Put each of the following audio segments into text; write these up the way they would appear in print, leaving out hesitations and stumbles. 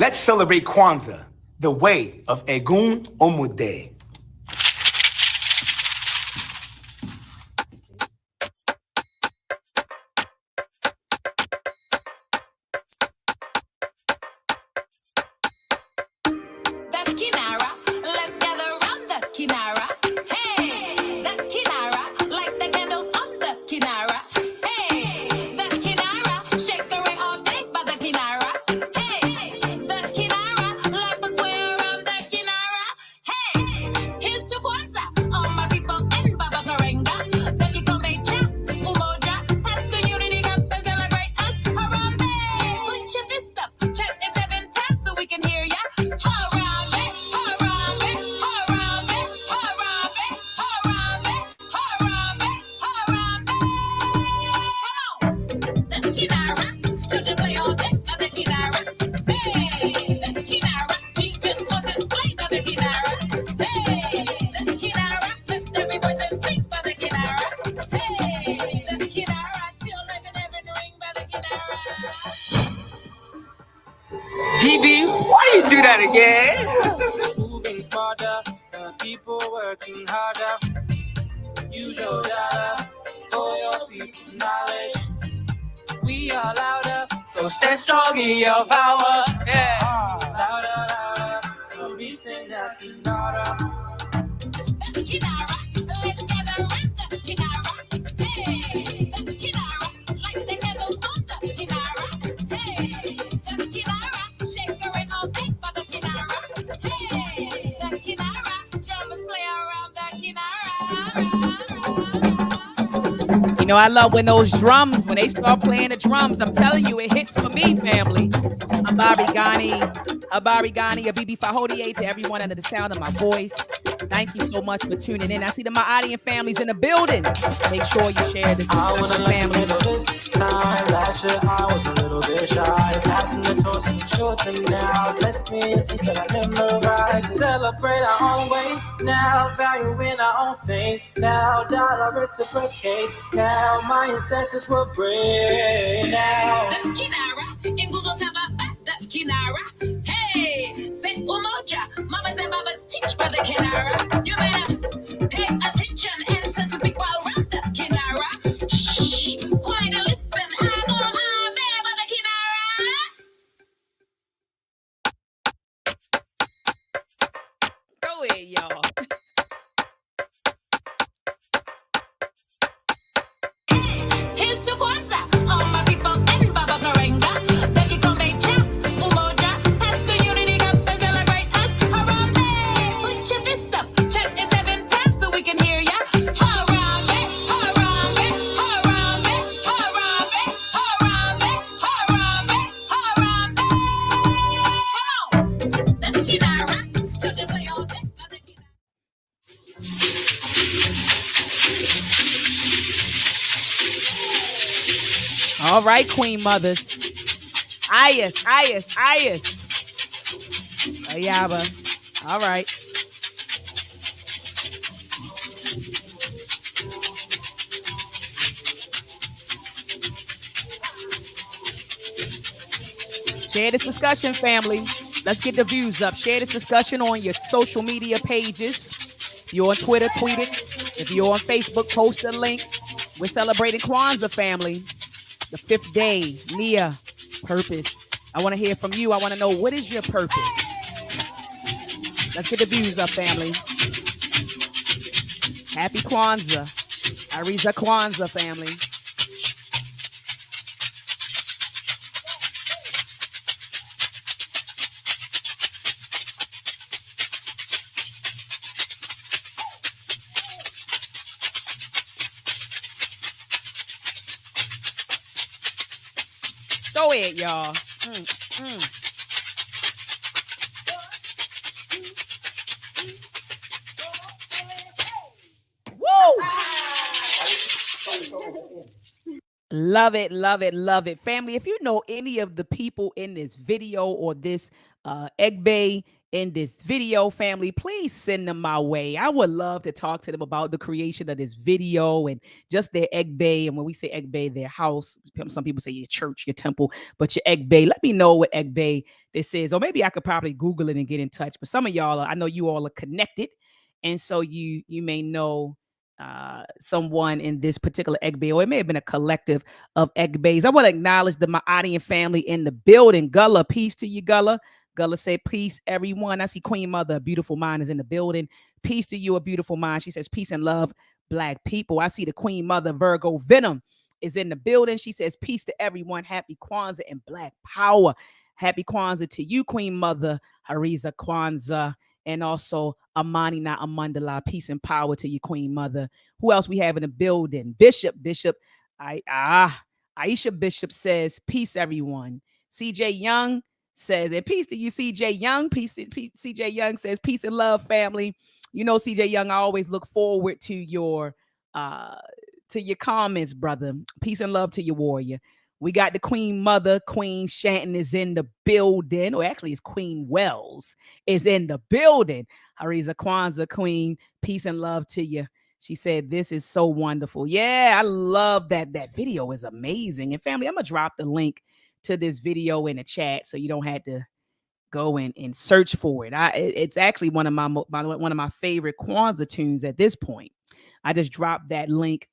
Let's celebrate Kwanzaa, the way of Egun Omude. DB, why you do that again? Moving smarter, the people working harder. Use your data for your people's knowledge. We are louder, so stand strong in your power. Yeah. Louder, louder, don't be saying that Kinara. Kinara, let's gather around the Kinara. Hey, the Kinara, like the candles on the Kinara. Hey, the Kinara, shaker it all day by the Kinara. Hey, the Kinara, drummers play around the Kinara. You know, I love when those drums, when they start playing the drums, I'm telling you, it hits for me, family. I'm Abari Ghani, a BB Fahodie to everyone under the sound of my voice. Thank you so much for tuning in. I see that my audience families in the building. Make sure you share this discussion, family. This time last year I was a little bit shy, passing the torch to children now. Test me and see that I memorize. Celebrate our own way now, valuing our own thing now. Dollar reciprocates now. My ancestors will bring now. The Kinara, in Google Tava, the Kinara. Hey, say Umoja, mamas and babas teach by the Kinara. You better pay attention and sense to speak while around the Kinara. Shh, quiet and listen. I go on there by the Kinara. Go ahead, y'all. Here's to Kwanzaa, all my people in Baba Karenga. That you come make chap, Umoja, pass the unity cup and celebrate us. Harambe, put your fist up, chest it 7 times so we can hear ya. Harambe, Harambe, Harambe, Harambe, Harambe, Harambe, Harambe. Come on, that's Kinara, still to play all day. All right, Queen Mothers. Ayas. Ayaba. All right. Share this discussion, family. Let's get the views up. Share this discussion on your social media pages. If you're on Twitter, tweet it. If you're on Facebook, post a link. We're celebrating Kwanzaa, family. The 5th day, Nia, purpose. I want to hear from you. I want to know, what is your purpose? Let's get the views up, family. Happy Kwanzaa. Ariza Kwanzaa, family. Go ahead, y'all. Love it, love it, love it. Family, if you know any of the people in this video or this Egbe in this video, family, please send them my way. I would love to talk to them about the creation of this video and just their egg bay. And when we say egg bay, their house, some people say your church, your temple, but your egg bay. Let me know what egg bay this is, or maybe I could probably Google it and get in touch. But some of y'all, I know you all are connected, and so you may know someone in this particular egg bay, or it may have been a collective of egg bays. I want to acknowledge the Maadian family in the building. Gullah, peace to you, Gullah. Gullah said, peace, everyone. I see Queen Mother, a beautiful mind, is in the building. Peace to you, a beautiful mind. She says, peace and love, Black people. I see the Queen Mother, Virgo Venom, is in the building. She says, peace to everyone. Happy Kwanzaa and Black power. Happy Kwanzaa to you, Queen Mother, Hariza Kwanzaa. And also Amani Na Amandala. Peace and power to you, Queen Mother. Who else we have in the building? Bishop. Aisha Bishop says, peace, everyone. CJ Young says, and peace to you, CJ Young. Peace, CJ Young says, peace and love, family. You know, CJ Young, I always look forward to your comments, brother. Peace and love to your warrior. We got the Queen Mother, Queen Shanton is in the building. Or actually, it's Queen Wells is in the building. Hariza Kwanzaa, Queen, peace and love to you. She said, this is so wonderful. Yeah, I love that. That video is amazing. And family, I'm going to drop the link to this video in the chat so you don't have to go and search for it. It's actually one of my favorite Kwanzaa tunes at this point. I just dropped that link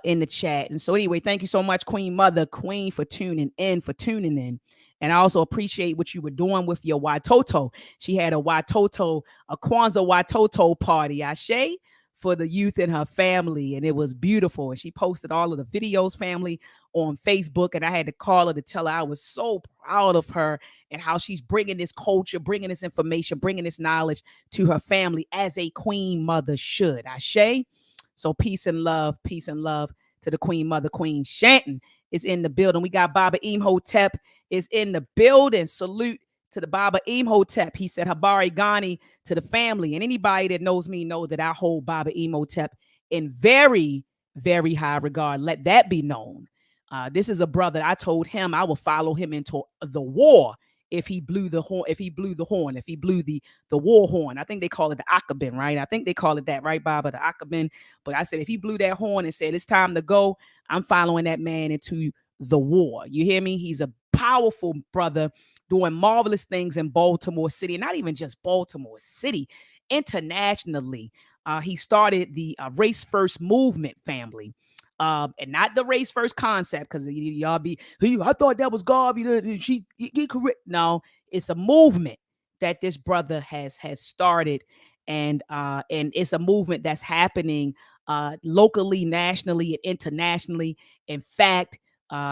in the chat. And so anyway, thank you so much, Queen Mother, Queen, for tuning in. And I also appreciate what you were doing with your Watoto. She had a Kwanzaa Watoto party, Ashe, for the youth in her family. And it was beautiful. And she posted all of the videos, family, on Facebook. And I had to call her to tell her I was so proud of her and how she's bringing this culture, bringing this information, bringing this knowledge to her family as a Queen Mother should. Ashe. So peace and love to the Queen Mother. Queen Shanton is in the building. We got Baba Imhotep is in the building. Salute to the Baba Imhotep. He said Habari Ghani to the family. And anybody that knows me knows that I hold Baba Imhotep in very, very high regard. Let that be known. This is a brother. I told him I will follow him into the war if he blew the horn, if he blew the war horn. I think they call it the Akabin, right? I think they call it that, right, Baba? The Akabin. But I said, if he blew that horn and said, it's time to go, I'm following that man into the war. You hear me? He's a powerful brother doing marvelous things in Baltimore City, and not even just Baltimore City, internationally. He started the Race First movement, family. And not the race first concept, because y'all be, I thought that was Garvey. She correct. No, it's a movement that this brother has started, and it's a movement that's happening locally, nationally, and internationally. In fact,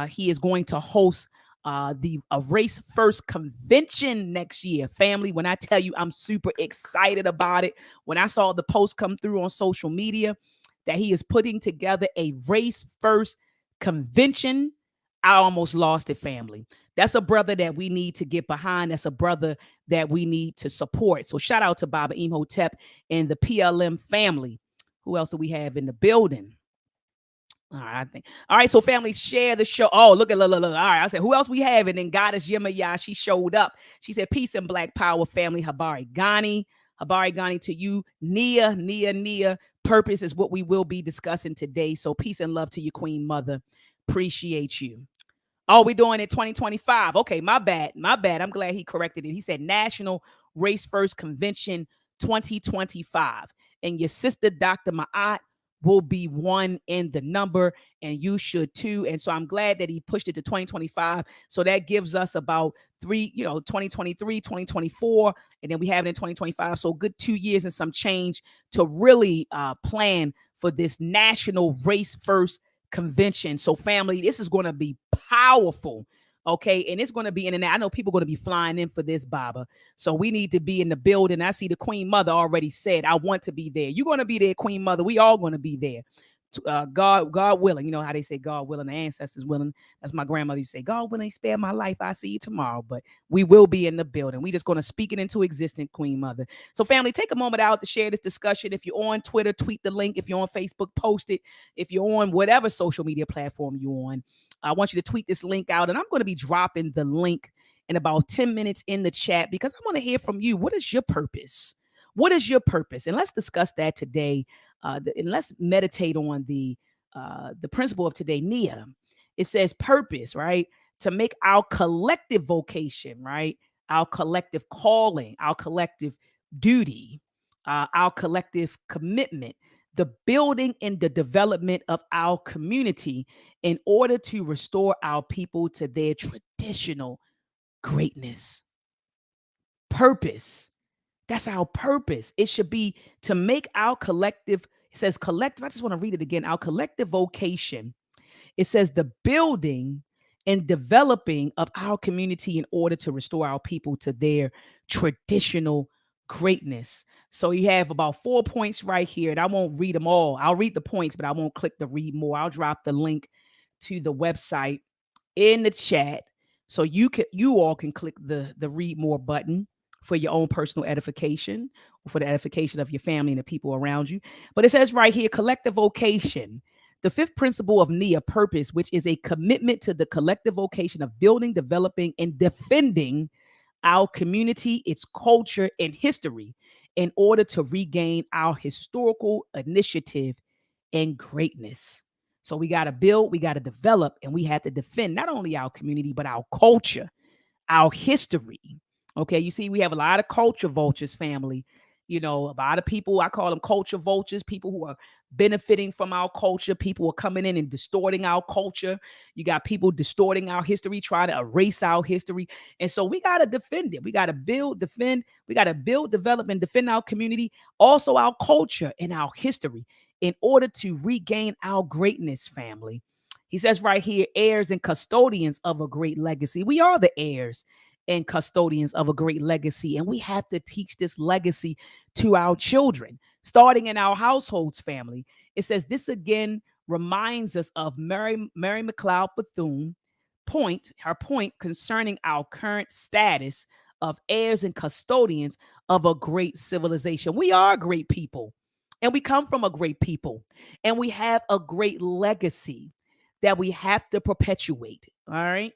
he is going to host the Race First convention next year, family. When I tell you, I'm super excited about it. When I saw the post come through on social media that he is putting together a Race First convention, I almost lost it, family. That's a brother that we need to get behind. That's a brother that we need to support. So shout out to Baba Imhotep and the PLM family. Who else do we have in the building? All right, all right, so family, share the show. Oh, look. All right, I said, who else we have? And then Goddess Yemaya, she showed up. She said, peace and Black power, family. Habari Ghani to you. Nia. Purpose is what we will be discussing today. So peace and love to you, Queen Mother. Appreciate you. Oh, we're doing it 2025. Okay, my bad. I'm glad he corrected it. He said National Race First Convention 2025. And your sister, Dr. Maat, will be one in the number, and you should too. And so I'm glad that he pushed it to 2025. So that gives us about 2023, 2024, and then we have it in 2025. So good 2 years and some change to really plan for this National Race First convention. So family, this is going to be powerful. Okay. And it's going to be in, and I know people are going to be flying in for this, Baba. So we need to be in the building. I see the Queen Mother already said, I want to be there. You're going to be there, Queen Mother. We all going to be there. God willing. You know how they say God willing, the ancestors willing. That's my grandmother used to say, God willing, spare my life, I see you tomorrow. But we will be in the building. We just going to speak it into existence, Queen Mother. So family, take a moment out to share this discussion. If you're on Twitter, tweet the link. If you're on Facebook, post it. If you're on whatever social media platform you're on, I want you to tweet this link out, and I'm going to be dropping the link in about 10 minutes in the chat because I want to hear from you. What is your purpose? What is your purpose? And let's discuss that today. And let's meditate on the principle of today, Nia. It says purpose, right? To make our collective vocation, right? Our collective calling, our collective duty, our collective commitment, the building and the development of our community in order to restore our people to their traditional greatness. Purpose. That's our purpose. It should be to make our collective, it says collective. I just want to read it again. Our collective vocation. It says the building and developing of our community in order to restore our people to their traditional greatness. So you have about 4 points right here, and I won't read them all. I'll read the points, but I won't click the read more. I'll drop the link to the website in the chat so you all can click the read more button for your own personal edification or for the edification of your family and the people around you. But it says right here, collective vocation. The fifth principle of NIA, purpose, which is a commitment to the collective vocation of building, developing, and defending our community, its culture, and history in order to regain our historical initiative and greatness. So we got to build, we got to develop, and we have to defend not only our community, but our culture, our history. Okay, you see, we have a lot of culture vultures, family. You know, a lot of people, I call them culture vultures, people who are benefiting from our culture. People are coming in and distorting our culture. You got people distorting our history, trying to erase our history. And so we got to defend it. We got to build, defend. We got to build, develop, and defend our community, also our culture and our history in order to regain our greatness, family. He says right here, heirs and custodians of a great legacy. We are the heirs and custodians of a great legacy. And we have to teach this legacy to our children, starting in our households, family. It says this again reminds us of Mary McLeod Bethune her point concerning our current status of heirs and custodians of a great civilization. We are great people, and we come from a great people, and we have a great legacy that we have to perpetuate. All right.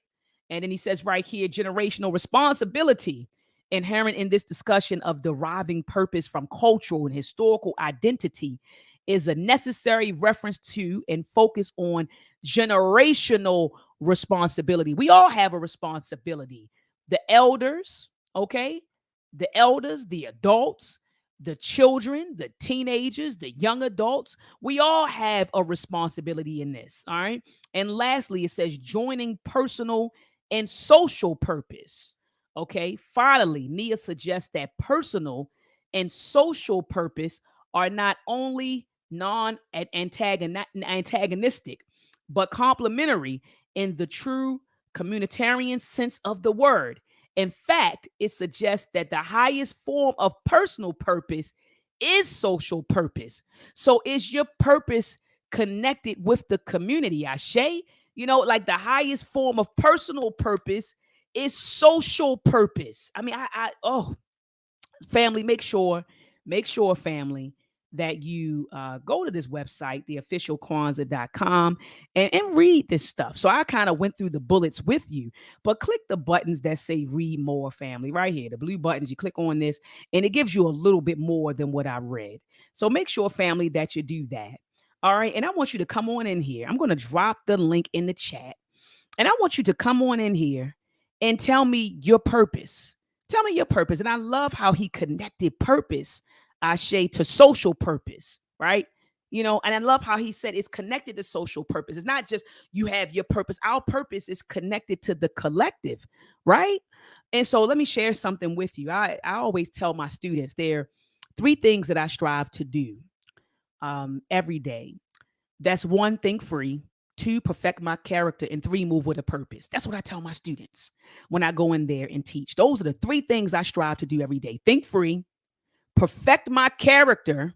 And then he says right here, generational responsibility inherent in this discussion of deriving purpose from cultural and historical identity is a necessary reference to and focus on generational responsibility. We all have a responsibility. The elders, okay? The elders, the adults, the children, the teenagers, the young adults, we all have a responsibility in this, all right? And lastly, it says joining personal and social purpose. Okay. Finally, Nia suggests that personal and social purpose are not only non-antagonistic, but complementary in the true communitarian sense of the word. In fact, it suggests that the highest form of personal purpose is social purpose. So is your purpose connected with the community, Ashe? You know, like the highest form of personal purpose is social purpose. I mean, family, make sure, family, that you go to this website, the official Kwanzaa.com, and read this stuff. So I kind of went through the bullets with you, but click the buttons that say read more, family, right here. The blue buttons, you click on this, and it gives you a little bit more than what I read. So make sure, family, that you do that. All right. And I want you to come on in here. I'm going to drop the link in the chat. And I want you to come on in here and tell me your purpose. Tell me your purpose. And I love how he connected purpose, Ashe, to social purpose, right? You know, and I love how he said it's connected to social purpose. It's not just you have your purpose. Our purpose is connected to the collective, right? And so let me share something with you. I always tell my students there are 3 things that I strive to do every day. That's 1, think free. 2, perfect my character. And 3, move with a purpose. That's what I tell my students when I go in there and teach. Those are the 3 things I strive to do every day. Think free, perfect my character,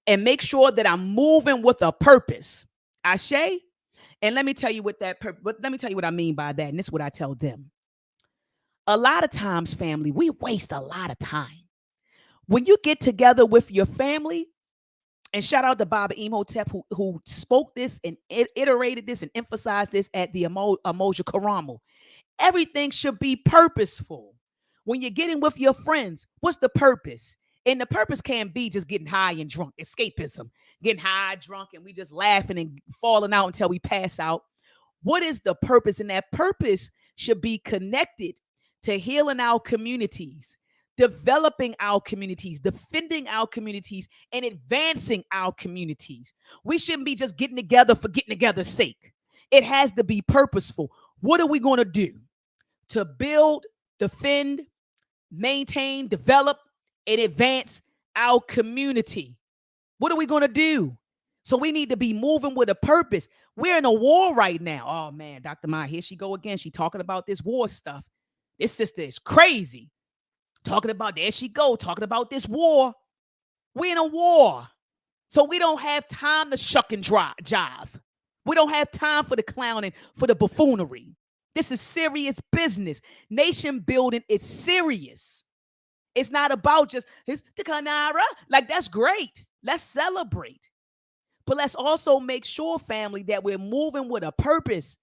and make sure that I'm moving with a purpose. Ashe? And let me tell you what I mean by that. And this is what I tell them. A lot of times, family, we waste a lot of time. When you get together with your family, and shout out to Baba Imhotep who spoke this and iterated this and emphasized this at the Umoja Karamu. Everything should be purposeful. When you're getting with your friends, what's the purpose? And the purpose can't be just getting high and drunk, escapism, getting high, drunk, and we just laughing and falling out until we pass out. What is the purpose? And that purpose should be connected to healing our communities, developing our communities, defending our communities, and advancing our communities. We shouldn't be just getting together for getting together's sake. It has to be purposeful. What are we going to do to build, defend, maintain, develop, and advance our community? What are we going to do? So we need to be moving with a purpose. We're in a war right now. Oh man, Dr. Maat, here she go again. She talking about this war stuff. This sister is crazy. Talking about, there she go, talking about this war. We're in a war. So we don't have time to shuck and jive. We don't have time for the clowning, for the buffoonery. This is serious business. Nation building is serious. It's not about just, it's the Kanara. Like, that's great. Let's celebrate. But let's also make sure, family, that we're moving with a purpose.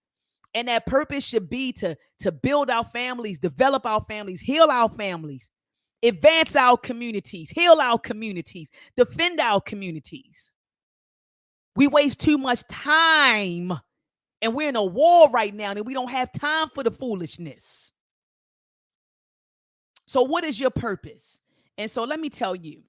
And that purpose should be to build our families, develop our families, heal our families, advance our communities, heal our communities, defend our communities. We waste too much time, and we're in a war right now, and we don't have time for the foolishness. So what is your purpose? And so let me tell you,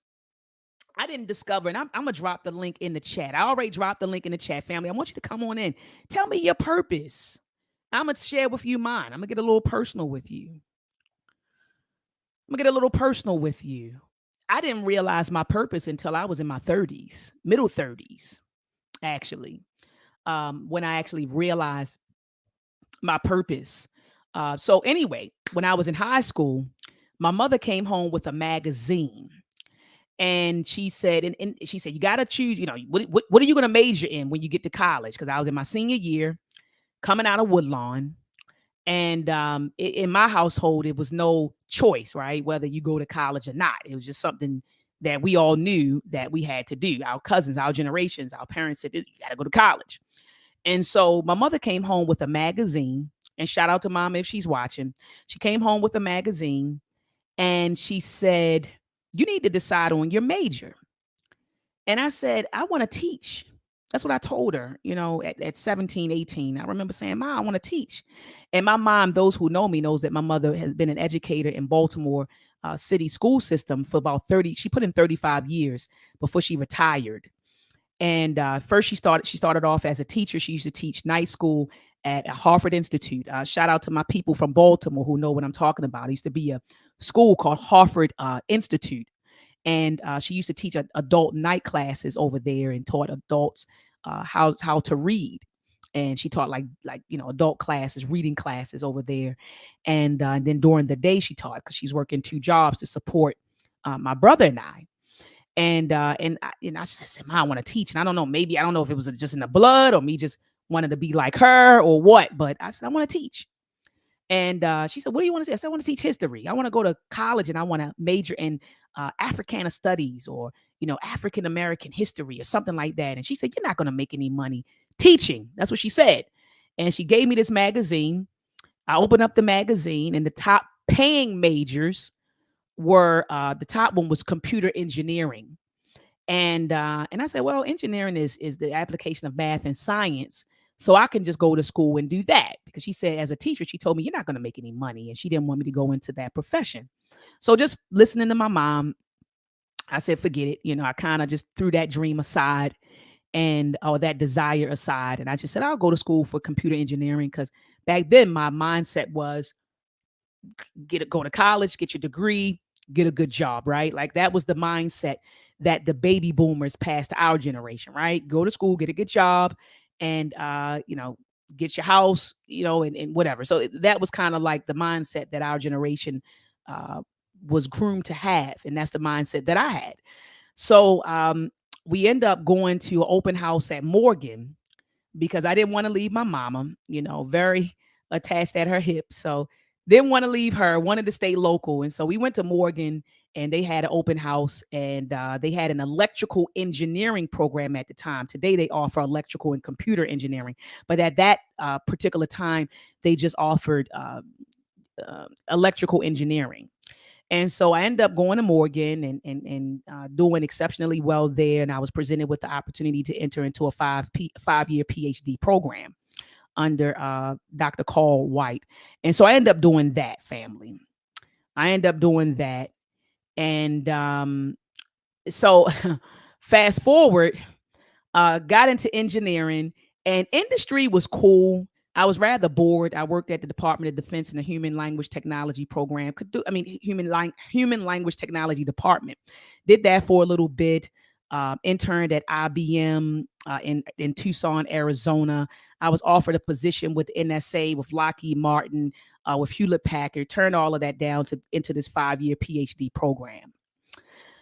I didn't discover, and I'm going to drop the link in the chat. I already dropped the link in the chat, family. I want you to come on in. Tell me your purpose. I'm going to share with you mine. I'm going to get a little personal with you. I didn't realize my purpose until I was in my 30s, middle 30s, actually, when I actually realized my purpose. So anyway, when I was in high school, my mother came home with a magazine. And she said, and she said, you got to choose, what are you going to major in when you get to college? Because I was in my senior year, coming out of Woodlawn. And in my household, it was no choice, right? Whether you go to college or not. It was just something that we all knew that we had to do. Our cousins, our generations, our parents said, you got to go to college. And so my mother came home with a magazine, and shout out to mom if she's watching. She came home with a magazine, and she said, you need to decide on your major. And I said, I want to teach. That's what I told her, at 17, 18. I remember saying, Mom, I want to teach. And my mom, those who know me, knows that my mother has been an educator in Baltimore city school system for about 30. She put in 35 years before she retired. And first she started off as a teacher. She used to teach night school at Harvard Institute. Shout out to my people from Baltimore who know what I'm talking about. It used to be a school called Harvard Institute. And she used to teach adult night classes over there and taught adults how to read. And she taught like adult classes, reading classes over there. And then during the day she taught, because she's working 2 jobs to support my brother and I. And I said, Mom, I want to teach. And I don't know if it was just in the blood or me just wanted to be like her or what. But I said, I want to teach. And she said, what do you want to say? I said, I want to teach history. I want to go to college and I want to major in Africana studies or, African-American history or something like that. And she said, you're not going to make any money teaching. That's what she said. And she gave me this magazine. I opened up the magazine, and the top paying majors were, the top one was computer engineering. And I said, well, engineering is the application of math and science. So I can just go to school and do that, because she said, as a teacher, she told me you're not going to make any money. And she didn't want me to go into that profession. So just listening to my mom, I said, forget it. I kind of just threw that dream aside or that desire aside. And I just said, I'll go to school for computer engineering, because back then my mindset was go to college, get your degree, get a good job, right? Like that was the mindset that the baby boomers passed to our generation, right? Go to school, get a good job, and get your house, and whatever. So that was kind of like the mindset that our generation was groomed to have, and that's the mindset that I had. So we end up going to an open house at Morgan, because I didn't want to leave my mama, very attached at her hip. So didn't want to leave her, wanted to stay local. And so we went to Morgan, and they had an open house, and they had an electrical engineering program at the time. Today they offer electrical and computer engineering, but at that particular time they just offered electrical engineering. And so I ended up going to Morgan and doing exceptionally well there. And I was presented with the opportunity to enter into a 5-year PhD program under Dr. Carl White. And so I ended up doing that, family. I ended up doing that. And so fast forward, got into engineering, and industry was cool. I was rather bored. I worked at the Department of Defense in the Human Language Technology program. Human Language Technology department. Did that for a little bit. Interned at IBM in Tucson, Arizona. I was offered a position with NSA, with Lockheed Martin, with Hewlett Packard. Turned all of that down into this 5-year PhD program.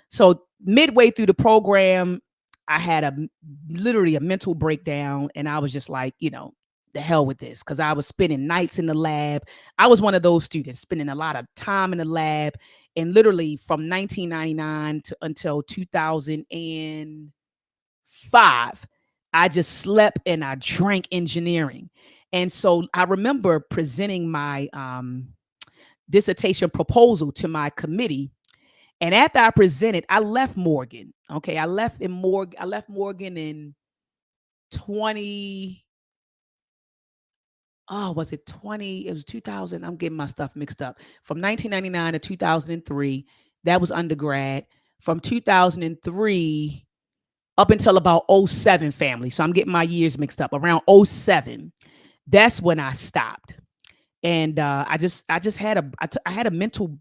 So midway through the program, I had literally a mental breakdown, and I was just like, the hell with this, because I was spending nights in the lab. I was one of those students spending a lot of time in the lab, and literally from 1999 until 2005, I just slept and I drank engineering. And so I remember presenting my dissertation proposal to my committee. And after I presented, I left Morgan. Okay, I left Morgan in 20. Oh, was it 20? It was 2000. I'm getting my stuff mixed up. From 1999 to 2003, that was undergrad. From 2003 up until about 07, family. So I'm getting my years mixed up. Around 07, that's when I stopped. And I had a mental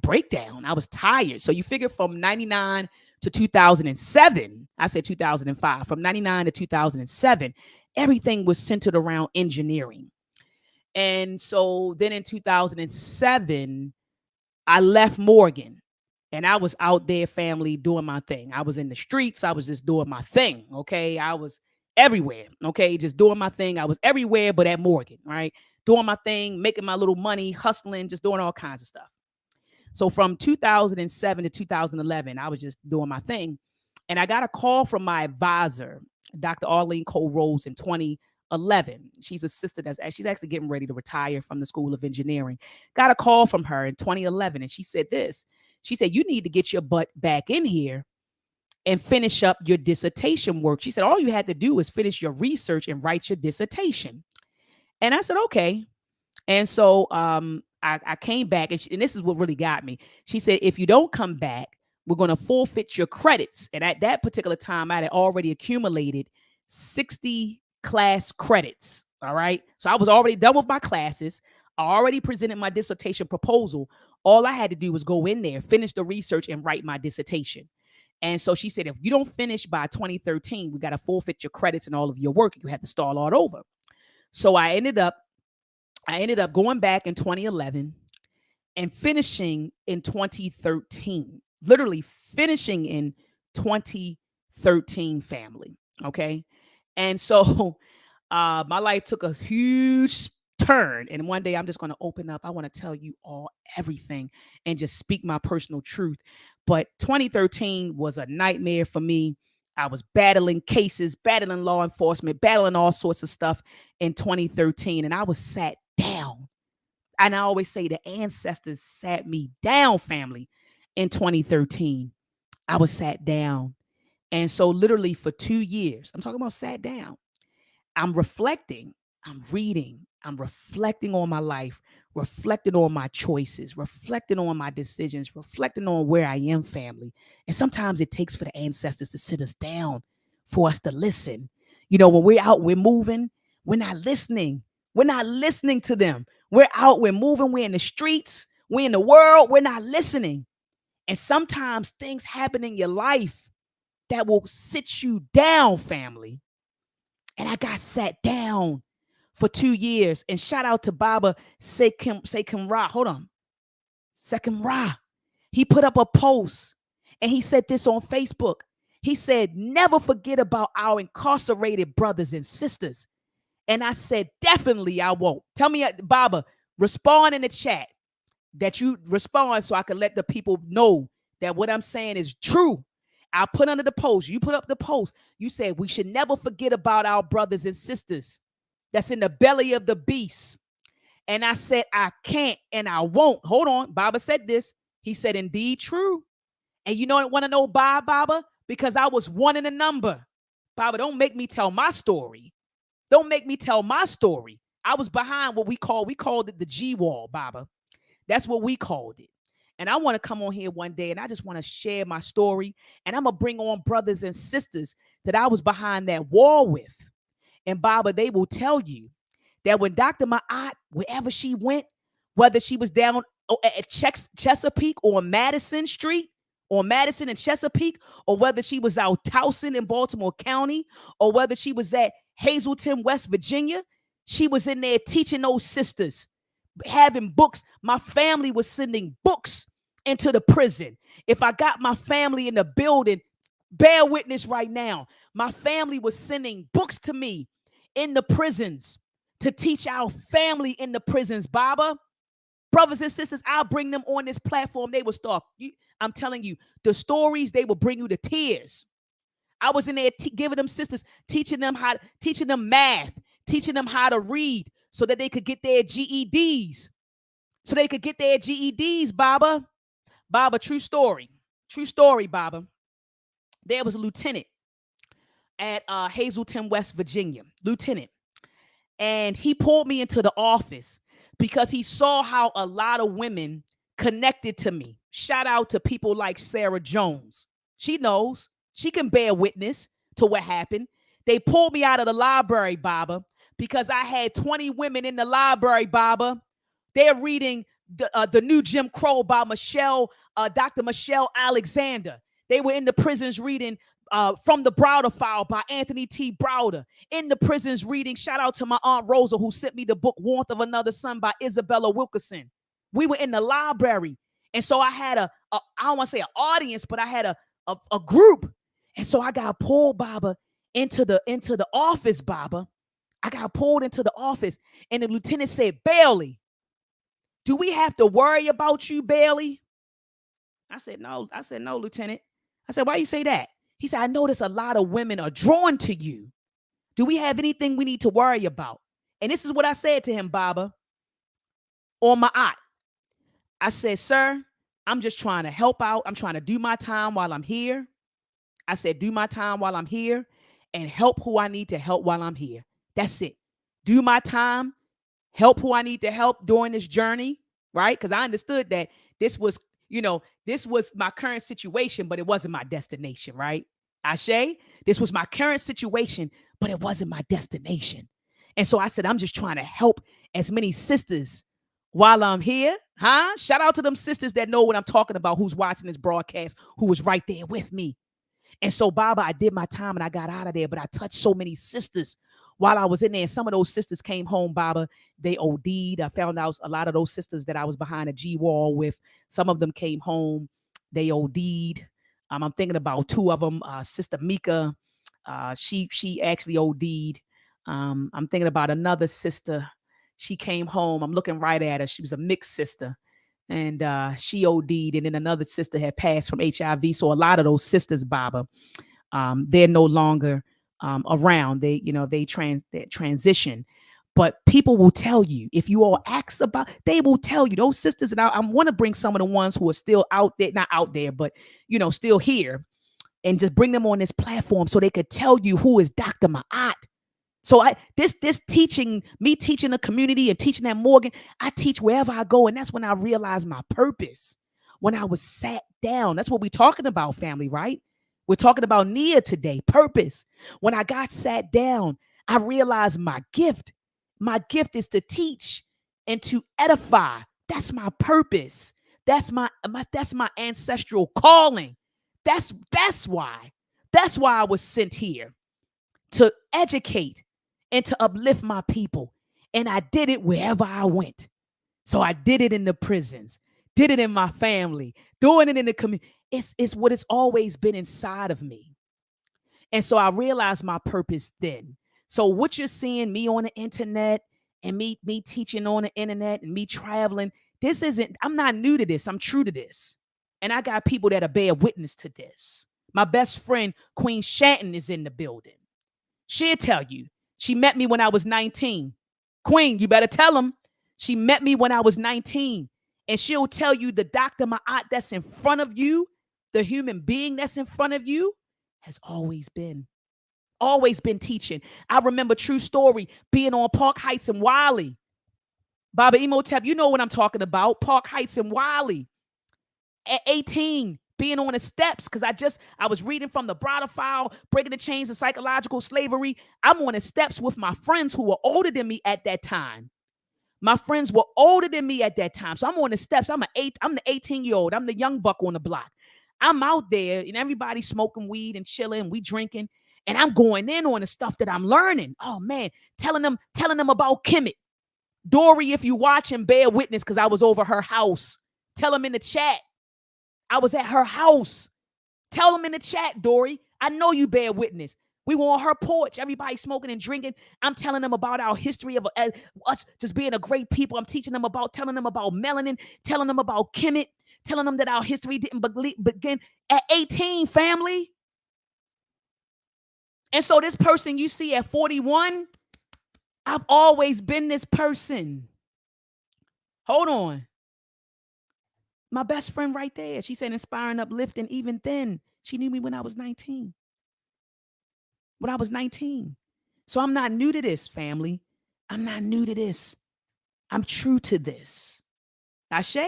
breakdown. I was tired. So you figure from 99 to 2007, I said 2005, from 99 to 2007, everything was centered around engineering. And so then in 2007, I left Morgan, and I was out there, family, doing my thing. I was in the streets. I was just doing my thing. Okay. I was everywhere. Okay. Just doing my thing. I was everywhere, but at Morgan, right? Doing my thing, making my little money, hustling, just doing all kinds of stuff. So from 2007 to 2011, I was just doing my thing. And I got a call from my advisor, Dr. Arlene Cole Rose, in 2011. She's she's actually getting ready to retire from the School of Engineering. Got a call from her in 2011, and she said this. She said, you need to get your butt back in here and finish up your dissertation work. She said, all you had to do is finish your research and write your dissertation. And I said, okay. And so I came back, and this is what really got me. She said, if you don't come back, we're going to forfeit your credits. And at that particular time, I had already accumulated 60 class credits. All right. So I was already done with my classes. I already presented my dissertation proposal. All I had to do was go in there, finish the research, and write my dissertation. And so she said, if you don't finish by 2013, we got to forfeit your credits and all of your work. You have to start all over. So I ended up going back in 2011 and finishing in 2013, literally finishing in 2013, family. Okay. And so my life took a huge turn. And one day I'm just going to open up. I want to tell you all everything and just speak my personal truth. But 2013 was a nightmare for me. I was battling cases, battling law enforcement, battling all sorts of stuff in 2013. And I was sat down. And I always say the ancestors sat me down, family, in 2013. I was sat down. And so literally for 2 years, I'm talking about sat down, I'm reflecting, I'm reading, I'm reflecting on my life, reflecting on my choices, reflecting on my decisions, reflecting on where I am, family. And sometimes it takes for the ancestors to sit us down for us to listen. When we're out, we're moving, we're not listening. We're not listening to them. We're out, we're moving, we're in the streets, we're in the world, we're not listening. And sometimes things happen in your life that will sit you down, family. And I got sat down for 2 years. And shout out to Baba Sekim Ra. Hold on. Sekim Ra. He put up a post and he said this on Facebook. He said, never forget about our incarcerated brothers and sisters. And I said, definitely I won't. Tell me, Baba, respond in the chat. that you respond so I can let the people know that what I'm saying is true. I put under the post, you put up the post, you said we should never forget about our brothers and sisters that's in the belly of the beast. And I said, I can't and I won't. Hold on. Baba said this. He said, indeed true. And you know, want to know why, Baba? Because I was one in a number. Baba, don't make me tell my story. Don't make me tell my story. I was behind what we called it the G wall, Baba. That's what we called it. And I want to come on here one day and I just want to share my story. And I'm going to bring on brothers and sisters that I was behind that wall with. And Baba, they will tell you that when Dr. Maat, wherever she went, whether she was down at Chesapeake or Madison Street, or Madison and Chesapeake, or whether she was out Towson in Baltimore County, or whether she was at Hazleton, West Virginia, she was in there teaching those sisters, having books. My family was sending books into the prison. If I got my family in the building, bear witness right now. My family was sending books to me in the prisons to teach our family in the prisons, Baba. Brothers and sisters, I'll bring them on this platform. They will start. I'm telling you, the stories, they will bring you to tears. I was in there giving them sisters, teaching them math, teaching them how to read so that they could get their GEDs. Baba. Baba, true story. True story, Baba. There was a lieutenant at Hazleton, West Virginia. Lieutenant. And he pulled me into the office because he saw how a lot of women connected to me. Shout out to people like Sarah Jones. She knows. She can bear witness to what happened. They pulled me out of the library, Baba, because I had 20 women in the library, Baba. They're reading the new Jim Crow by Dr. Michelle Alexander. They were in the prisons reading From the Browder File by Anthony T. Browder. In the prisons reading, shout out to my Aunt Rosa who sent me the book Warmth of Another Sun by Isabella Wilkerson. We were in the library. And so I had I don't want to say an audience, but I had a group. And so I got pulled, Baba, into the office, Baba. I got pulled into the office. And the lieutenant said, Bailey, do we have to worry about you, Bailey? I said, no. I said, no, Lieutenant. I said, why you say that? He said, I notice a lot of women are drawn to you. Do we have anything we need to worry about? And this is what I said to him, Baba, on my eye. I said, sir, I'm just trying to help out. I'm trying to do my time while I'm here. I said, do my time while I'm here and help who I need to help while I'm here. That's it. Do my time, help who I need to help during this journey, right? Because I understood that this was my current situation, but it wasn't my destination, right? Ashe, this was my current situation, but it wasn't my destination. And so I said, I'm just trying to help as many sisters while I'm here. Shout out to them sisters that know what I'm talking about, who's watching this broadcast, who was right there with me. And so, Baba, I did my time and I got out of there, but I touched so many sisters while I was in there. And some of those sisters came home, Baba. They OD'd. I found out a lot of those sisters that I was behind a G wall with, some of them came home. They OD'd. I'm thinking about two of them. Sister Mika, she actually OD'd. I'm thinking about another sister. She came home. I'm looking right at her. She was a mixed sister. And she OD'd, and then another sister had passed from HIV. So a lot of those sisters, Baba, they're no longer around. They transition. But people will tell you, if you all ask about, they will tell you, those sisters. And I want to bring some of the ones who are still out there, not out there, but still here, and just bring them on this platform so they could tell you who is Dr. Maat. So this teaching, me teaching the community and teaching at Morgan, I teach wherever I go. And that's when I realized my purpose, when I was sat down. That's what we're talking about, family, right? We're talking about Nia today, purpose. When I got sat down, I realized my gift. My gift is to teach and to edify. That's my purpose. That's my ancestral calling. That's why I was sent here, to educate and to uplift my people. And I did it wherever I went. So I did it in the prisons, did it in my family, doing it in the community. It's what has always been inside of me. And so I realized my purpose then. So what you're seeing me on the internet and me teaching on the internet and me traveling, This isn't, I'm not new to this. I'm true to this. And I got people that are bear witness to this. My best friend, Queen Shanton, is in the building. She'll tell you. She met me when I was 19. Queen, you better tell them. She met me when I was 19. And she'll tell you the Dr. Maat that's in front of you, the human being that's in front of you, has always been teaching. I remember, true story, being on Park Heights in Wiley. Baba Imhotep, you know what I'm talking about. Park Heights in Wiley. At 18, being on the steps, because I was reading from the Bridal File, Breaking the Chains of Psychological Slavery. I'm on the steps with my friends who were older than me at that time. My friends were older than me at that time. So I'm on the steps. I'm the 18-year-old. I'm the young buck on the block. I'm out there and everybody's smoking weed and chilling. We drinking. And I'm going in on the stuff that I'm learning. Oh man, telling them about Kemet. Dory, if you watch and bear witness, because I was over her house. Tell them in the chat. I was at her house. Tell them in the chat, Dory. I know you bear witness. We were on her porch, everybody smoking and drinking. I'm telling them about our history of us just being a great people. I'm telling them about melanin, telling them about Kemet, telling them that our history didn't begin at 18, family. And so this person you see at 41, I've always been this person. Hold on. My best friend right there. She said inspiring, uplifting. Even then, she knew me when I was 19. So I'm not new to this, family. I'm not new to this. I'm true to this. Ashe?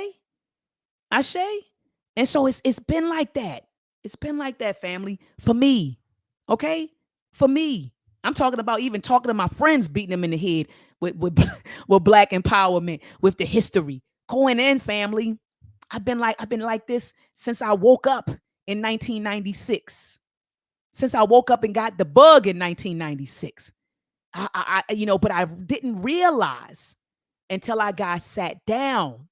And so it's been like that. It's been like that, family. For me. Okay? For me. I'm talking about even talking to my friends, beating them in the head with black empowerment, with the history. Going in, family. I've been like this since I woke up in 1996. Since I woke up and got the bug in 1996. But I didn't realize until I got sat down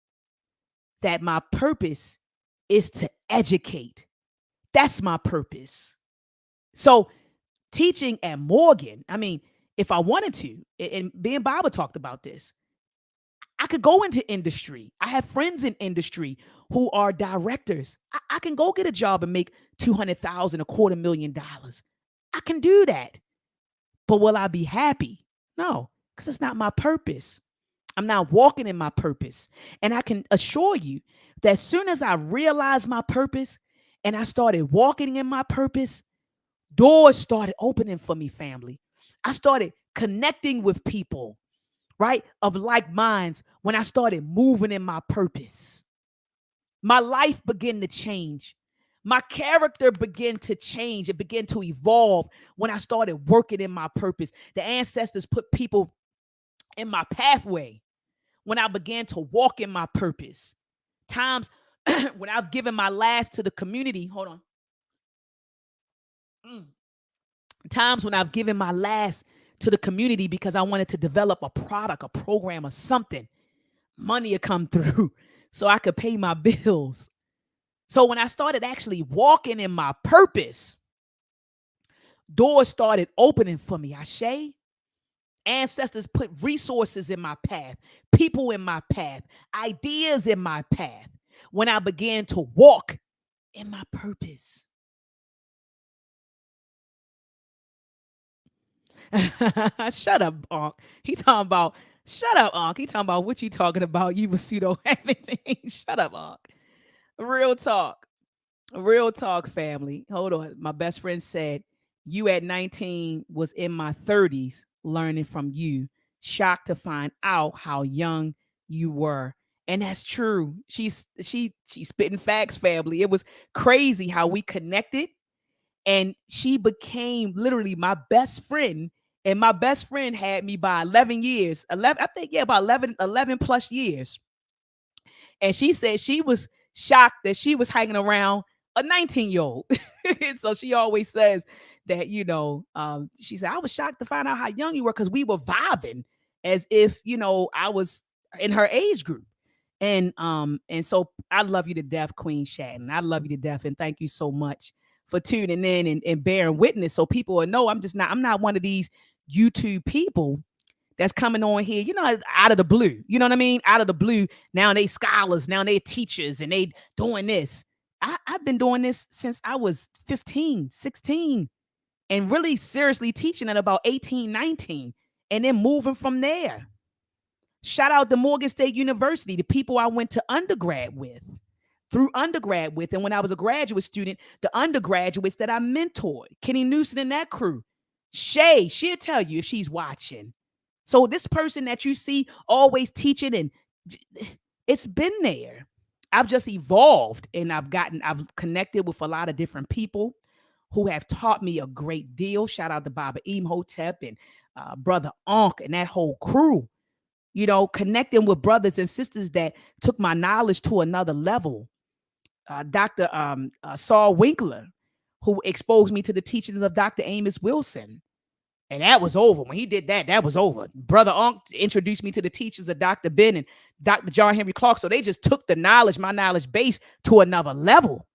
that my purpose is to educate. That's my purpose. So teaching at Morgan, I mean, if I wanted to, and me and Baba talked about this, I could go into industry. I have friends in industry who are directors. I can go get a job and make $200,000, $250,000. I can do that. But will I be happy? No, because it's not my purpose. I'm not walking in my purpose. And I can assure you that as soon as I realized my purpose and I started walking in my purpose, doors started opening for me, family. I started connecting with people, right, of like minds when I started moving in my purpose. My life began to change. My character began to change. It began to evolve when I started working in my purpose. The ancestors put people in my pathway when I began to walk in my purpose. Times when I've given my last to the community. Hold on. Times when I've given my last to the community because I wanted to develop a product, a program, or something. Money would come through so I could pay my bills. So when I started actually walking in my purpose, doors started opening for me. Ashe. Ancestors put resources in my path, people in my path, ideas in my path when I began to walk in my purpose. Shut up, Unc. He talking about, shut up, Unc. He talking about what you talking about. You was pseudo everything. Shut up, Unc. Real talk, family. Hold on. My best friend said, you at 19 was in my 30s learning from you. Shocked to find out how young you were. And that's true. She's spitting facts, family. It was crazy how we connected. And she became literally my best friend. And my best friend had me by 11 years. 11, I think, yeah, about 11 plus years. And she said she was shocked that she was hanging around a 19-year-old. So she always says that, she said, I was shocked to find out how young you were because we were vibing as if, I was in her age group. And so I love you to death, Queen Shannon. I love you to death. And thank you so much for tuning in and bearing witness. So people will know I'm not one of these YouTube people that's coming on here, out of the blue. You know what I mean? Out of the blue. Now they scholars, now they teachers, and they doing this. I've been doing this since I was 15, 16, and really seriously teaching at about 18, 19, and then moving from there. Shout out to Morgan State University, the people I went to undergrad with, and when I was a graduate student, the undergraduates that I mentored, Kenny Newsom and that crew. Shay, she'll tell you if she's watching. So this person that you see always teaching, and it's been there. I've just evolved, and I've connected with a lot of different people who have taught me a great deal. Shout out to Baba Imhotep and Brother Ankh and that whole crew. Connecting with brothers and sisters that took my knowledge to another level. Dr. Saul Winkler, who exposed me to the teachings of Dr. Amos Wilson. And that was over. When he did that, that was over. Brother Ankh introduced me to the teachings of Dr. Ben and Dr. John Henry Clark. So they just took the knowledge, my knowledge base, to another level.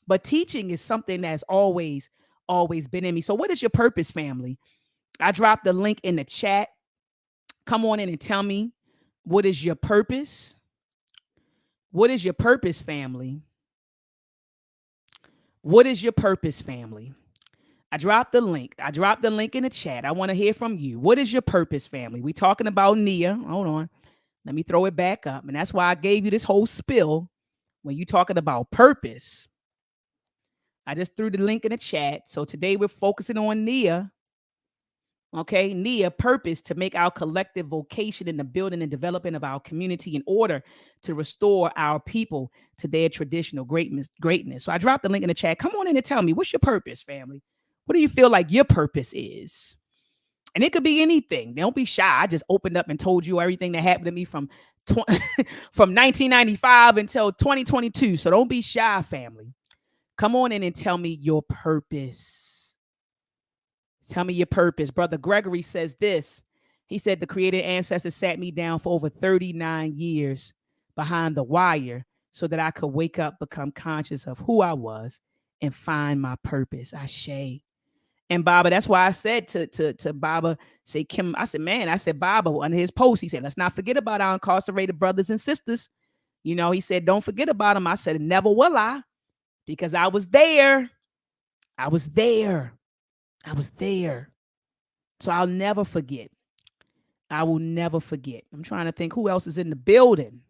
But teaching is something that's always been in me. So what is your purpose, family? I dropped the link in the chat. Come on in and tell me, what is your purpose? What is your purpose, family? What is your purpose, family? I dropped the link. In the chat. I want to hear from you. What is your purpose, family? We talking about Nia. Hold on. Let me throw it back up. And that's why I gave you this whole spill when you talking about purpose. I just threw the link in the chat. So today we're focusing on Nia. Okay, Nia, purpose to make our collective vocation in the building and development of our community in order to restore our people to their traditional greatness. So I dropped the link in the chat. Come on in and tell me, what's your purpose, family? What do you feel like your purpose is? And it could be anything. Don't be shy. I just opened up and told you everything that happened to me from 1995 until 2022. So don't be shy, family. Come on in and tell me your purpose. Tell me your purpose. Brother Gregory says this. He said the created ancestors sat me down for over 39 years behind the wire so that I could wake up, become conscious of who I was, and find my purpose. Ashe. And Baba, that's why I said to Baba, say Kim, I said, Baba, under his post, he said, let's not forget about our incarcerated brothers and sisters. He said, don't forget about them. I said, never will I, because I was there. So I'll never forget. I will never forget. I'm trying to think who else is in the building.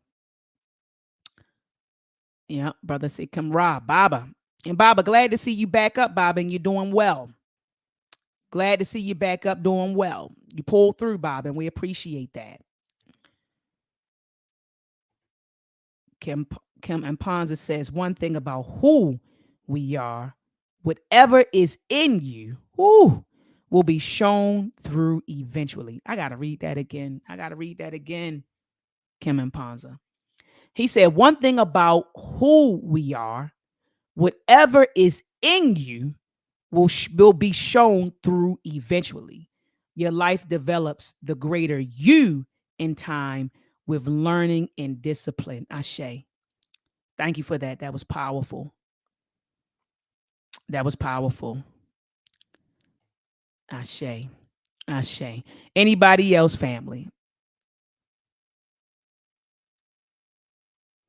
Yeah, brother said, come Rob, Baba. And Baba, glad to see you back up, Baba, and you're doing well. Glad to see you back up doing well. You pulled through, Baba, and we appreciate that. Kim and Ponza says one thing about who we are. Whatever is in you, will be shown through eventually. I got to read that again. Kim and Ponza. He said one thing about who we are. Whatever is in you will be shown through eventually. Your life develops the greater you in time with learning and discipline. Ashe. Thank you for that. That was powerful. Ashe. Anybody else, family?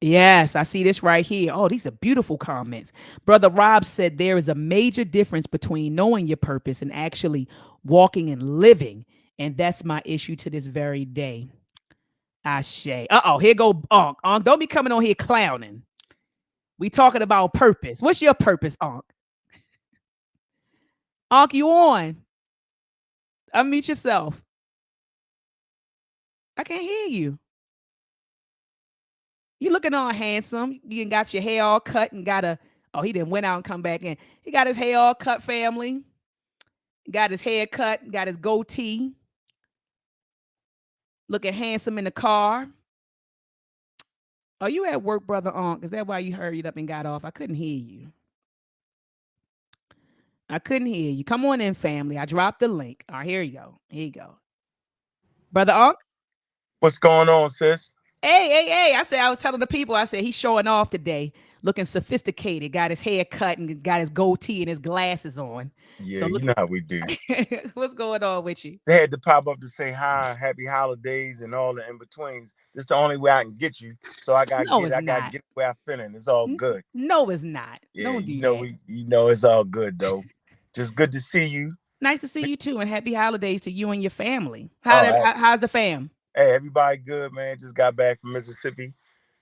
Yes, I see this right here. Oh, these are beautiful comments. Brother Rob said there is a major difference between knowing your purpose and actually walking and living. And that's my issue to this very day. Ashe. Here go Ankh. Ankh, don't be coming on here clowning. We talking about purpose. What's your purpose, Ankh? Ankh, you on? Unmute yourself. I can't hear you. You looking all handsome. You got your hair all cut and he didn't went out and come back in. He got his hair all cut, family. Got his hair cut, got his goatee. Looking handsome in the car. Are you at work, Brother Ankh? Is that why you hurried up and got off? I couldn't hear you. Come on in, family. I dropped the link. All right, here you go. Brother Ankh? What's going on, sis? Hey. I was telling the people, I said, he's showing off today. looking sophisticated, got his hair cut and got his goatee and his glasses on. Yeah, So you look, know how we do. what's going on with you? They had to pop up to say hi, happy holidays, and all the in betweens. This is the only way I can get you. So No, it's I gotta not. get where I fit in. It's all good. No, it's not. Yeah, Don't do that. you know it's all good though. Just good to see you. Nice to see you too, and happy holidays to you and your family. Oh, hey, How's the fam? hey, everybody good, man. Just got back from Mississippi.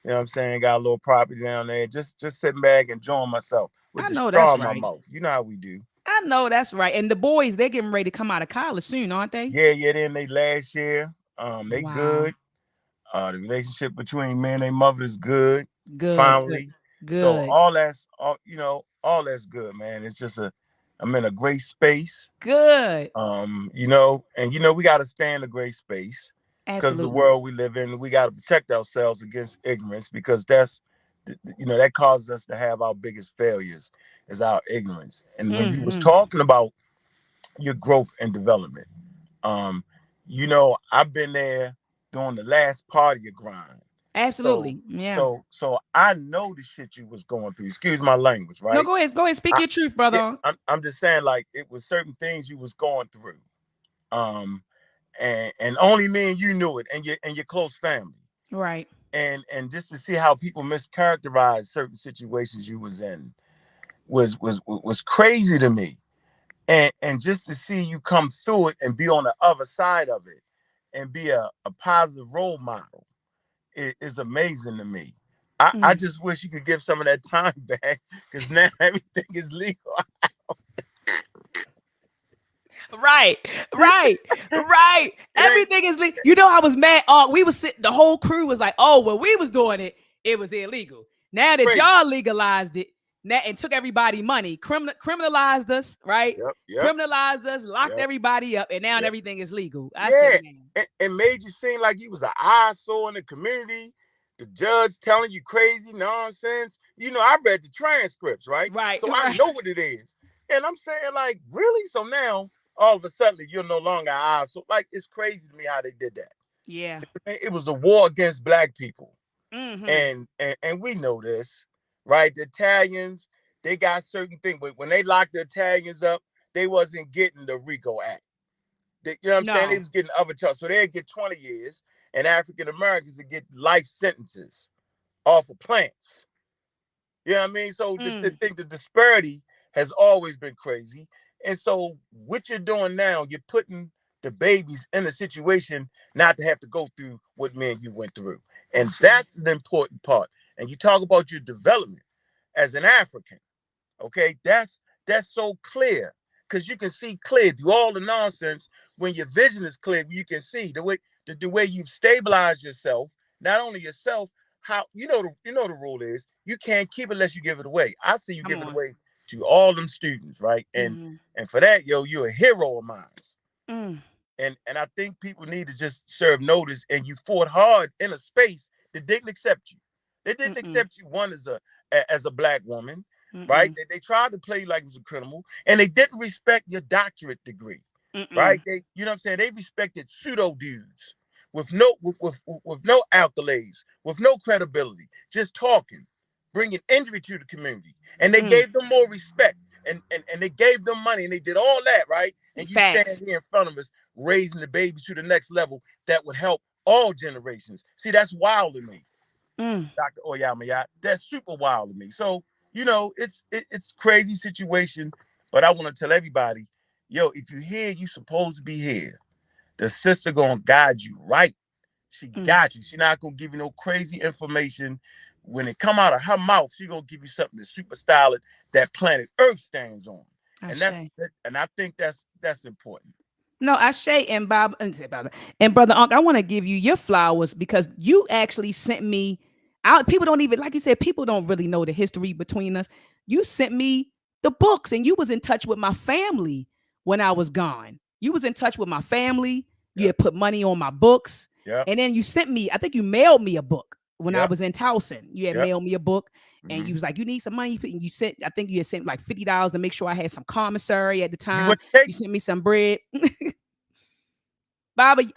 You know what I'm saying? Got a little property down there. Just sitting back enjoying myself with I the know straw that's in my right. mouth. You know how we do. I know that's right. And the boys, they're getting ready to come out of college soon, aren't they? Yeah, then they last year. They Wow. good. The relationship between me and their mother is good. Good, good, Finally. So good, all that's good, man. It's just I'm in a great space. good. We got to stay in a great space because the Absolutely. world we live in, we got to protect ourselves against ignorance because that causes us to have our biggest failures is our ignorance. And when you was Mm-hmm. talking about your growth and development, I've been there during the last part of your grind. So, Absolutely. Yeah. so I know the shit you was going through. Excuse my language, No, right? go ahead. Go ahead. Speak I, your truth, yeah, brother. I'm just saying, like it was certain things you was going through, um, and only me and you knew it, and your close family, Right. and just to see how people mischaracterize certain situations you was in was crazy to me, and just to see you come through it and be on the other side of it, and be a positive role model is amazing to me. I just wish you could give some of that time back because now everything is legal. Right, right, right. Everything is legal. You know, I was mad. We was sitting, the whole crew was like, oh, when we was doing it, it was illegal. Now that Crazy. y'all legalized it and took everybody money, criminalized us, right? Yep. Criminalized us, locked Yep. everybody up, and now Yep. everything is legal. I Yeah, said, man. and made you seem like you was an eyesore in the community. The judge telling you crazy nonsense. I read the transcripts, right? Right, So I right. know what it is. And I'm saying, like, really? So now all of a sudden you're no longer an eyesore. Like, it's crazy to me how they did that. Yeah. It was a war against black people. Mm-hmm. And we know this, right? The Italians, they got certain things, but when they locked the Italians up, they wasn't getting the RICO Act. You know what I'm saying? They was getting other charges. So they'd get 20 years, and African Americans would get life sentences off of plants. You know what I mean? So the disparity has always been crazy. And so what you're doing now, you're putting the babies in a situation not to have to go through what me and you went through. And that's an important part. And you talk about your development as an African. Okay, that's so clear because you can see clear through all the nonsense. When your vision is clear, you can see the way you've stabilized yourself. Not only yourself, how the rule is you can't keep it unless you give it away. I see you give it away to all them students, right? And for that, you're a hero of mine. And I think people need to just serve notice. And you fought hard in a space that didn't accept you. They didn't accept you one as a black woman. Right? They tried to play you like it was a criminal, and they didn't respect your doctorate degree. Right? They, you know what I'm saying? They respected pseudo dudes with no accolades, with no credibility, just talking, bringing injury to the community. And they gave them more respect, and they gave them money, and they did all that, right? And you stand here in front of us raising the babies to the next level that would help all generations. See, that's wild to me. Dr. Oyama, that's super wild to me. So, it's crazy situation, but I want to tell everybody, if you're here, you supposed to be here. The sister gonna guide you right. She got you. She not gonna give you no crazy information. When it come out of her mouth, she gonna give you something that's super styled that planet Earth stands on. And I think that's important. No, Ashe and Bob and Brother Unc, I want to give you your flowers because you actually sent me out. People don't even, like you said, people don't really know the history between us. You sent me the books and you was in touch with my family when I was gone. You was in touch with my family. You had put money on my books. And then you sent me, I think you mailed me a book when I was in Towson. You had mailed me a book. And you was like, you need some money. And you sent, I think you had sent like $50 to make sure I had some commissary at the time. You sent me some bread. Bobby,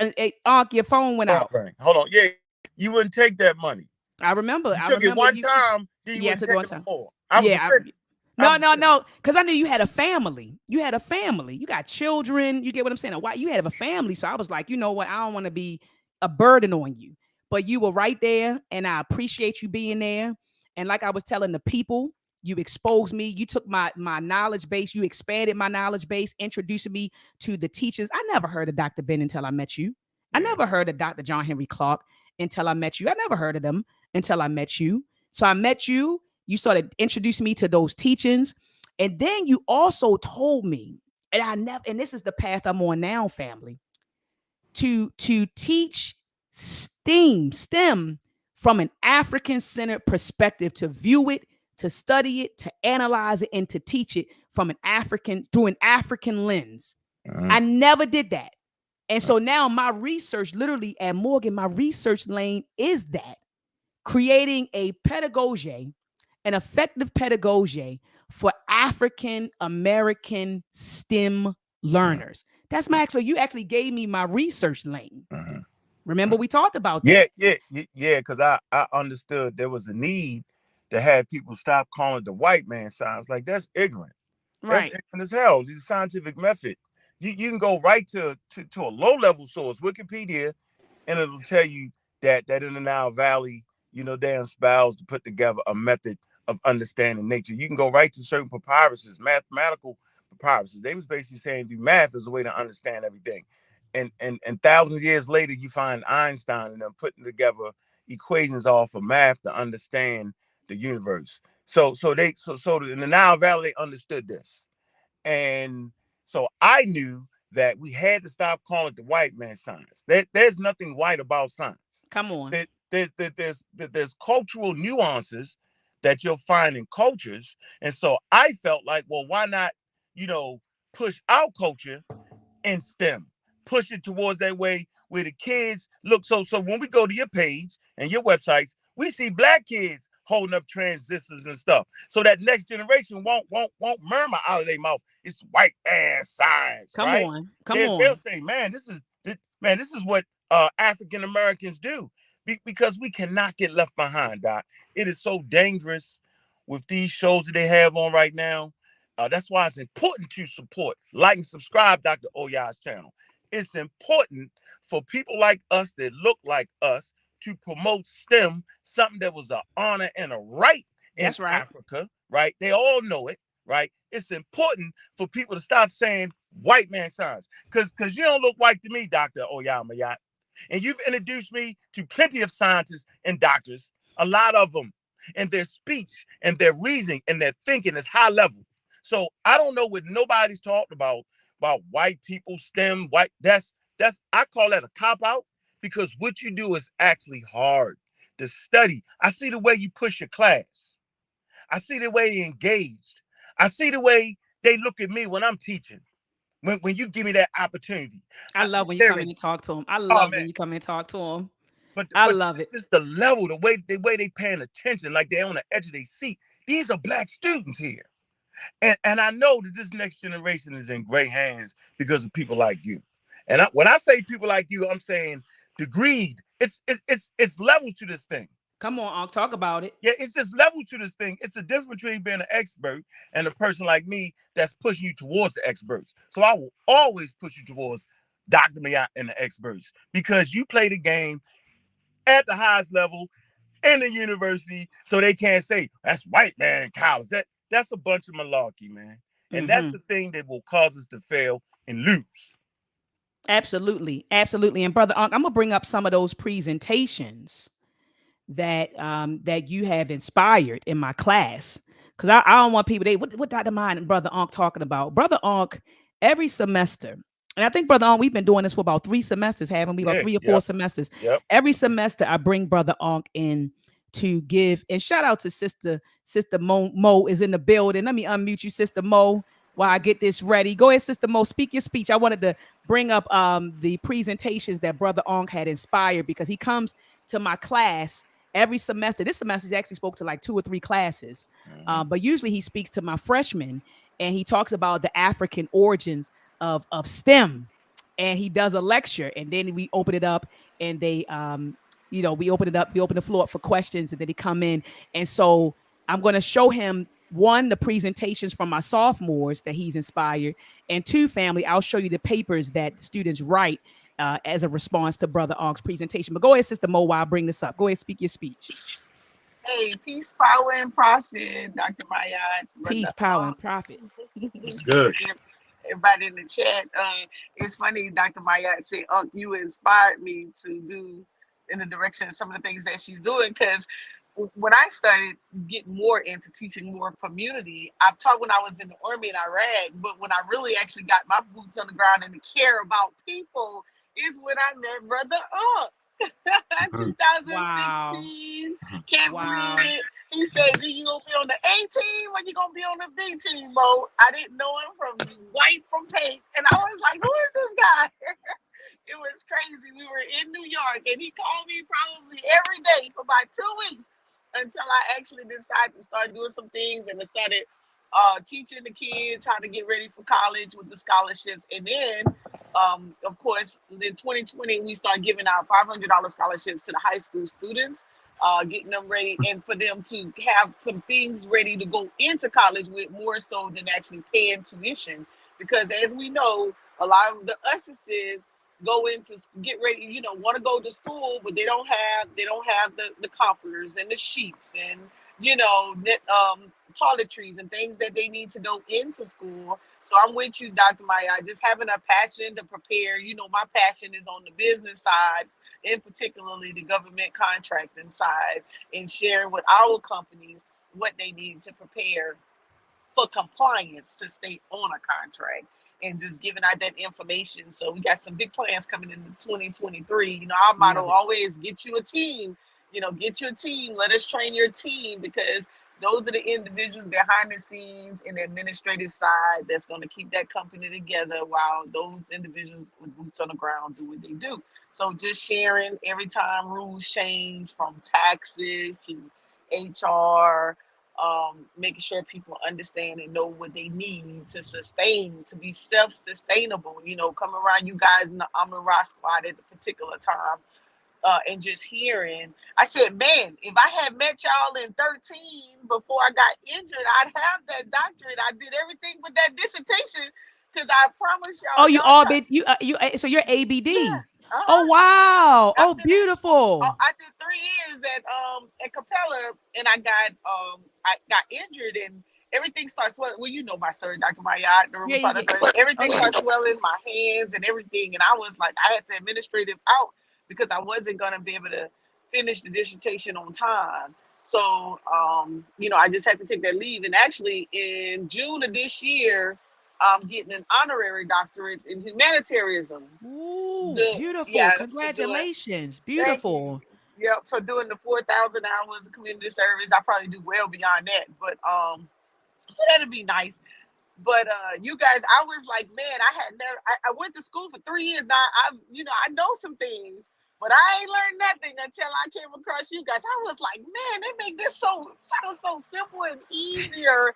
Unc, your phone went out. Hold on. Yeah, you wouldn't take that money. I remember. You took it one time Then you Yeah, went to to go take into. it more. I was Yeah. offended. I was offended. No. Because I knew you had a family. You had a family. You got children. You get what I'm saying? Why you had a family? So I was like, you know what? I don't want to be a burden on you. But you were right there, and I appreciate you being there. And like I was telling the people, you exposed me. You took my knowledge base. You expanded my knowledge base, introducing me to the teachers. I never heard of Dr. Ben until I met you. I Yeah. never heard of Dr. John Henry Clark until I met you. I never heard of them until I met you. So I met you. You started introducing me to those teachings. And then you also told me, and I never, and this is the path I'm on now, family, to teach STEM from an African-centered perspective, to view it, to study it, to analyze it, and to teach it from an African through an African lens. I never did that. And so now my research, literally at Morgan, my research lane is that creating a pedagogy, an effective pedagogy for African American STEM learners. That's my actually, you actually gave me my research lane. Remember, we talked about that. Yeah, because I understood there was a need to have people stop calling the white man science. Like, that's ignorant. That's Right. ignorant as hell. It's a scientific method. You can go right to a low level source, Wikipedia, and it'll tell you that in the Nile Valley, they espoused to put together a method of understanding nature. You can go right to certain papyruses, mathematical papyruses. They was basically saying do math as a way to understand everything. And thousands of years later, you find Einstein and them putting together equations off of math to understand the universe. So in the Nile Valley, they understood this. And so I knew that we had to stop calling it the white man science. There's nothing white about science. Come on. There's cultural nuances that you'll find in cultures. And so I felt like, well, why not, push our culture in STEM, push it towards that way where the kids look. So when we go to your page and your websites, we see black kids holding up transistors and stuff. So that next generation won't murmur out of their mouth, it's white ass science, Come right? on. Come on. They'll say, man, this is what African Americans do. Because we cannot get left behind, Doc. It is so dangerous with these shows that they have on right now. That's why it's important to support, like, and subscribe Dr. Oya's channel. It's important for people like us that look like us to promote STEM, something that was an honor and a right in That's right. Africa, right? They all know it, right? It's important for people to stop saying white man science, because you don't look white to me, Dr. Oyamayat. And you've introduced me to plenty of scientists and doctors, a lot of them, and their speech and their reasoning and their thinking is high level. So I don't know what nobody's talked about white people STEM, white. That's I call that a cop out, because what you do is actually hard to study. I see the way you push your class. I see the way they engaged. I see the way they look at me when I'm teaching. When you give me that opportunity, I love when you come they're in and talk to them. I oh love man. when you come in and talk to them. But I but love it. just the level, the way they paying attention, like they're on the edge of their seat. These are black students here. And I know that this next generation is in great hands because of people like you. And when I say people like you, I'm saying the greed. It's levels to this thing. Come on, I'll talk about it. Yeah, it's just levels to this thing. It's the difference between being an expert and a person like me that's pushing you towards the experts. So I will always push you towards Dr. Maat and the experts, because you play the game at the highest level in the university, so they can't say that's white man college. That's a bunch of malarkey, man. And that's the thing that will cause us to fail and lose. Absolutely. Absolutely. And Brother Unc, I'm gonna bring up some of those presentations that that you have inspired in my class. Because I don't want people, what Dr. Mind and Brother Unc talking about. Brother Unc, every semester, and I think Brother Unc, we've been doing this for about 3 semesters, haven't we? About 3 or 4 semesters. Yep. Every semester I bring Brother Unc in to give, and shout out to Sister Mo is in the building. Let me unmute you, Sister Mo, while I get this ready. Go ahead, Sister Mo, speak your speech. I wanted to bring up the presentations that Brother Unc had inspired, because he comes to my class every semester. This semester he actually spoke to like 2 or 3 classes, but usually he speaks to my freshmen, and he talks about the African origins of STEM, and he does a lecture, and then we open it up, and they we open it up, we open the floor up for questions, and then they come in. And so I'm going to show him, one, the presentations from my sophomores that he's inspired, and two, family, I'll show you the papers that the students write as a response to Brother Onk's presentation. But go ahead, Sister Mo, while I bring this up. Go ahead, speak your speech. Hey, peace, power, and profit, Dr. Mayat. Peace, power, and profit. It's good. Everybody in the chat. It's funny, Dr. Mayat said, you inspired me to do in the direction of some of the things that she's doing, because when I started getting more into teaching more community, I've taught when I was in the Army in Iraq, but when I really actually got my boots on the ground and to care about people is when I met Brother 2016. Wow. Can't believe it. He said, "Do you gonna be on the A team or you gonna be on the B team, Mo?" I didn't know him from white from paint, and I was like, "Who is this guy?" It was crazy. We were in New York, and he called me probably every day for about 2 weeks until I actually decided to start doing some things, and I started teaching the kids how to get ready for college with the scholarships. And then, of course, in 2020, we started giving out $500 scholarships to the high school students, getting them ready and for them to have some things ready to go into college with, more so than actually paying tuition. Because as we know, a lot of the USCIS go into get ready, want to go to school, but they don't have the comforters and the sheets and toiletries and things that they need to go into school. So I'm with you, Dr. Maya, just having a passion to prepare. My passion is on the business side, and particularly the government contracting side, and sharing with our companies what they need to prepare for compliance to stay on a contract, and just giving out that information. So we got some big plans coming in 2023. Our motto always, get you a team. Get your team. Let us train your team, because those are the individuals behind the scenes in the administrative side that's going to keep that company together, while those individuals with boots on the ground do what they do. So just sharing every time rules change, from taxes to HR, making sure people understand and know what they need to sustain, to be self-sustainable. Come around you guys in the Amara squad at a particular time, and just hearing, I said, man, if I had met y'all in 13 before I got injured, I'd have that doctorate. I did everything with that dissertation, because I promise y'all. Oh, you all been so you're ABD. Yeah. Oh wow! Oh, beautiful. I did 3 years at Capella, and I got injured, and everything starts swelling. Well, my story, Dr. Maya. Everything starts swelling, my hands and everything, and I was like, I had to administrate it out because I wasn't gonna be able to finish the dissertation on time. So, I just had to take that leave. And actually, in June of this year, I'm getting an honorary doctorate in humanitarianism. Ooh, beautiful. Congratulations. Beautiful. Yep, for doing the 4,000 hours of community service. I probably do well beyond that, but so that'd be nice. But you guys, I was like, man, I went to school for 3 years now. I know some things, but I ain't learned nothing until I came across you guys. I was like, man, they make this sound so simple and easier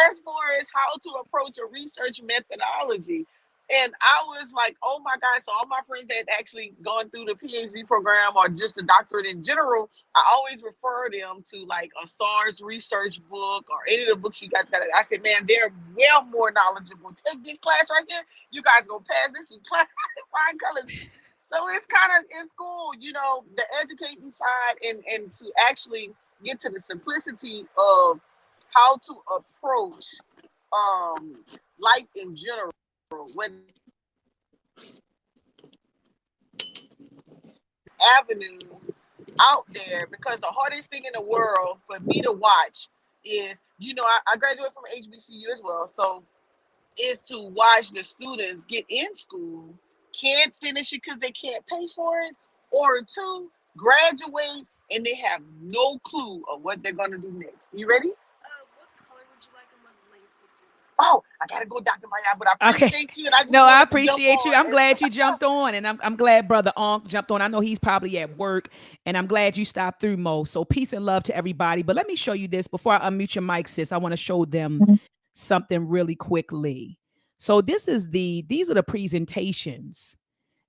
as far as how to approach a research methodology. And I was like, oh my God. So all my friends that had actually gone through the PhD program or just a doctorate in general, I always refer them to like a SARS research book or any of the books you guys got. I said, man, they're well more knowledgeable. Take this class right here. You guys gonna pass this with flying colors. So it's cool, the educating side, and to actually get to the simplicity of how to approach life in general, when avenues out there. Because the hardest thing in the world for me to watch is, I graduated from HBCU as well, so is to watch the students get in school, can't finish it because they can't pay for it, or 2, graduate and they have no clue of what they're going to do next. You ready? What color would you like them on the link? Oh, I gotta go, Dr. Maya, but I appreciate you. And I appreciate you. I'm glad you jumped on, and I'm glad Brother Onk jumped on. I know he's probably at work, and I'm glad you stopped through, Mo. So peace and love to everybody. But let me show you this before I unmute your mic, sis. I want to show them something really quickly. So these are the presentations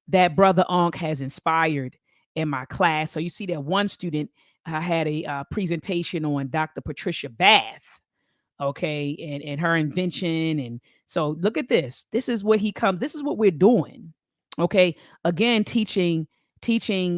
that Brother Onk has inspired in my class. So you see that one student I had a presentation on Dr. Patricia Bath, okay, and her invention. And so look at this. This is where he comes. This is what we're doing. Okay. Again, teaching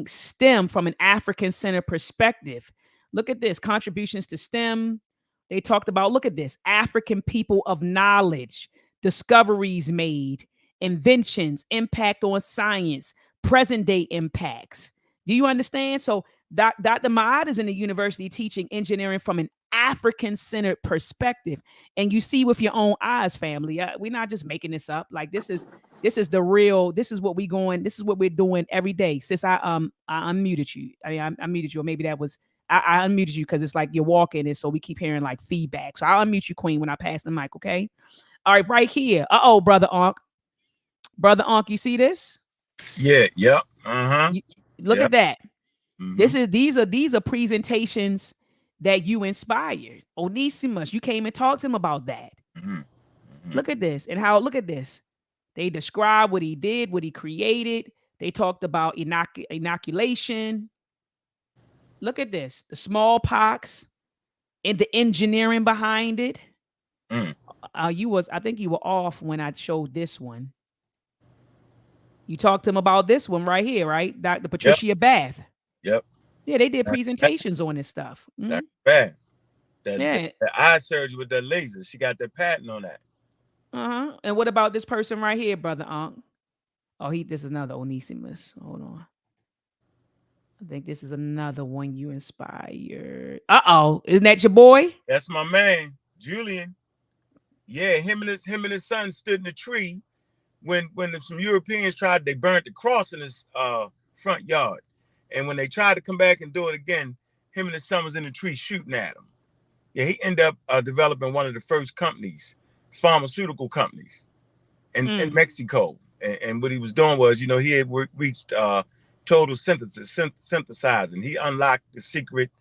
STEM from an African centered perspective. Look at this. Contributions to STEM. They talked about, look at this, African people of knowledge, discoveries made, inventions, impact on science, present day impacts. Do you understand? So Dr. Maat is in the university teaching engineering from an African-centered perspective, and you see with your own eyes, family. We're not just making this up. Like this is the real. This is what we going. This is what we're doing every day. Sis, I unmuted you. I mean, I muted you, or maybe that was I unmuted you because it's like you're walking, and so we keep hearing like feedback. So I'll unmute you, Queen, when I pass the mic. Okay. All right, right here. Brother Onk. Brother Onk, you see this? Yeah. Yep. Uh-huh. Look at that. Mm-hmm. These are presentations that you inspired. Onesimus, you came and talked to him about that. Mm-hmm. Mm-hmm. Look at this. And how, look at this. They described what he did, what he created. They talked about inoculation. Look at this. The smallpox and the engineering behind it. I think you were off when I showed this one. You talked to him about this one right here, right? Dr. Patricia Bath. Yep. Yeah, they did presentations on this stuff. Mm-hmm. That's bad. The eye surgery with the laser. She got the patent on that. And what about this person right here, Brother Onk? Oh, this is another Onesimus. Hold on. I think this is another one you inspired. Isn't that your boy? That's my man, Julian. Yeah, him and his son stood in the tree when some Europeans they burnt the cross in his front yard. And when they tried to come back and do it again, him and his son was in the tree shooting at him. Yeah, he ended up developing one of the first companies, pharmaceutical companies in Mexico. And what he was doing was, he had reached total synthesizing. He unlocked the secret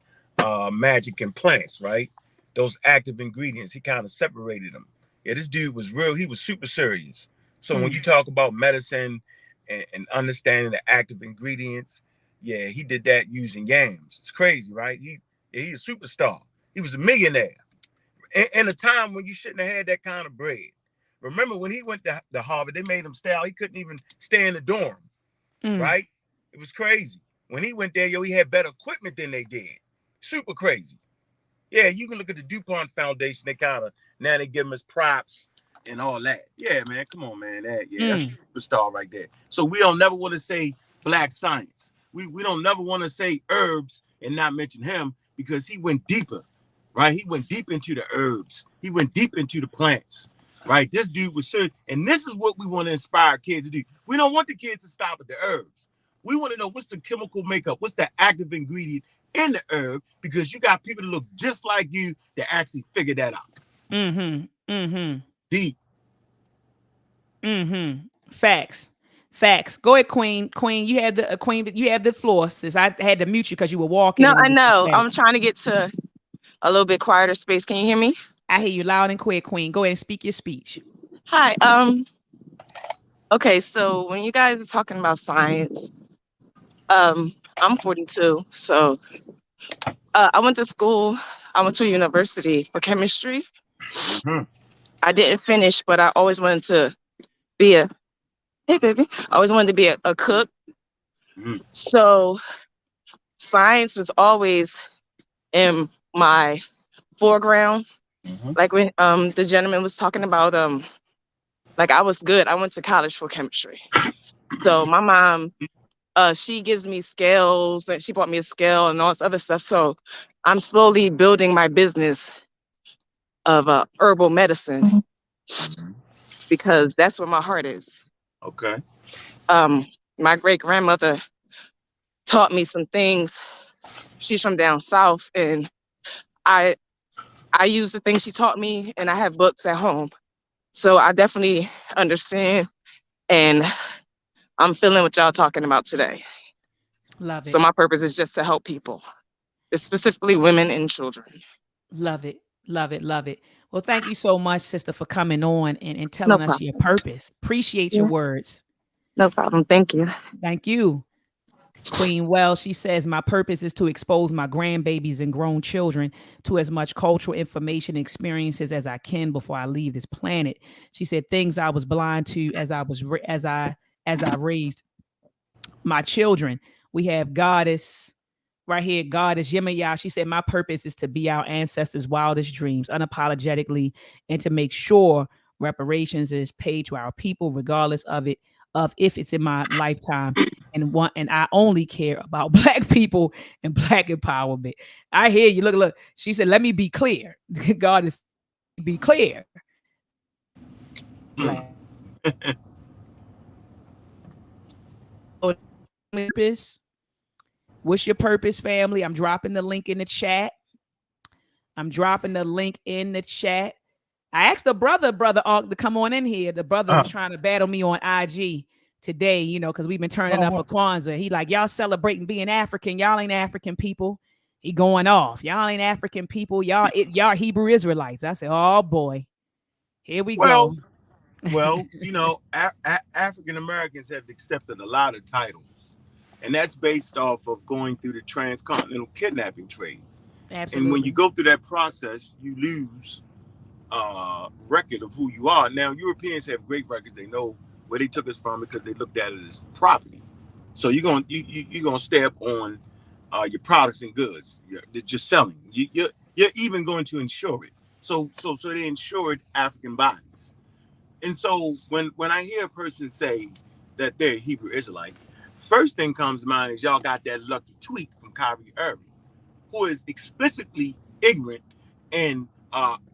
magic in plants, right? Those active ingredients, he kind of separated them. Yeah, this dude was real. He was super serious. So when you talk about medicine and understanding the active ingredients, yeah, he did that using yams. It's crazy, right? He's a superstar. He was a millionaire in a time when you shouldn't have had that kind of bread. Remember when he went to Harvard, they made him stay out. He couldn't even stay in the dorm, right? It was crazy. When he went there, he had better equipment than they did. Super crazy. Yeah, you can look at the DuPont Foundation. Now they give him his props and all that. Yeah, man, come on, man. That's a superstar right there. So we don't never want to say black science. We don't never want to say herbs and not mention him because he went deeper, right? He went deep into the herbs. He went deep into the plants, right? This dude was serious. And this is what we want to inspire kids to do. We don't want the kids to stop at the herbs. We want to know what's the chemical makeup, what's the active ingredient in the herb, because you got people that look just like you that actually figure that out. Deep. Facts. Go ahead, Queen. Queen, you had the Queen. You have the floor, sis. I had to mute you because you were walking. No, I know. I'm trying to get to a little bit quieter space. Can you hear me? I hear you loud and clear, Queen. Go ahead and speak your speech. Hi. Okay. So when you guys are talking about science, I'm 42, so I went to school. I went to a university for chemistry. I didn't finish, but I always wanted to be I always wanted to be a cook. So science was always in my foreground. Like when the gentleman was talking about like I was good. I went to college for chemistry. So my mom, she gives me scales, and she bought me a scale and all this other stuff. So I'm slowly building my business of herbal medicine because that's where my heart is. Okay. My great grandmother taught me some things. She's from down south, and I use the things she taught me, and I have books at home. So I definitely understand, and I'm feeling what y'all talking about today. Love it. So my purpose is just to help people, specifically women and children. Love it. Well, thank you so much, sister, for coming on and telling us your purpose. Appreciate your words. No problem. Thank you. Thank you. Queen Wells, she says, my purpose is to expose my grandbabies and grown children to as much cultural information and experiences as I can before I leave this planet. She said things I was blind to as I raised my children. We have Goddess right here, Goddess Yemayah. She said, my purpose is to be our ancestors' wildest dreams unapologetically and to make sure reparations is paid to our people, regardless of if it's in my lifetime. And I only care about Black people and Black empowerment. I hear you. Look. She said, let me be clear. God is be clear. Black. Purpose. What's your purpose, family? I'm dropping the link in the chat. I asked the brother Ark, to come on in here. The brother was trying to battle me on IG today, because we've been turning up for Kwanzaa. He like, y'all celebrating being African. Y'all ain't African people. He going off. Y'all ain't African people. Y'all Hebrew Israelites. I said, oh boy, here we go. Well, African Americans have accepted a lot of titles, and that's based off of going through the transcontinental kidnapping trade. Absolutely. And when you go through that process, you lose record of who you are. Now, Europeans have great records. They know where they took us from because they looked at it as property. So you're gonna stay up on your products and goods that you're selling. You're even going to insure it. So they insured African bodies. And so when I hear a person say that they're a Hebrew Israelite, first thing comes to mind is y'all got that lucky tweet from Kyrie Irving, who is explicitly ignorant in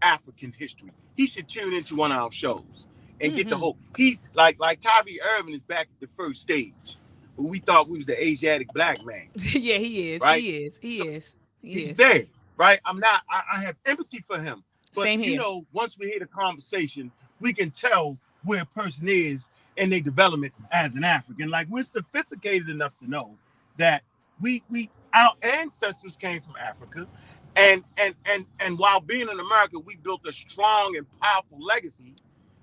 African history. He should tune into one of our shows and get the whole. He's like Kyrie Irving is back at the first stage, where we thought we was the Asiatic black man. Yeah, he is. Right? He is. He's there, right? I have empathy for him. But Same here. Once we hear the conversation, we can tell where a person is in their development as an African. Like, we're sophisticated enough to know that our ancestors came from Africa, and while being in America, we built a strong and powerful legacy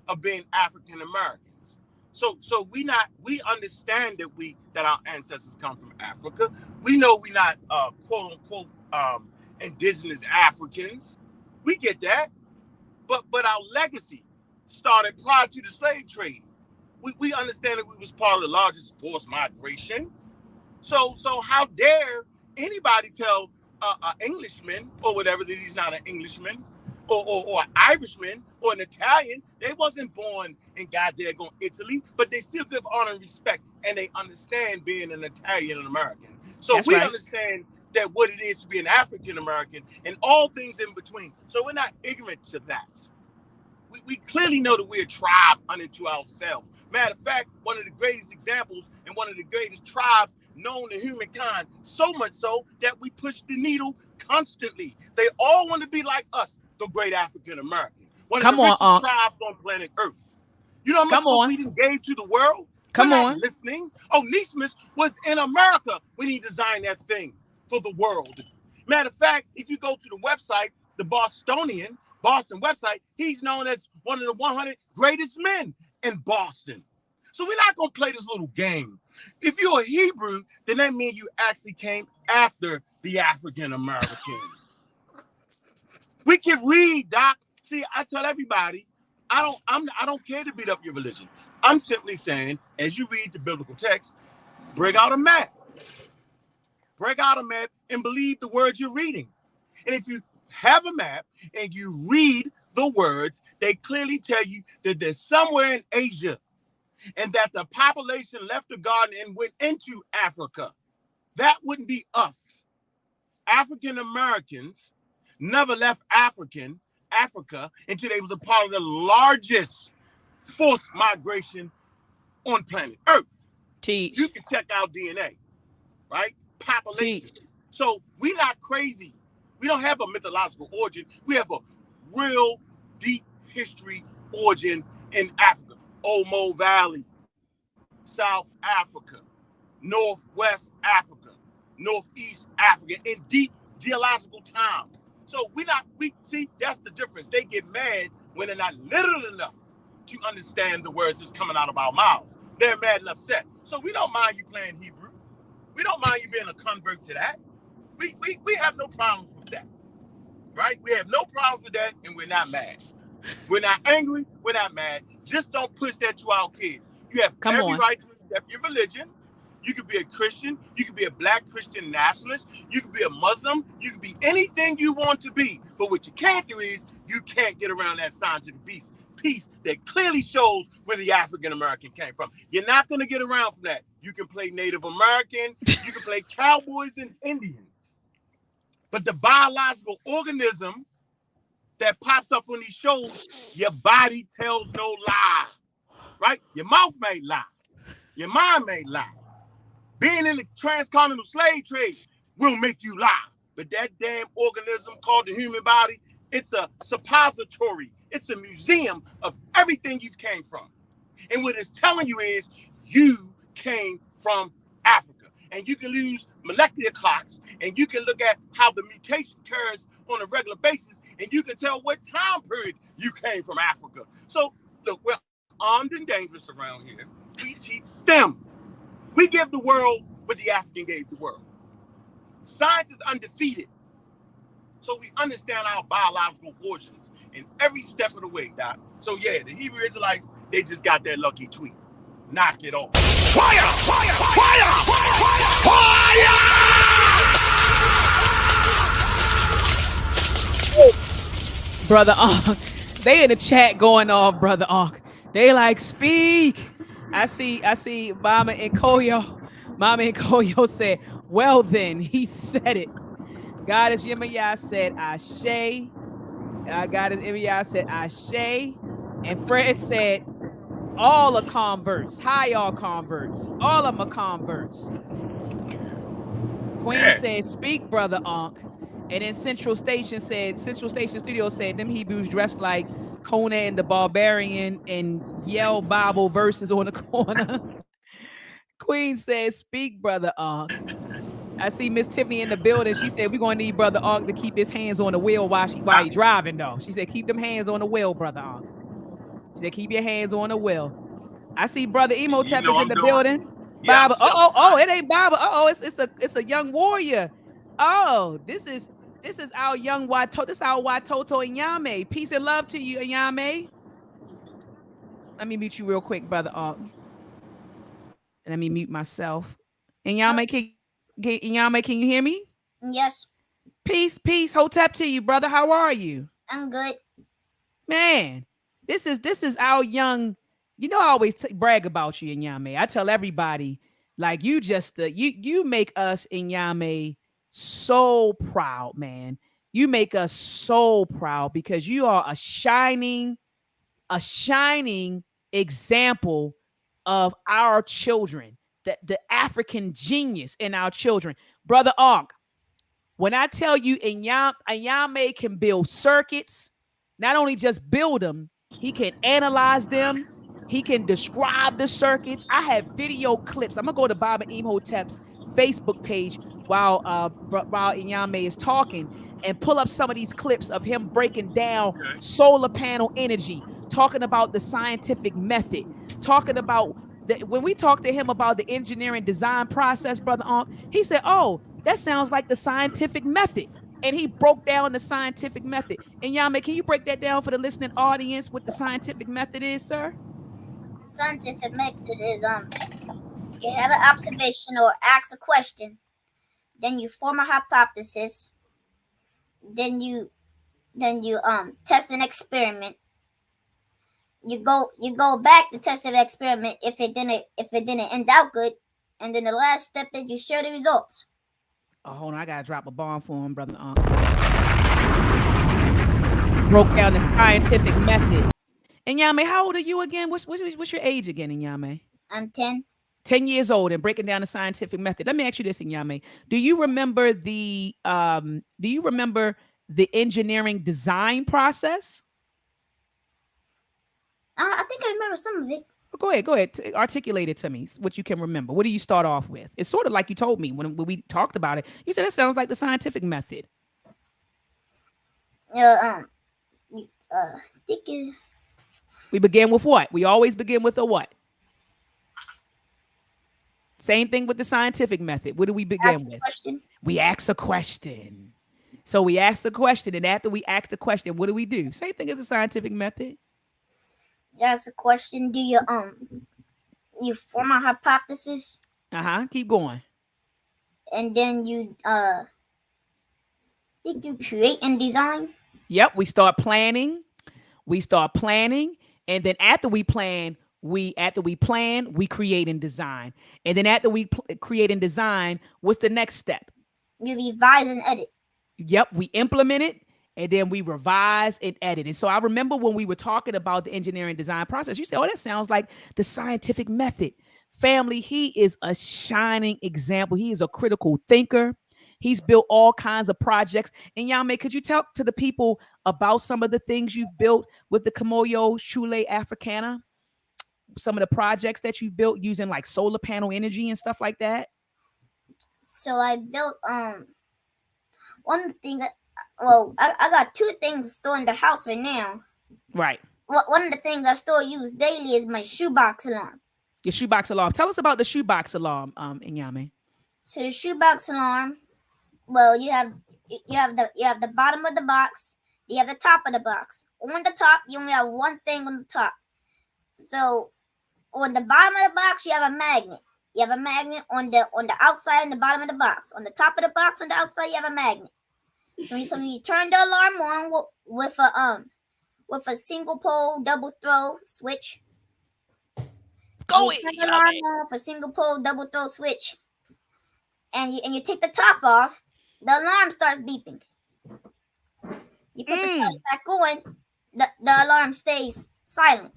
of being African Americans. So we understand that our ancestors come from Africa. We know we're not quote unquote indigenous Africans. We get that, but our legacy started prior to the slave trade. We understand that we was part of the largest forced migration. So how dare anybody tell an Englishman or whatever that he's not an Englishman or an Irishman or an Italian? They wasn't born in goddamn Italy, but they still give honor and respect, and they understand being an Italian and American. So that's we understand that what it is to be an African American and all things in between. So we're not ignorant to that. We clearly know that we're a tribe unto ourselves. Matter of fact, one of the greatest examples and one of the greatest tribes known to humankind, so much so that we push the needle constantly. They all want to be like us, the great African American. One of the richest tribes on planet Earth. You know how much we gave to the world? We're not listening. Oh, Neesmith was in America when he designed that thing for the world. Matter of fact, if you go to the website, the Boston website, he's known as one of the 100 greatest men in Boston. So we're not going to play this little game. If you're a Hebrew, then that means you actually came after the African American. We can read, Doc. See, I tell everybody, I don't care to beat up your religion. I'm simply saying, as you read the biblical text, break out a map. Break out a map and believe the words you're reading. And if you have a map and you read the words, they clearly tell you that there's somewhere in Asia and that the population left the garden and went into Africa. That wouldn't be us. African Americans never left Africa until they was a part of the largest forced migration on planet Earth. Teach. You can check out DNA, right? Populations. So we're not crazy. We don't have a mythological origin. We have a real deep history origin in Africa. Omo Valley, South Africa, Northwest Africa, Northeast Africa, in deep geological time. So we see, that's the difference. They get mad when they're not literal enough to understand the words that's coming out of our mouths. They're mad and upset. So we don't mind you playing Hebrew. We don't mind you being a convert to that. We have no problems with that, right? We have no problems with that, and we're not mad. We're not angry. We're not mad. Just don't push that to our kids. You have every right to accept your religion. You could be a Christian. You could be a black Christian nationalist. You could be a Muslim. You could be anything you want to be. But what you can't do is you can't get around that scientific piece that clearly shows where the African American came from. You're not going to get around from that. You can play Native American. You can play cowboys and Indians. But the biological organism that pops up on these shows, your body tells no lie, right? Your mouth may lie. Your mind may lie. Being in the transcontinental slave trade will make you lie. But that damn organism called the human body, it's a suppository. It's a museum of everything you came from. And what it's telling you is you came from Africa. And you can use molecular clocks, and you can look at how the mutation occurs on a regular basis, and you can tell what time period you came from Africa. So, look, we're armed and dangerous around here. We teach STEM. We give the world what the African gave the world. Science is undefeated. So we understand our biological origins in every step of the way, Doc. So yeah, the Hebrew Israelites, they just got that lucky tweet. Knock it off. Fire! Fire! Fire! Fire! Brother Ankh, they in the chat going off, Brother Ankh. They like, speak. I see Mama and Koyo. Mama and Koyo said, well then, he said it. Goddess Yemayah said, Ashe. Goddess Yemayah said, Ashe. And Fred said, all are converts. Hi, all converts. All of them are converts. Queen said, speak, Brother Ankh. And then Central Station Studio said, them Hebrews dressed like Conan the Barbarian and yell Bible verses on the corner. Queen said, speak, Brother Ankh. I see Miss Tiffany in the building. She said, we're going to need Brother Ankh to keep his hands on the wheel while he's driving, though. She said, keep them hands on the wheel, Brother Ankh. She said, keep your hands on the wheel. I see Brother Emotep is in the building. Yeah, Baba. It ain't Baba. It's a young warrior. Oh, this is our young Watoto. This is our Watoto Inyame. Peace and love to you, Inyame. Let me mute you real quick, Brother Ankh. And let me mute myself. Inyame, can you hear me? Yes. Peace. Hotep to you, brother. How are you? I'm good. Man, this is our young. You know, I always brag about you, Inyame. I tell everybody, like, you just you make us Inyame so proud, man. You make us so proud because you are a shining example of our children, the African genius in our children. Brother Ankh, when I tell you Inyame can build circuits, not only just build them, he can analyze them. He can describe the circuits. I have video clips. I'm going to go to Baba Imhotep's Facebook page while Inyame is talking and pull up some of these clips of him breaking down solar panel energy, talking about the scientific method, talking about when we talked to him about the engineering design process, Brother Ankh, he said, oh, that sounds like the scientific method. And he broke down the scientific method. And Yame, can you break that down for the listening audience what the scientific method is, sir? Scientific method is you have an observation or ask a question, then you form a hypothesis, then you test an experiment. You go back to test the experiment if it didn't end out good, and then the last step is you share the results. Oh, hold on, I gotta drop a bomb for him, Brother Ankh. Broke down the scientific method. And Yame, how old are you again? What's your age again, Yame? I'm 10. 10 years old and breaking down the scientific method. Let me ask you this, Yame. Do you remember the engineering design process? I think I remember some of it. Go ahead. Articulate it to me, what you can remember. What do you start off with? It's sort of like you told me when we talked about it. You said it sounds like the scientific method. We begin with what? We always begin with a what? Same thing with the scientific method. What do we begin with? Question. We ask a question. So we ask the question, and after we ask the question, what do? Same thing as a scientific method. You ask a question. Do you form a hypothesis? Keep going. And then you think you create and design. Yep. We start planning. And then after we plan, we create and design. And then after we create and design, what's the next step? You revise and edit. Yep, we implement it, and then we revise and edit. And so I remember when we were talking about the engineering design process, you said, oh, that sounds like the scientific method. Family, he is a shining example. He is a critical thinker. He's built all kinds of projects. And Yame, could you talk to the people about some of the things you've built with the Kimoyo Shule Africana? Some of the projects that you've built using like solar panel energy and stuff like that? So I built one of the things that, well, I got two things stored in the house right now. Right. One of the things I still use daily is my shoebox alarm. Your shoebox alarm. Tell us about the shoebox alarm, Inyame. So the shoebox alarm, well, you have the bottom of the box, you have the top of the box. On the top, you only have one thing on the top. So on the bottom of the box, you have a magnet. You have a magnet on the outside and the bottom of the box. On the top of the box, on the outside, you have a magnet. So you turn the alarm on with a single pole double throw switch. Turn the alarm on with a single pole double throw switch. And you take the top off, the alarm starts beeping. You put the top back on, the alarm stays silent.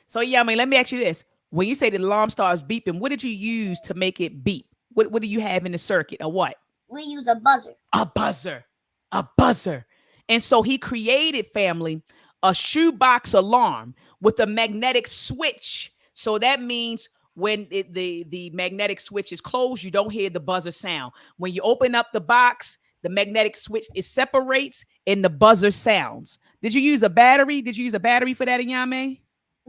So Yami, let me ask you this. When you say the alarm starts beeping, what did you use to make it beep? What do you have in the circuit or what? We use a buzzer. A buzzer. And so he created, family, a shoebox alarm with a magnetic switch. So that means when the magnetic switch is closed, you don't hear the buzzer sound. When you open up the box, the magnetic switch, it separates and the buzzer sounds. Did you use a battery? Did you use a battery for that, Inyame?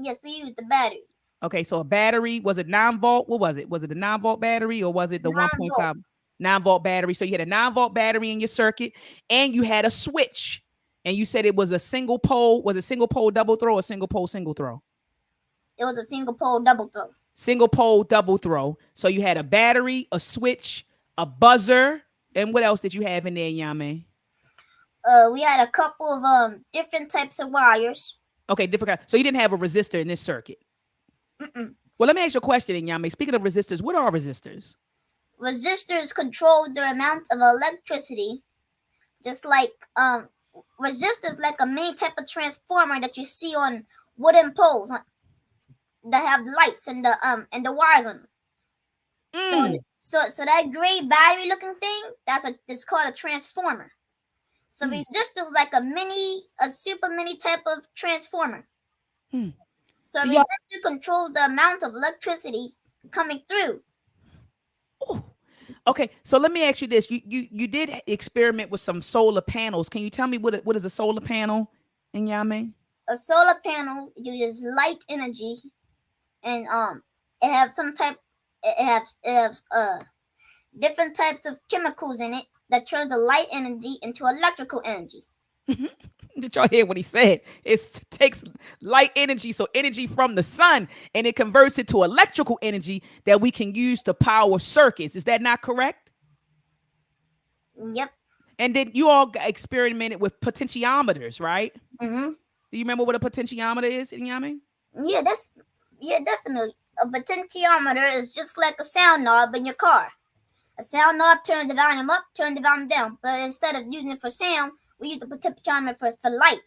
Yes, we used the battery. Okay, so a battery, was it 9-volt? What was it? Was it the 9-volt battery or was it the 1.5 9-volt battery? So you had a 9-volt battery in your circuit and you had a switch. And you said it was a single pole. Was it single pole double throw or single pole single throw? It was a single pole double throw. Single pole double throw. So you had a battery, a switch, a buzzer, and what else did you have in there, Yame? We had a couple of different types of wires. Okay, different. So you didn't have a resistor in this circuit. Mm-mm. Well, let me ask you a question, Yame. Speaking of resistors, what are resistors? Resistors control the amount of electricity, just like resistors like a main type of transformer that you see on wooden poles that have lights and the wires on them. So that gray battery looking thing, it's called a transformer. So resistors like a super mini type of transformer. So a resistor controls the amount of electricity coming through. Ooh. Okay, so let me ask you this. You did experiment with some solar panels. Can you tell me what is a solar panel, Inyame? A solar panel uses light energy, and it has different types of chemicals in it that turns the light energy into electrical energy. Did y'all hear what he said? It takes light energy, so energy from the sun, and it converts it to electrical energy that we can use to power circuits. Is that not correct? Yep. And then you all experimented with potentiometers, right? Mm-hmm. Do you remember what a potentiometer is, Inyame? Yeah, definitely. A potentiometer is just like a sound knob in your car. A sound knob turns the volume up, turns the volume down. But instead of using it for sound, we use the potentiometer for light.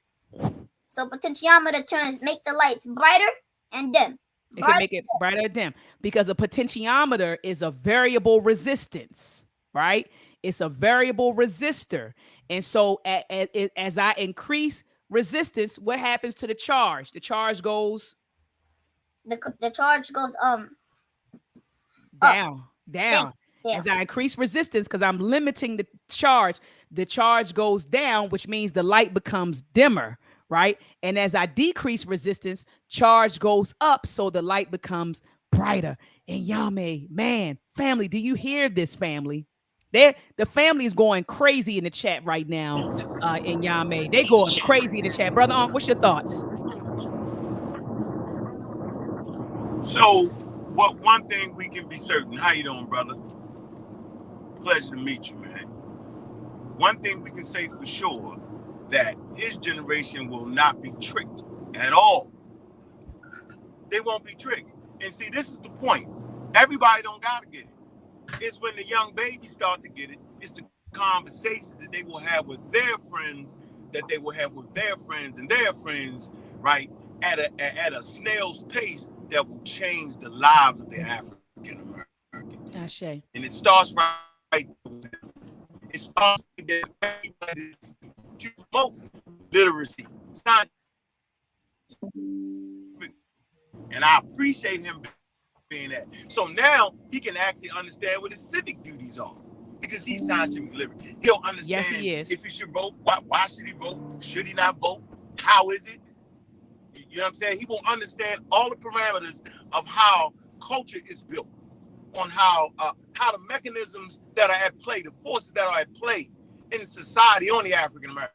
So potentiometer make the lights brighter and dim. It can make it brighter and dim because a potentiometer is a variable resistance, right? It's a variable resistor. And so as I increase resistance, what happens to the charge? The charge goes... The charge goes down. Yeah. As I increase resistance, because I'm limiting the charge goes down, which means the light becomes dimmer, right? And as I decrease resistance, charge goes up, so the light becomes brighter. And Yame, man, family, do you hear this, family? The family is going crazy in the chat right now. In Yame, they going crazy in the chat. Brother Unc, what's your thoughts? So, what one thing we can be certain? How you doing, brother? Pleasure to meet you, man. One thing we can say for sure, that his generation will not be tricked at all. They won't be tricked. And see, this is the point. Everybody don't gotta get it. It's when the young babies start to get it. It's the conversations that they will have with their friends, that they will have with their friends and their friends, right? At a snail's pace that will change the lives of the African American. And it starts right there. It starts with everybody to promote literacy. It's not, and I appreciate him being that. So now he can actually understand what his civic duties are, because he's scientific literate. He'll understand if he should vote, why should he vote, should he not vote, how is it? You know what I'm saying? He will understand all the parameters of how culture is built, on how the mechanisms that are at play, the forces that are at play in society on the African American.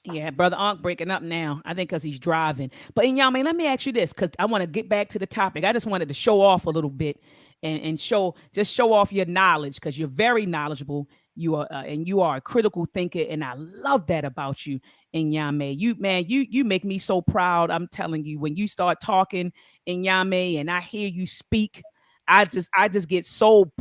Yeah, Brother Ankh breaking up now. I think because he's driving. But Yame, let me ask you this, because I want to get back to the topic. I just wanted to show off a little bit and show off your knowledge, because you're very knowledgeable. You are and you are a critical thinker, and I love that about you. Yame, you make me so proud. I'm telling you, when you start talking Yame and I hear you speak, I just get so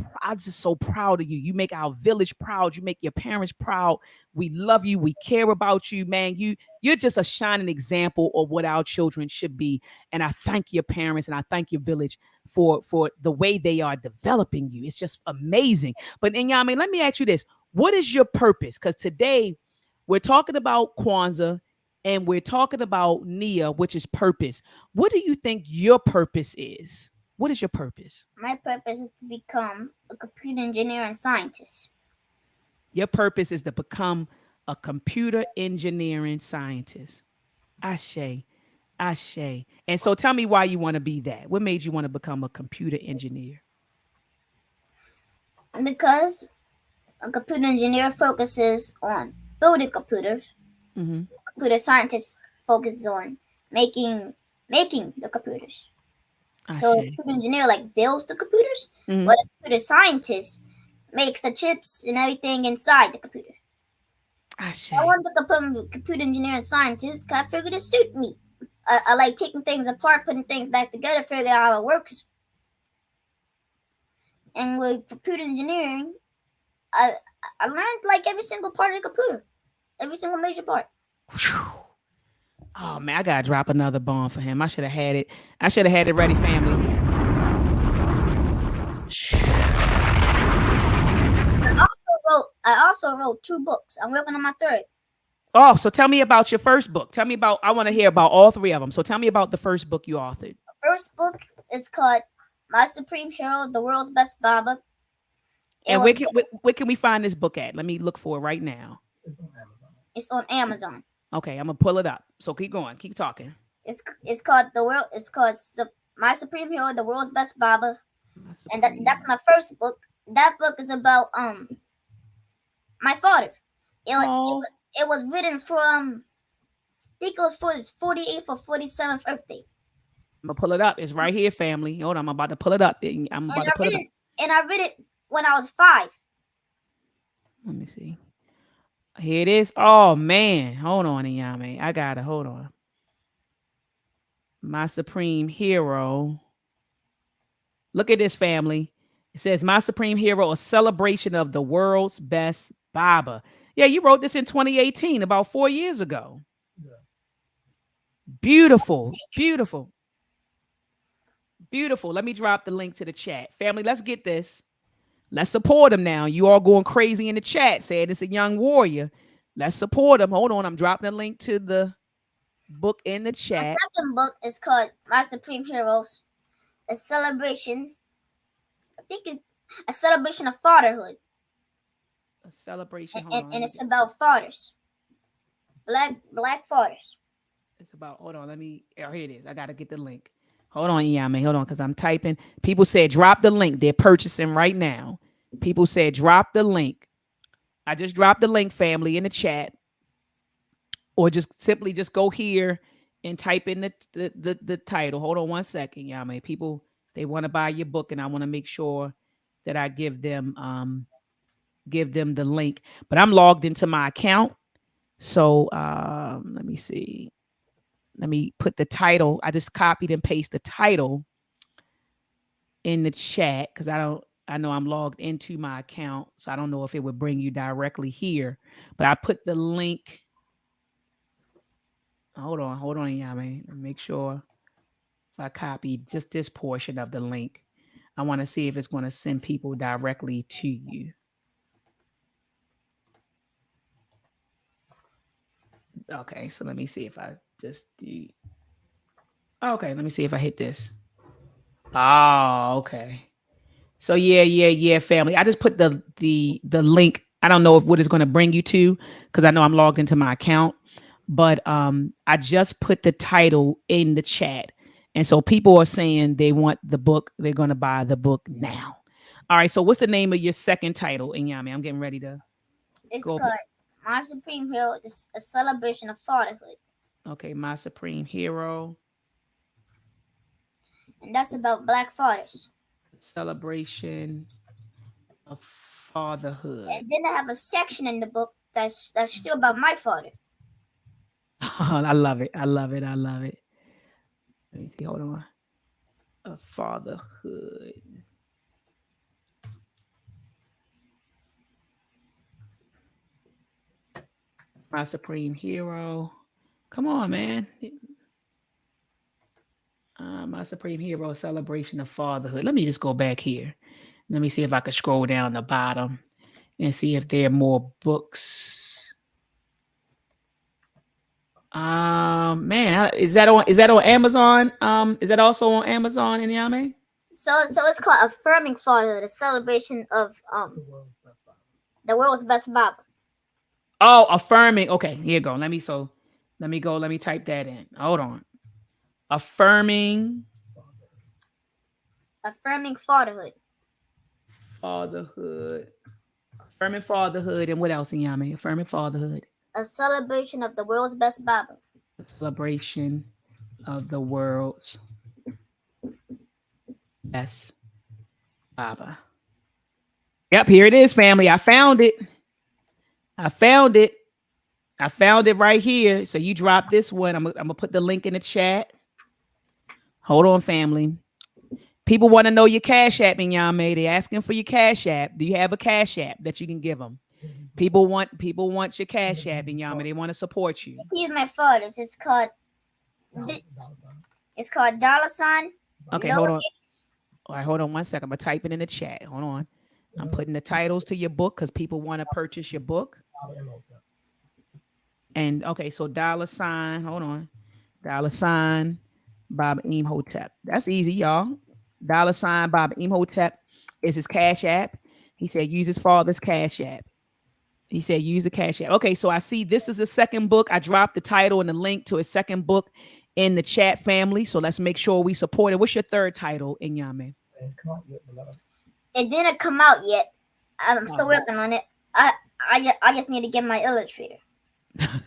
proud of you. You make our village proud. You make your parents proud. We love you. We care about you, man. You're just a shining example of what our children should be. And I thank your parents and I thank your village for the way they are developing you. It's just amazing. But Yame, let me ask you this. What is your purpose? Because today we're talking about Kwanzaa and we're talking about Nia, which is purpose. What do you think your purpose is? What is your purpose? My purpose is to become a computer engineer and scientist. Your purpose is to become a computer engineering scientist. Ashe. And so tell me why you want to be that. What made you want to become a computer engineer? Because a computer engineer focuses on building computers. Mm-hmm. Computer scientist focuses on making the computers. So a computer engineer builds the computers, but a computer scientist makes the chips and everything inside the computer. I wanted to become a computer engineer and scientist because I figured it suit me. I like taking things apart, putting things back together, figure out how it works. And with computer engineering, I learned every single part of the computer, every single major part. Oh man, I gotta drop another bomb for him. I should have had it ready, family. I also wrote 2 books. I'm working on my 3rd. Oh, so tell me about your first book. I want to hear about all 3 of them. So tell me about the first book you authored. The first book is called My Supreme Hero, the World's Best Baba. And where can we find this book at? Let me look for it right now. It's on Amazon. Okay, I'm gonna pull it up. So keep going, keep talking. It's called My Supreme Hero, the World's Best Baba, and that's my first book. That book is about my father. It was written from, I think it was for his 48th or 47th birthday. I'm gonna pull it up. It's right here, family. Hold on, I'm about to pull it up. And I read it when I was 5. Let me see. Here it is. Oh man, hold on, Yame. I gotta hold on. My Supreme Hero. Look at this, family. It says My Supreme Hero, a celebration of the world's best Baba. Yeah, you wrote this in 2018, about 4 years ago. Yeah. Beautiful. Let me drop the link to the chat. Family, let's get this. Let's support him now. You all going crazy in the chat saying it's a young warrior. Let's support him. Hold on. I'm dropping a link to the book in the chat. The second book is called My Supreme Heroes, a celebration. I think it's a celebration of fatherhood. A celebration. And it's about fathers. Black fathers. It's about, hold on, let me, oh, here it is. I got to get the link. Hold on, Yami. Hold on, because I'm typing. People said drop the link. They're purchasing right now. People said drop the link. I just dropped the link, family, in the chat. Or just simply just go here and type in the title. Hold on one second, Yami. People, they want to buy your book, and I want to make sure that I give them the link. But I'm logged into my account. So let me see. Let me put the title. I just copied and pasted the title in the chat because I know I'm logged into my account. So I don't know if it would bring you directly here. But I put the link. Hold on, Yami. Make sure if I copy just this portion of the link. I want to see if it's going to send people directly to you. Okay, so let me see if I just do. Okay, let me see if I hit this. Oh, okay. So yeah, family. I just put the link. I don't know what it's going to bring you to because I know I'm logged into my account, but I just put the title in the chat, and so people are saying they want the book. They're going to buy the book now. All right. So what's the name of your second title, Inyami? I'm getting ready to. It's called My Supreme Hero: A Celebration of Fatherhood. Okay, My Supreme Hero. And that's about Black fathers. Celebration of fatherhood. And then I have a section in the book that's still about my father. I love it. Let me see. Hold on. Of fatherhood. My Supreme Hero. Come on, man. My Supreme Hero: Celebration of Fatherhood. Let me just go back here. Let me see if I can scroll down the bottom and see if there are more books. Man, is that on Amazon? Is that also on Amazon, Inyame? So it's called Affirming Fatherhood: A Celebration of the World's Best Bible. Oh, affirming. Okay, here you go. Let me type that in. Hold on. Affirming Fatherhood. Affirming fatherhood. And what else, Inyame? Affirming fatherhood. A celebration of the world's best Bible. A celebration of the world's best Baba. Yep, here it is, family. I found it right here. So you drop this one. I'm gonna put the link in the chat. Hold on, family. People want to know your Cash App, Inyame. They're asking for your Cash App. Do you have a Cash App that you can give them? People want your Cash App, Inyame. They want to support you. He's my father's. It's called $. Okay, hold on. All right, hold on one second. I'm gonna type it in the chat. Hold on. I'm putting the titles to your book because people want to purchase your book. And okay, so $. Hold on. $. Bob Imhotep. That's easy, y'all. $. Bob Imhotep is his Cash App. He said use his father's Cash App. He said use the Cash App. Okay, so I see this is the second book. I dropped the title and the link to his second book in the chat, family. So let's make sure we support it. What's your third title, Inyame? It didn't come out yet. I'm still working on it. I just need to get my illustrator.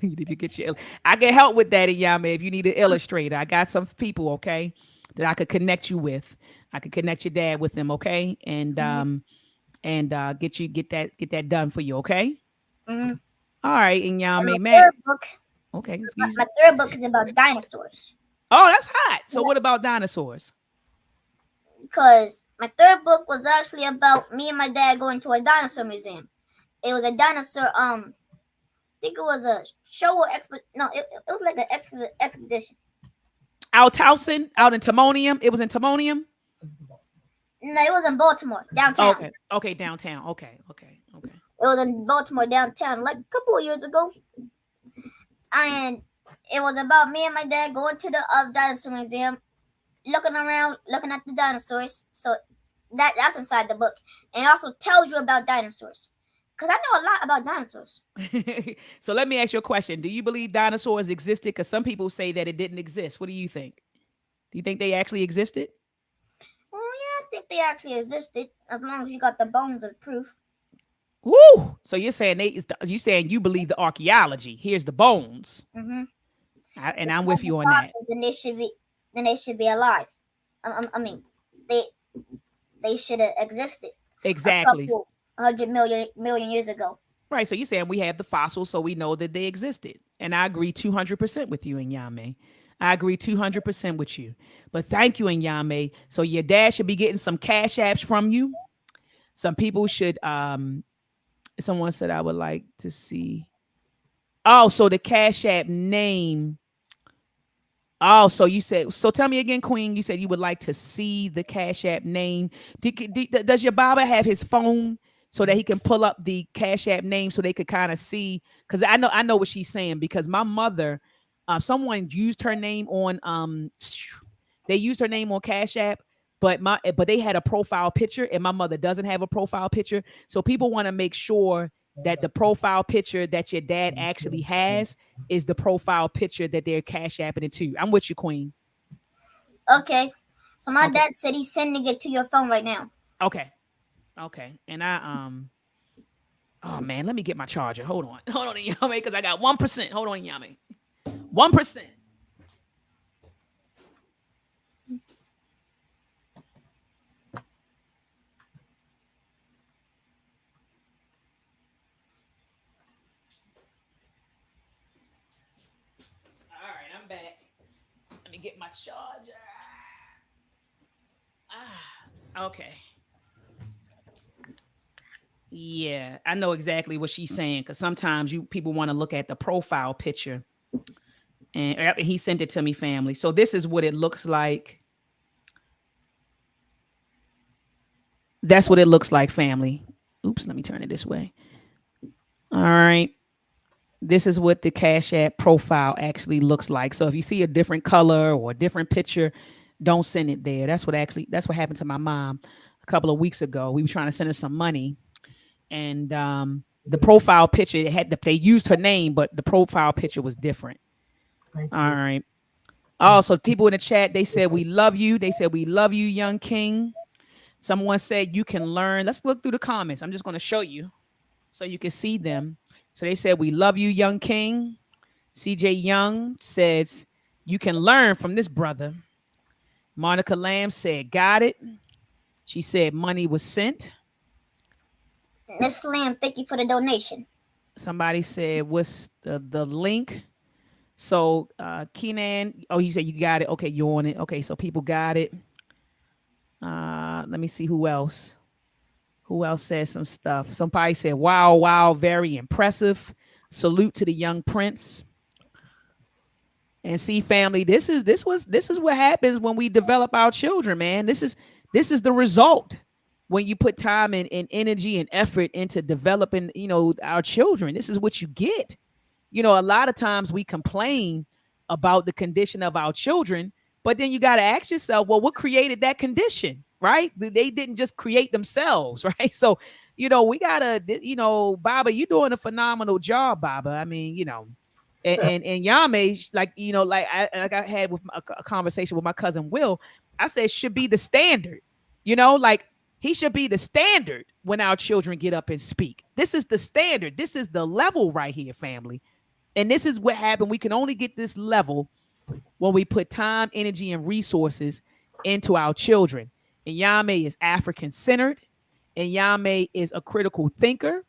You need to get your. I can help with that, Inyame. If you need an illustrator, I got some people, okay, that I could connect you with. I could connect your dad with them, okay, and get that done for you, okay. Mm-hmm. All right, Inyame, man. Third book. Okay, excuse me. My third book is about dinosaurs. Oh, that's hot. So what about dinosaurs? Because my third book was actually about me and my dad going to a dinosaur museum. It was a dinosaur. I think it was a show or No, it was like an expedition. Out in Timonium. It was in Timonium. No, it was in Baltimore, downtown. Okay, downtown. Okay. It was in Baltimore, downtown, like a couple of years ago. And it was about me and my dad going to the dinosaur museum, looking around, looking at the dinosaurs. So that's inside the book. And it also tells you about dinosaurs. Because I know a lot about dinosaurs. So let me ask you a question. Do you believe dinosaurs existed? Because some people say that it didn't exist. What do you think? Do you think they actually existed? Well, yeah, I think they actually existed, as long as you got the bones as proof. Woo! So you're saying you believe the archaeology. Here's the bones. Mm-hmm. And If I'm they with have the you on that. fossils, then they should be alive. I mean, they should have existed a Exactly. couple 100 million years ago. Right. So you're saying we have the fossils, so we know that they existed. And I agree 200% with you, Nyame. I agree 200% with you. But thank you, Nyame. So your dad should be getting some cash apps from you. Some people should someone said I would like to see. Oh, so the cash app name. Oh, so you said, so tell me again, Queen, you said you would like to see the Cash App name. Does your Baba have his phone so that he can pull up the Cash App name so they could kind of see? Because I know what she's saying, because my mother, someone used her name on, they used her name on Cash App, but they had a profile picture and my mother doesn't have a profile picture. So people want to make sure that the profile picture that your dad actually has is the profile picture that they're cash apping it to. I'm with you, Queen. Okay. So my dad said he's sending it to your phone right now. Okay. And oh man, let me get my charger. Hold on, Yame, because I got 1%. Hold on, Yame. 1%. All right, I'm back. Let me get my charger. Okay. Yeah, I know exactly what she's saying, because sometimes people want to look at the profile picture. And he sent it to me, family. So this is what it looks like. That's what it looks like, family. Oops, let me turn it this way. All right. This is what the Cash App profile actually looks like. So if you see a different color or a different picture, don't send it there. That's what happened to my mom a couple of weeks ago. We were trying to send her some money, and the profile picture, they used her name, but the profile picture was different. All right. Also, people in the chat, they said we love you. They said we love you, young king. Someone said you can learn. Let's look through the comments. I'm just going to show you so you can see them. So they said we love you, young king. CJ Young says you can learn from this brother. Monica Lamb said got it. She said money was sent. Miss Lamb, thank you for the donation. Somebody said what's the link? So Keenan, oh, you said you got it. Okay, you're on it. Okay, so people got it. Let me see who else. Who else said some stuff? Somebody said, wow, very impressive. Salute to the young prince. And see, family, this is what happens when we develop our children, man. This is the result when you put time and energy and effort into developing, our children. This is what you get. A lot of times we complain about the condition of our children, but then you got to ask yourself, well, what created that condition, right? They didn't just create themselves, right? So, we got to, Baba, you're doing a phenomenal job, Baba. I mean, and Yame, like, I had with a conversation with my cousin Will, I said should be the standard, like he should be the standard when our children get up and speak. This is the standard. This is the level right here, family. And this is what happened. We can only get this level when we put time, energy, and resources into our children. And Yame is African-centered. And Yame is a critical thinker.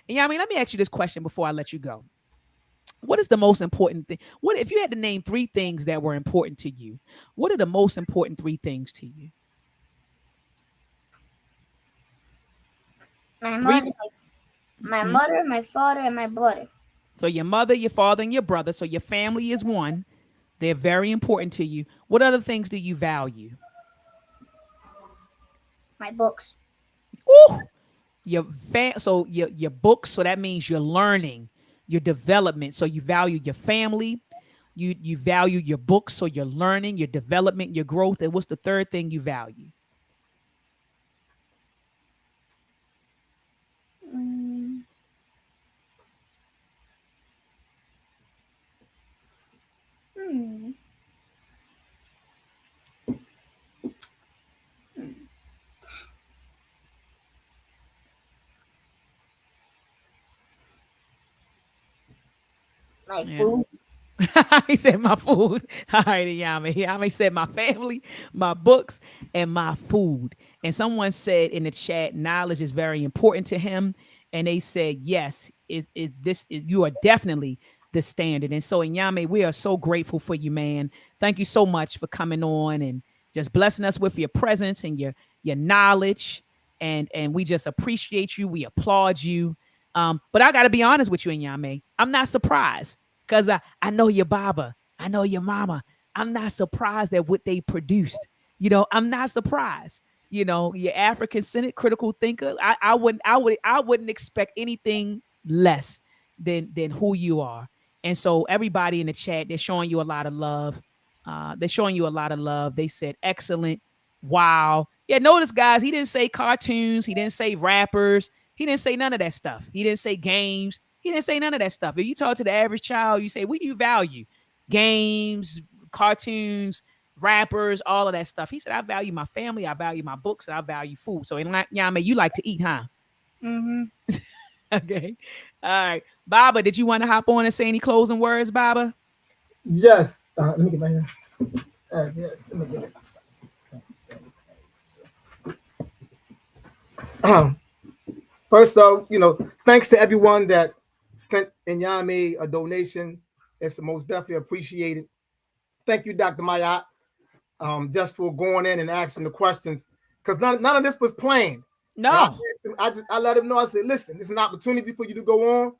And Yame, let me ask you this question before I let you go. What is the most important thing? What if you had to name 3 things that were important to you? What are the most important 3 things to you? My mother, my father, and my brother. So your mother, your father, and your brother. So your family is one. They're very important to you. What other things do you value? My books. Ooh, your books. So that means your learning, your development. So you value your family. You value your books. So your learning, your development, your growth. And what's the third thing you value? My food. He said my food. All right, Yami. Yami said my family, my books, and my food. And someone said in the chat, knowledge is very important to him. And they said, yes, you are definitely the standard. And so, Yami, we are so grateful for you, man. Thank you so much for coming on and just blessing us with your presence and your knowledge. And we just appreciate you. We applaud you. But I got to be honest with you, Yami. I'm not surprised. Because I know your baba. I know your mama. I'm not surprised at what they produced. I'm not surprised. Your African-centered critical thinker. I wouldn't expect anything less than who you are. And so everybody in the chat, they're showing you a lot of love. They said excellent. Wow. Yeah, notice, guys, he didn't say cartoons. He didn't say rappers. He didn't say none of that stuff. He didn't say games. He didn't say none of that stuff. If you talk to the average child, you say, what do you value? Games, cartoons, rappers, all of that stuff. He said, I value my family, I value my books, and I value food. So, Yame, you like to eat, huh? Mm-hmm. Okay. All right. Baba, did you want to hop on and say any closing words, Baba? Yes. Let me get my hand. Yes. Let me get it. First off, thanks to everyone that sent Inyame a donation. It's most definitely appreciated. Thank you, Dr. Maat, just for going in and asking the questions, because none of this was planned. No. I let him know. I said, listen, it's an opportunity for you to go on,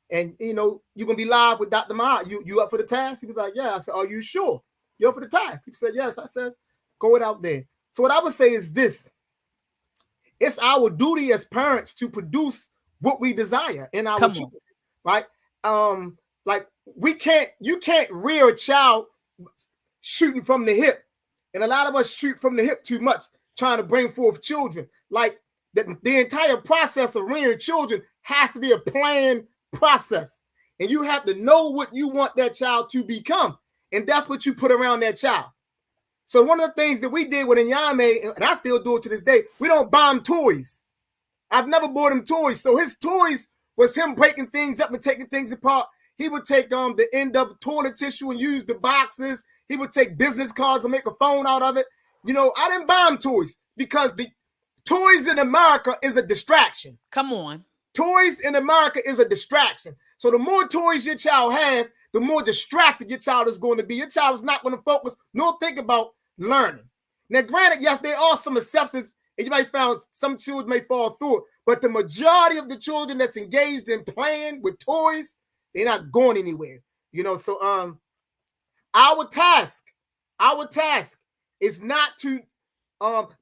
and you're gonna be live with Dr. Maat. You up for the task? He was like, yeah. I said, are you sure you're up for the task? He said, yes. I said, go it out there. So what I would say is this. It's our duty as parents to produce what we desire in our children, right? Like you can't rear a child shooting from the hip. And a lot of us shoot from the hip too much, trying to bring forth children. Like the entire process of rearing children has to be a planned process. And you have to know what you want that child to become. And that's what you put around that child. So one of the things that we did with Inyame, and I still do it to this day, we don't buy him toys. I've never bought him toys. So his toys was him breaking things up and taking things apart. He would take the end of toilet tissue and use the boxes. He would take business cards and make a phone out of it. I didn't buy him toys because the toys in America is a distraction. Come on. Toys in America is a distraction. So the more toys your child have, the more distracted your child is going to be. Your child is not going to focus nor think about learning. Now, granted, yes, there are some exceptions, and you might find some children may fall through it, but the majority of the children that's engaged in playing with toys, they're not going anywhere. So our task is not to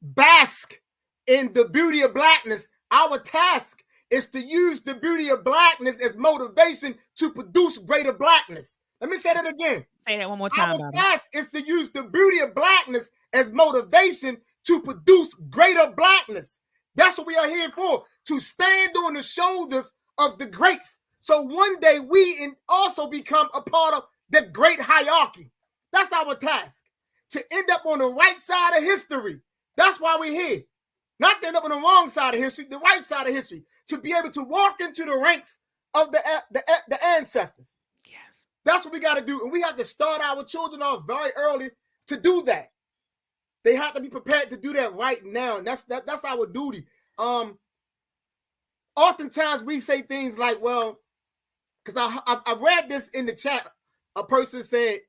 bask in the beauty of blackness. Our task is to use the beauty of blackness as motivation to produce greater blackness. Let me say that again. Say that one more time. Our task is to use the beauty of blackness as motivation to produce greater blackness. That's what we are here for, to stand on the shoulders of the greats. So one day we also become a part of the great hierarchy. That's our task, to end up on the right side of history. That's why we're here. Not to end up on the wrong side of history, the right side of history, to be able to walk into the ranks of the ancestors. Yes. That's what we got to do. And we have to start our children off very early to do that. They have to be prepared to do that right now. And that's our duty. Oftentimes we say things like, well, because I read this in the chat. A person said,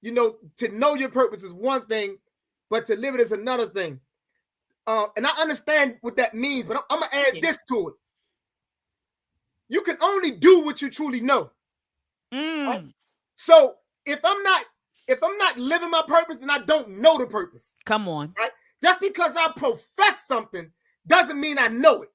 to know your purpose is one thing, but to live it is another thing. And I understand what that means, but I'm going to add this to it. You can only do what you truly know. Right? So if I'm not living my purpose, then I don't know the purpose. Come on. Right? Just because I profess something doesn't mean I know it.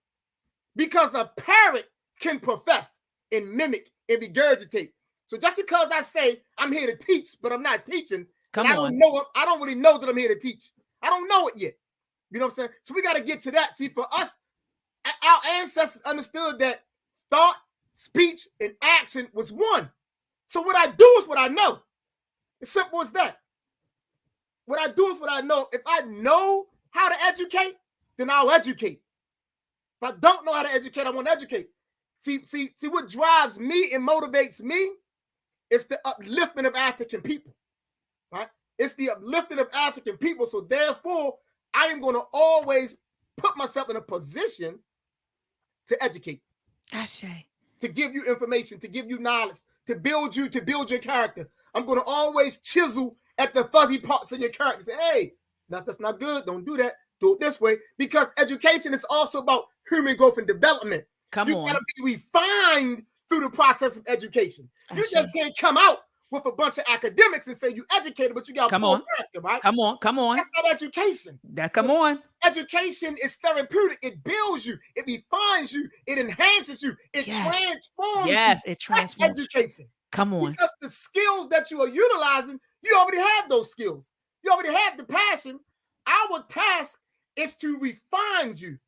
Because a parrot can profess and mimic and regurgitate. So just because I say I'm here to teach, but I'm not teaching, I don't really know that I'm here to teach. I don't know it yet. You know what I'm saying? So we got to get to that. See, for us, our ancestors understood that thought, speech, and action was one. So what I do is what I know. It's simple as that. What I do is what I know. If I know how to educate, then I'll educate. If I don't know how to educate, I won't educate. See what drives me and motivates me It's the upliftment of African people, right? It's the upliftment of African people. So therefore, I am going to always put myself in a position to educate. To give you information, to give you knowledge, to build your character. I'm going to always chisel at the fuzzy parts of your character. Say, hey, that's not good. Don't do that. Do it this way. Because education is also about human growth and development. You got to be refined through the process of education. You just can't come out with a bunch of academics and say you educated, but you got poor character, right? Come on. That's not education. Education is therapeutic. It builds you. It refines you. It enhances you. It transforms you. Yes, it transforms. That's education. Come on. Because the skills that you are utilizing, you already have those skills. You already have the passion. Our task is to refine you,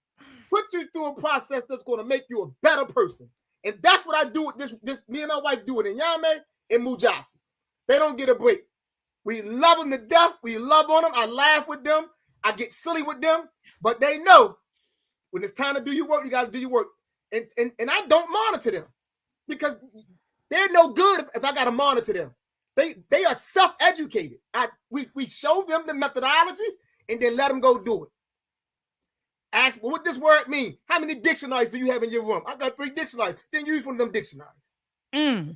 put you through a process that's going to make you a better person. And that's what I do with this. Me and my wife do it in Yame and Mujasi. They don't get a break. We love them to death. We love on them. I laugh with them. I get silly with them. But they know when it's time to do your work, you got to do your work. And I don't monitor them because they're no good if I got to monitor them. They are self-educated. We show them the methodologies and then let them go do it. Ask what this word mean. How many dictionaries do you have in your room? I got 3 dictionaries. Then use one of them dictionaries.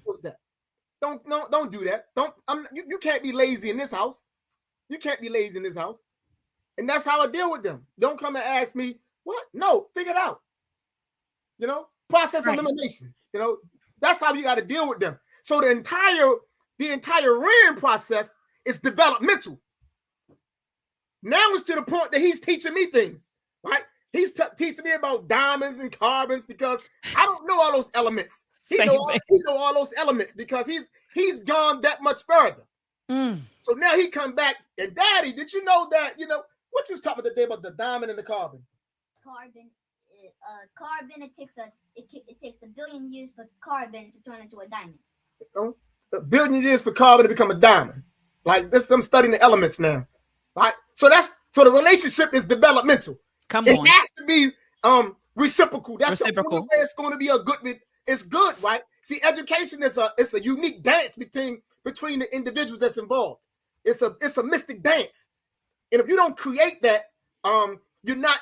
What's that? Don't do that. You can't be lazy in this house. You can't be lazy in this house. And that's how I deal with them. Don't come and ask me what? No, figure it out. Process elimination. That's how you got to deal with them. So the entire rearing process is developmental. Now it's to the point that he's teaching me things, right? He's teaching me about diamonds and carbons because I don't know all those elements. He know all those elements because he's gone that much further. So now he come back and Daddy, did you know that, what you was talking about today about the diamond and the carbon? Carbon, it takes a billion years for carbon to turn into a diamond. A billion years for carbon to become a diamond. Like this, I'm studying the elements now, right? So the relationship is developmental. It has to be reciprocal. That's the only way it's going to be a good. It's good, right? See, education is a unique dance between the individuals that's involved. It's a mystic dance, and if you don't create that, you're not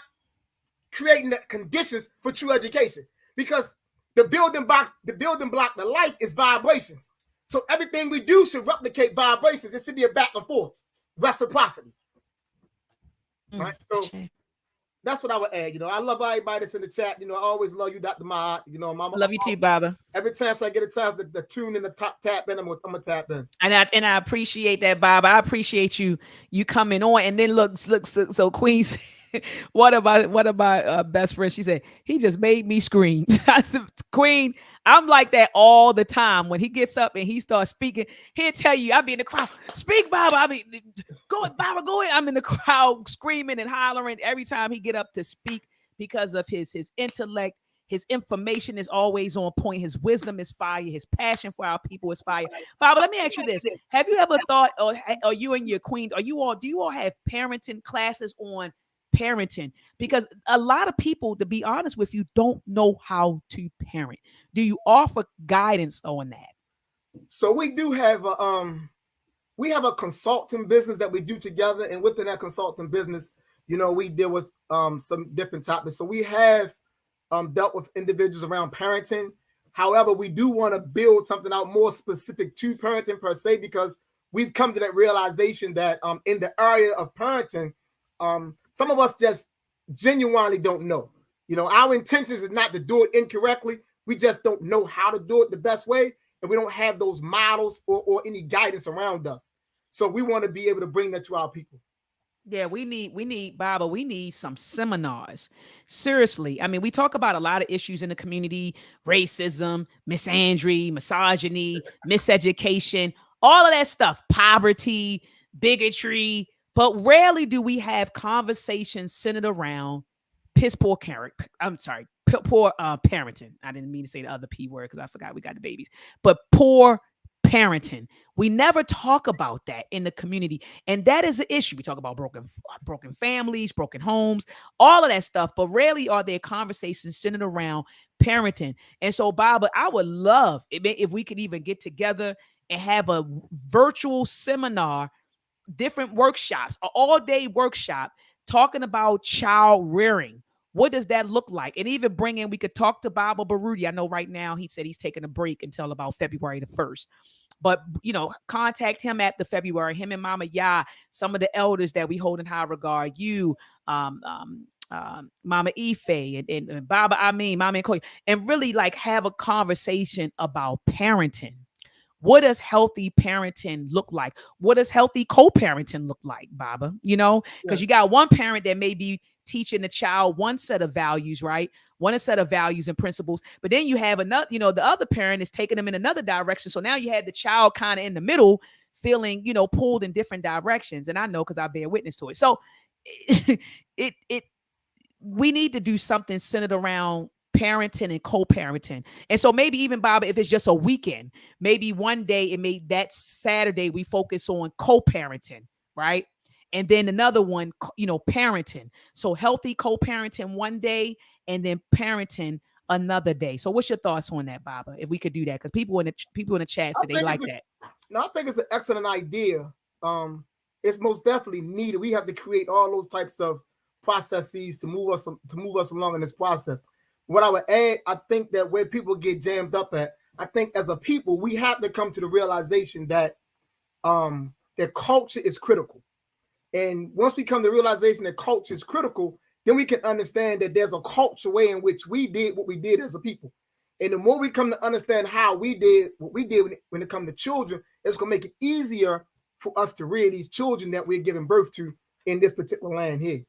creating the conditions for true education. Because the building block to life is vibrations. So everything we do should replicate vibrations. It should be a back and forth reciprocity, right? So. That's what I would add. I love everybody that's in the chat. I always love you, Dr. Maat. Mama. Love you too, Baba. Every chance I get a chance to tune in the tap in, I'm gonna tap in. And I appreciate that, Baba. I appreciate you coming on. And then look, so Queen, one of my best friends, she said, he just made me scream. I said, Queen, I'm like that all the time. When he gets up and he starts speaking, he'll tell you, I'll be in the crowd, speak, Baba. I mean, go ahead, Baba, go ahead. I'm in the crowd screaming and hollering every time he get up to speak because of his intellect. His information is always on point. His wisdom is fire. His passion for our people is fire. Baba, let me ask you this. Have you ever thought, or you and your queen, do you all have parenting classes on parenting? Because a lot of people, to be honest with you, don't know how to parent. Do you offer guidance on that? So we do have a consulting business that we do together, and within that consulting business, we deal with some different topics. So we have dealt with individuals around parenting. However, we do want to build something out more specific to parenting per se, because we've come to that realization that in the area of parenting, some of us just genuinely don't know. Our intentions is not to do it incorrectly. We just don't know how to do it the best way, and we don't have those models or any guidance around us. So we want to be able to bring that to our people. Yeah, we need Baba. We need some seminars. Seriously. I mean, we talk about a lot of issues in the community: racism, misandry, misogyny, miseducation, all of that stuff, poverty, bigotry. But rarely do we have conversations centered around poor parenting. I didn't mean to say the other P word because I forgot we got the babies. But poor parenting. We never talk about that in the community. And that is an issue. We talk about broken families, broken homes, all of that stuff. But rarely are there conversations centered around parenting. And so, Baba, I would love if we could even get together and have a virtual seminar, different workshops, an all-day workshop talking about child rearing. What does that look like? And even bring in, we could talk to Baba Baruti. I know right now he said he's taking a break until about February the 1st. But, contact him after February, him and Mama Ya, some of the elders that we hold in high regard, you, Mama Ife and Baba Amin, Mama and Koy, and really like have a conversation about parenting. What does healthy parenting look like? What does healthy co-parenting look like, Baba? Because you got one parent that may be teaching the child one set of values, right? One set of values and principles. But then you have another, the other parent is taking them in another direction. So now you have the child kind of in the middle feeling, pulled in different directions. And I know because I bear witness to it. So we need to do something centered around parenting and co-parenting. And so maybe even, Baba, if it's just a weekend, maybe one day that Saturday we focus on co-parenting, right? And then another one, parenting. So healthy co-parenting one day and then parenting another day. So what's your thoughts on that, Baba? If we could do that, because people in the chat said they like that. No, I think it's an excellent idea. It's most definitely needed. We have to create all those types of processes to move us along in this process. What I would add, I think that where people get jammed up at, I think as a people, we have to come to the realization that culture is critical. And once we come to the realization that culture is critical, then we can understand that there's a culture way in which we did what we did as a people. And the more we come to understand how we did what we did when it comes to children, it's going to make it easier for us to rear these children that we're giving birth to in this particular land here.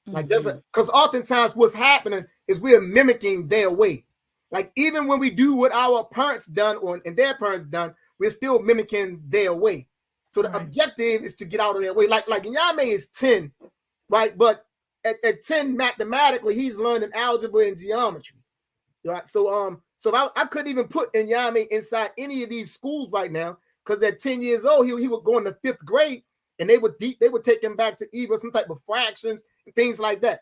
Like that's because oftentimes what's happening is we're mimicking their way. Like even when we do what our parents done and their parents done, we're still mimicking their way. So the objective is to get out of their way. Like Nyame is 10, right? But at 10 mathematically, he's learning algebra and geometry. Right. So I couldn't even put Nyame inside any of these schools right now, because at 10 years old, he would go into 5th grade. And they would take him back to either some type of fractions and things like that.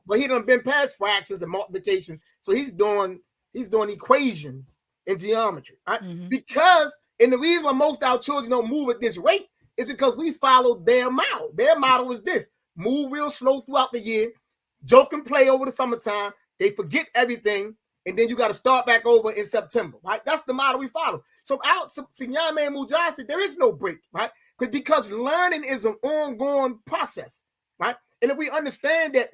But he done been past fractions and multiplication, so he's doing equations and geometry, right? Mm-hmm. And the reason why most of our children don't move at this rate is because we follow their model. Their model is this: move real slow throughout the year, joke and play over the summertime. They forget everything, and then you got to start back over in September, right? That's the model we follow. So Nyame and Mujahid, there is no break, right? Because learning is an ongoing process, right? And if we understand that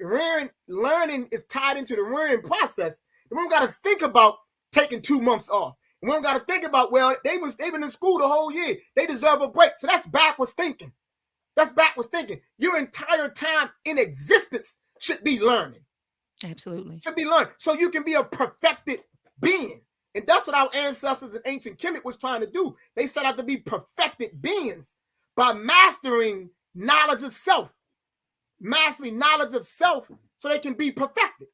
learning is tied into the learning process, then we don't got to think about taking 2 months off. And we don't got to think about, well, they've been in school the whole year. They deserve a break. So that's backwards thinking. Your entire time in existence should be learning. Absolutely. Should be learning. So you can be a perfected being. And that's what our ancestors in ancient Kemet was trying to do. They set out to be perfected beings by mastering knowledge of self. Mastering knowledge of self so they can be perfected.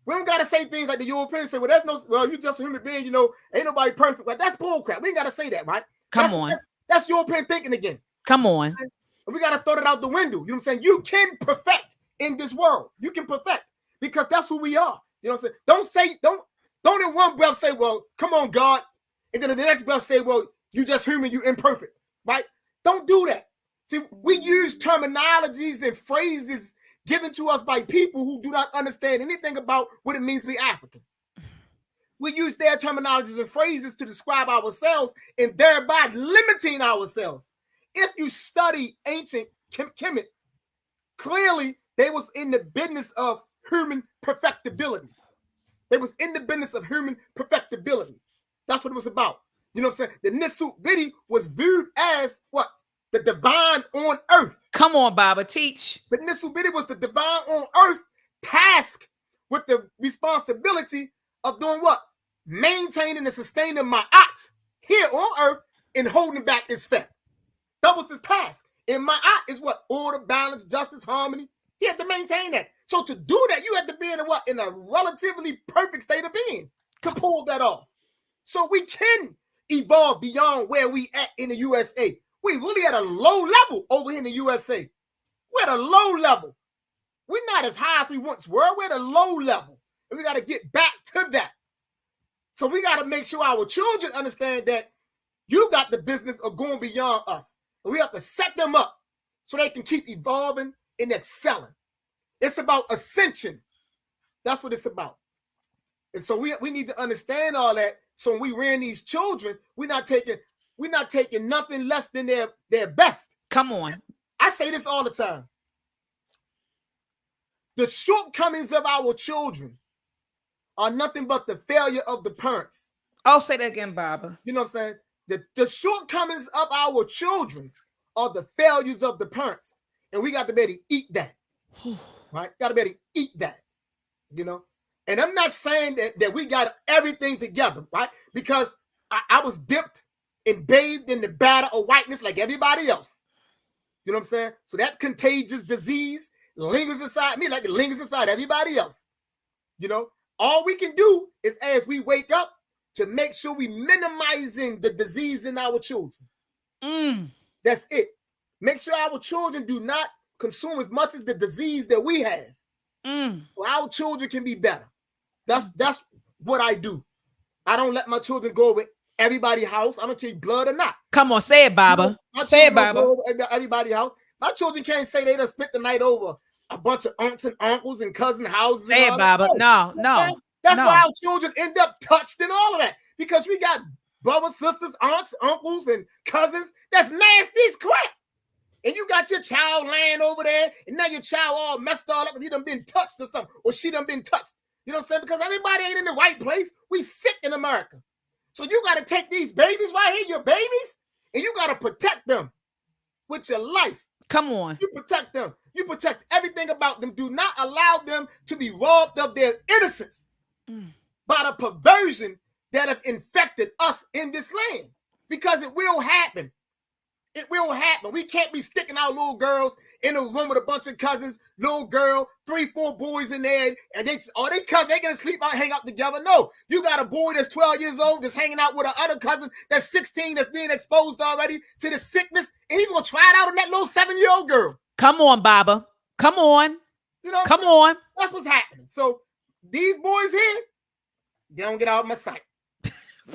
We don't got to say things like the Europeans say, you're just a human being, ain't nobody perfect. Well, that's bullcrap. We ain't got to say that, right? Come on. That's European thinking again. Come on. And we got to throw it out the window. You know what I'm saying? You can perfect in this world. You can perfect because that's who we are. You know what I'm saying? Don't in one breath say, well, come on, God. And then in the next breath say, well, you just human, you imperfect, right? Don't do that. See, we use terminologies and phrases given to us by people who do not understand anything about what it means to be African. We use their terminologies and phrases to describe ourselves and thereby limiting ourselves. If you study ancient Kemet, clearly they was in the business of human perfectibility. They was in the business of human perfectibility. That's what it was about. You know what I'm saying? The Nisut Vidi was viewed as what? The divine on earth. Come on, Baba, teach. But Nisut Vidi was the divine on earth tasked with the responsibility of doing what? Maintaining and sustaining Ma'at here on earth and holding back its effect. That was his task. And Ma'at is what? Order, balance, justice, harmony. He had to maintain that. So to do that, you had to be in a relatively perfect state of being to pull that off. So we can evolve beyond where we at in the USA. We really at a low level over here in the USA. We're at a low level. We're not as high as we once were. We're at a low level. And we got to get back to that. So we got to make sure our children understand that You got the business of going beyond us. And we have to set them up so they can keep evolving and excelling. It's about ascension. That's what it's about. And so we need to understand all that. So when we rearing these children, we're not taking nothing less than their best. Come on. I say this all the time. The shortcomings of our children are nothing but the failure of the parents. I'll say that again, Baba. You know what I'm saying? The shortcomings of our children are the failures of the parents. And we got to be able to eat that. Right? Got to be able to eat that. You know? And I'm not saying that we got everything together, right? Because I was dipped and bathed in the batter of whiteness like everybody else. You know what I'm saying? So that contagious disease lingers inside me like it lingers inside everybody else. You know, all we can do is as we wake up to make sure we minimizing the disease in our children. That's it. Make sure our children do not consume as much as the disease that we have. So our children can be better. That's what I do. I don't let my children go over everybody's house. I don't care blood or not. Come on, say it, Baba. You know, say it, Baba. Go over everybody's house. My children can't say they done spent the night over a bunch of aunts and uncles and cousin houses. Say it, Baba. No. That's why our children end up touched and all of that. Because we got brothers, sisters, aunts, uncles, and cousins. That's nasty as crap. And you got your child laying over there, and now your child all messed all up because he done been touched or something, or she done been touched. You know what I'm saying? Because everybody ain't in the right place. We sick in America. So you got to take these babies right here, your babies, and you got to protect them with your life. Come on. You protect them. You protect everything about them. Do not allow them to be robbed of their innocence by the perversion that have infected us in this land. Because it will happen. It will happen. We can't be sticking our little girls in a room with a bunch of cousins, little girl, 3-4 boys in there, and they gonna sleep out, hang out together. No, you got a boy that's 12 years old that's hanging out with another cousin that's 16 that's being exposed already to the sickness, and he's gonna try it out on that little 7-year-old girl. Come on, Baba. Come on. You know, come on. That's what's happening. So these boys here, they don't get out of my sight.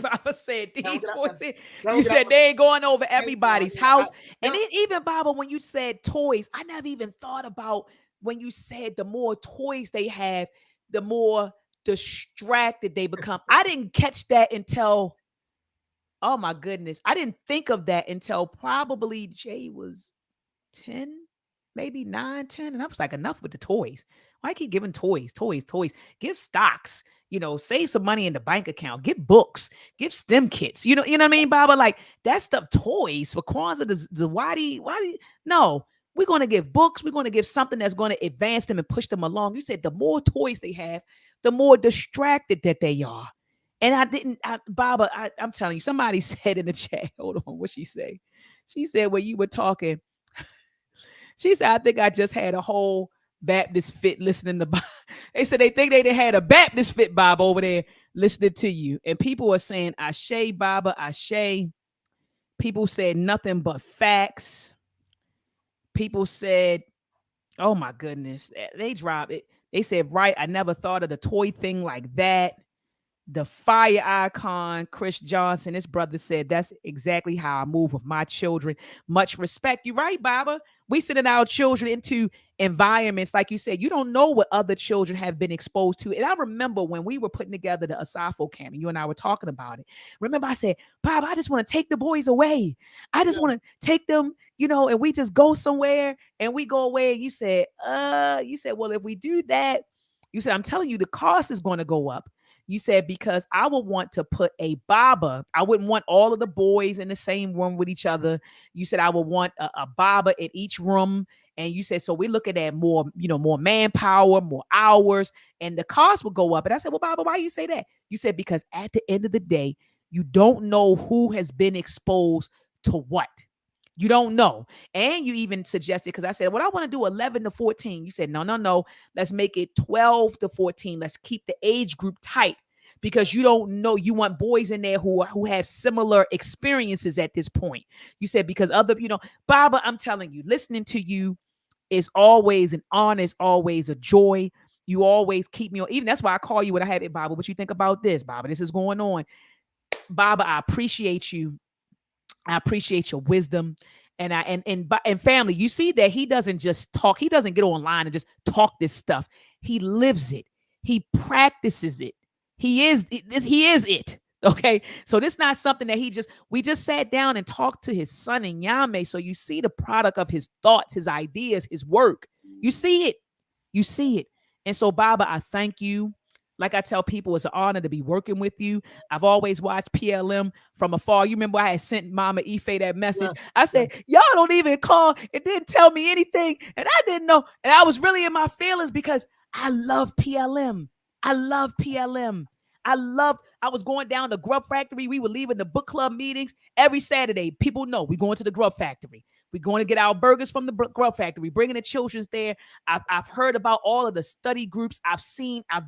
Baba said these boys here. You said they ain't going over everybody's house. And then even, Baba, when you said toys, I never even thought about when you said the more toys they have, the more distracted they become. I didn't catch that until, oh my goodness, I didn't think of that until probably Jay was 10, maybe 9, 10. And I was like, enough with the toys. Why keep giving toys? Give stocks. You know, save some money in the bank account, get books, give STEM kits. You know what I mean, Baba? Like that stuff, toys for Kwanzaa. Why do you, no, we're going to give books. We're going to give something that's going to advance them and push them along. You said the more toys they have, the more distracted that they are. And Baba, I'm telling you, somebody said in the chat, hold on, what she say? She said, when you were talking, she said, I think I just had a whole Baptist fit listening to Bob. They said they think they had a Baptist fit Bob over there listening to you. And people are saying, Ashe, Baba, Ashe. People said nothing but facts. People said, oh my goodness, they dropped it. They said, right, I never thought of the toy thing like that. The fire icon, Chris Johnson, his brother said, that's exactly how I move with my children. Much respect. You're right, Baba. We sending our children into environments, like you said, you don't know what other children have been exposed to. And I remember when we were putting together the Asafo camp, and you and I were talking about it. Remember, I said, Bob, I just want to take the boys away. I just want to take them, you know, and we just go somewhere and we go away. And you said, well, if we do that, you said, I'm telling you, the cost is going to go up. You said, because I would want to put a Baba. I wouldn't want all of the boys in the same room with each other. You said, I would want a Baba in each room. And you said, so we're looking at more, you know, more manpower, more hours, and the cost will go up. And I said, well, Baba, why you say that? You said, because at the end of the day, you don't know who has been exposed to what. You don't know. And you even suggested, because I said, well, I want to do 11 to 14. You said, no. Let's make it 12 to 14. Let's keep the age group tight, because you don't know. You want boys in there who have similar experiences at this point. You said, because other, you know, Baba, I'm telling you, listening to you is always an honor, is always a joy. You always keep me on. Even that's why I call you when I have it, Baba. What you think about this, Baba? This is going on. Baba, I appreciate you I appreciate your wisdom. And family, you see that he doesn't just talk. He doesn't get online and just talk this stuff. He lives it. He practices it. He is it. Okay. So this is not something that we just sat down and talked to his son in Yame. So you see the product of his thoughts, his ideas, his work. You see it. You see it. And so, Baba, I thank you. Like I tell people, it's an honor to be working with you. I've always watched PLM from afar. You remember I had sent Mama Ife that message. Yeah. I said, y'all don't even call. It didn't tell me anything. And I didn't know. And I was really in my feelings because I love PLM. I love PLM. I was going down to Grub Factory. We were leaving the book club meetings every Saturday. People know we're going to the Grub Factory. We're going to get our burgers from the Grub Factory, bringing the children's there. I've heard about all of the study groups. I've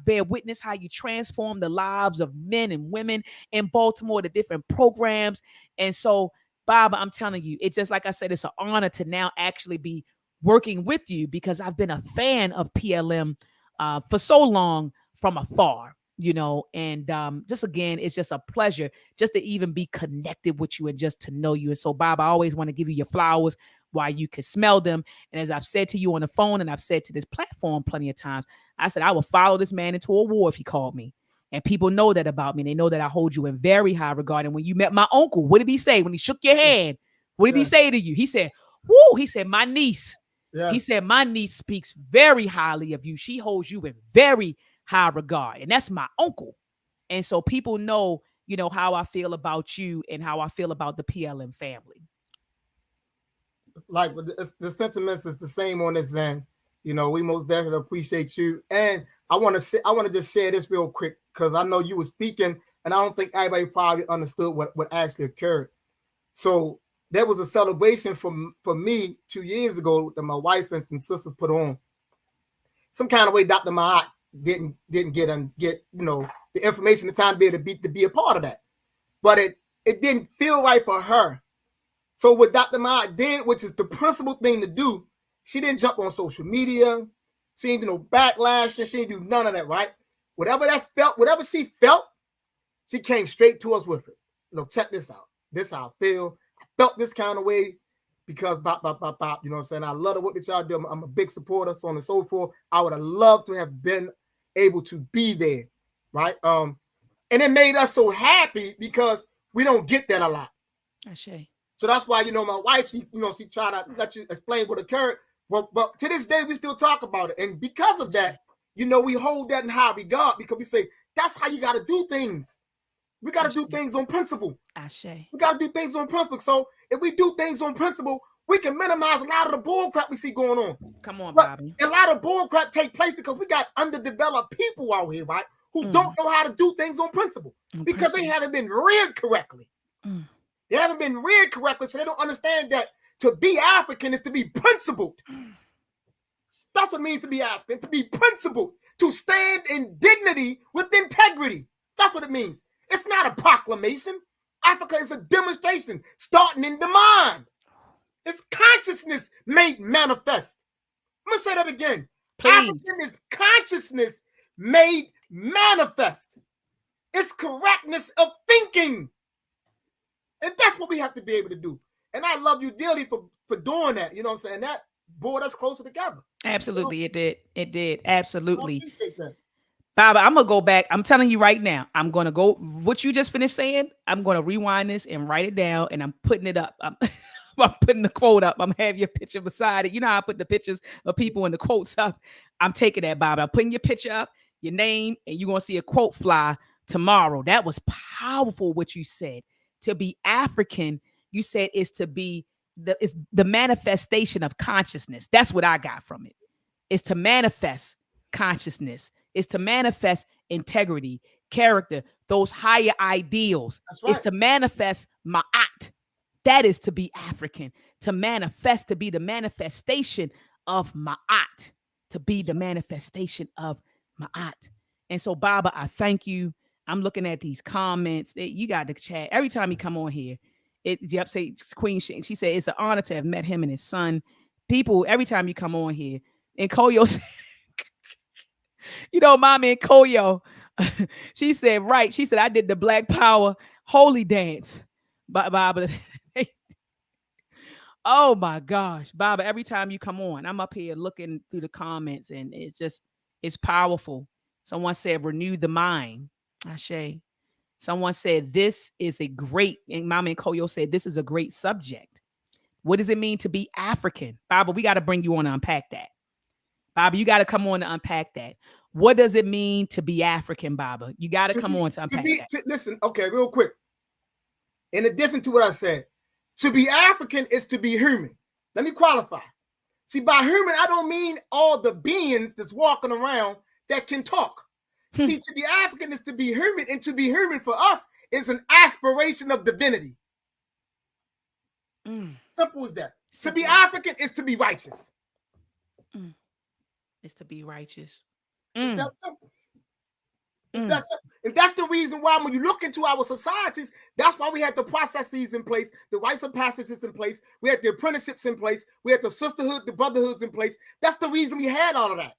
bear witness how you transform the lives of men and women in Baltimore, the different programs. And so, Baba, I'm telling you, it's just like I said, it's an honor to now actually be working with you because I've been a fan of PLM for so long from afar. And just again, it's just a pleasure just to even be connected with you and just to know you. And so, Bob, I always want to give you your flowers while you can smell them. And as I've said to you on the phone and I've said to this platform plenty of times, I said, I will follow this man into a war if he called me. And people know that about me. They know that I hold you in very high regard. And when you met my uncle, what did he say when he shook your hand? What did he say to you? He said, whoo, he said, my niece. Yeah. He said, my niece speaks very highly of you. She holds you in very high regard. And that's my uncle. And so people know, how I feel about you and how I feel about the PLM family. Like the sentiments is the same on this end. We most definitely appreciate you. And I want to just share this real quick because I know you were speaking and I don't think everybody probably understood what actually occurred. So there was a celebration for me 2 years ago that my wife and some sisters put on. Some kind of way Dr. Maat didn't get the information, the time to be able to be a part of that, but it didn't feel right for her. So what Dr. Maat did, which is the principal thing to do, she didn't jump on social media, she didn't do no backlash, and she didn't do none of that. Right? Whatever she felt, she came straight to us with it. Look, check this out. This how I feel. I felt this kind of way because bop. You know what I'm saying? I love the work that y'all do. I'm a big supporter, so on and so forth. I would have loved to have been able to be there, right? And it made us so happy because we don't get that a lot. So that's why, my wife, she tried to let you explain what occurred. But to this day, we still talk about it. And because of that, we hold that in high regard because we say, that's how you got to do things. We got to do things on principle. We got to do things on principle. So if we do things on principle, we can minimize a lot of the bull crap we see going on. Come on, Bobby. A lot of bull crap take place because we got underdeveloped people out here, right? Who don't know how to do things on principle because they haven't been reared correctly. They haven't been reared correctly, so they don't understand that to be African is to be principled. That's what it means to be African, to be principled, to stand in dignity with integrity. That's what it means. It's not a proclamation. Africa is a demonstration starting in the mind. It's consciousness made manifest. I'm going to say that again. Please. African is consciousness made manifest. It's correctness of thinking. And that's what we have to be able to do. And I love you dearly for doing that. You know what I'm saying? That brought us closer together. Absolutely, it did. It did. Absolutely. I appreciate that. Baba, I'm going to go back. I'm telling you right now, I'm going to go, what you just finished saying, I'm going to rewind this and write it down, and I'm putting it up. I'm putting the quote up. I'm going to have your picture beside it. You know how I put the pictures of people and the quotes up? I'm taking that, Baba. I'm putting your picture up, your name, and you're going to see a quote fly tomorrow. That was powerful what you said. To be African, you said, is to be the manifestation of consciousness. That's what I got from it. It's to manifest consciousness. It's to manifest integrity, character, those higher ideals. Right. It's to manifest ma'at. That is to be African. To manifest, to be the manifestation of ma'at. To be the manifestation of ma'at. And so, Baba, I thank you. I'm looking at these comments. You got the chat. Every time you come on here, say Queen, she said, it's an honor to have met him and his son. People, every time you come on here, and Koyo, Mommy and Koyo, she said, right. She said, I did the Black Power holy dance. Baba, Oh my gosh, Baba, every time you come on, I'm up here looking through the comments and it's powerful. Someone said renew the mind. Ashe. Someone said this is a great, and Mama and Koyo said this is a great subject. What does it mean to be African? Baba, we got to bring you on to unpack that. Baba, you got to come on to unpack that. What does it mean to be African, Baba? You got to come on to unpack that. Listen, okay, real quick. In addition to what I said, to be African is to be human. Let me qualify. See, by human, I don't mean all the beings that's walking around that can talk. See, to be African is to be human, and to be human for us is an aspiration of divinity. Simple as that. To be African is to be righteous. It's to be righteous. It's that simple. It's that simple. And that's the reason why when you look into our societies, that's why we had the processes in place, the rites of passage in place, we had the apprenticeships in place, we had the sisterhood, the brotherhoods in place. That's the reason we had all of that,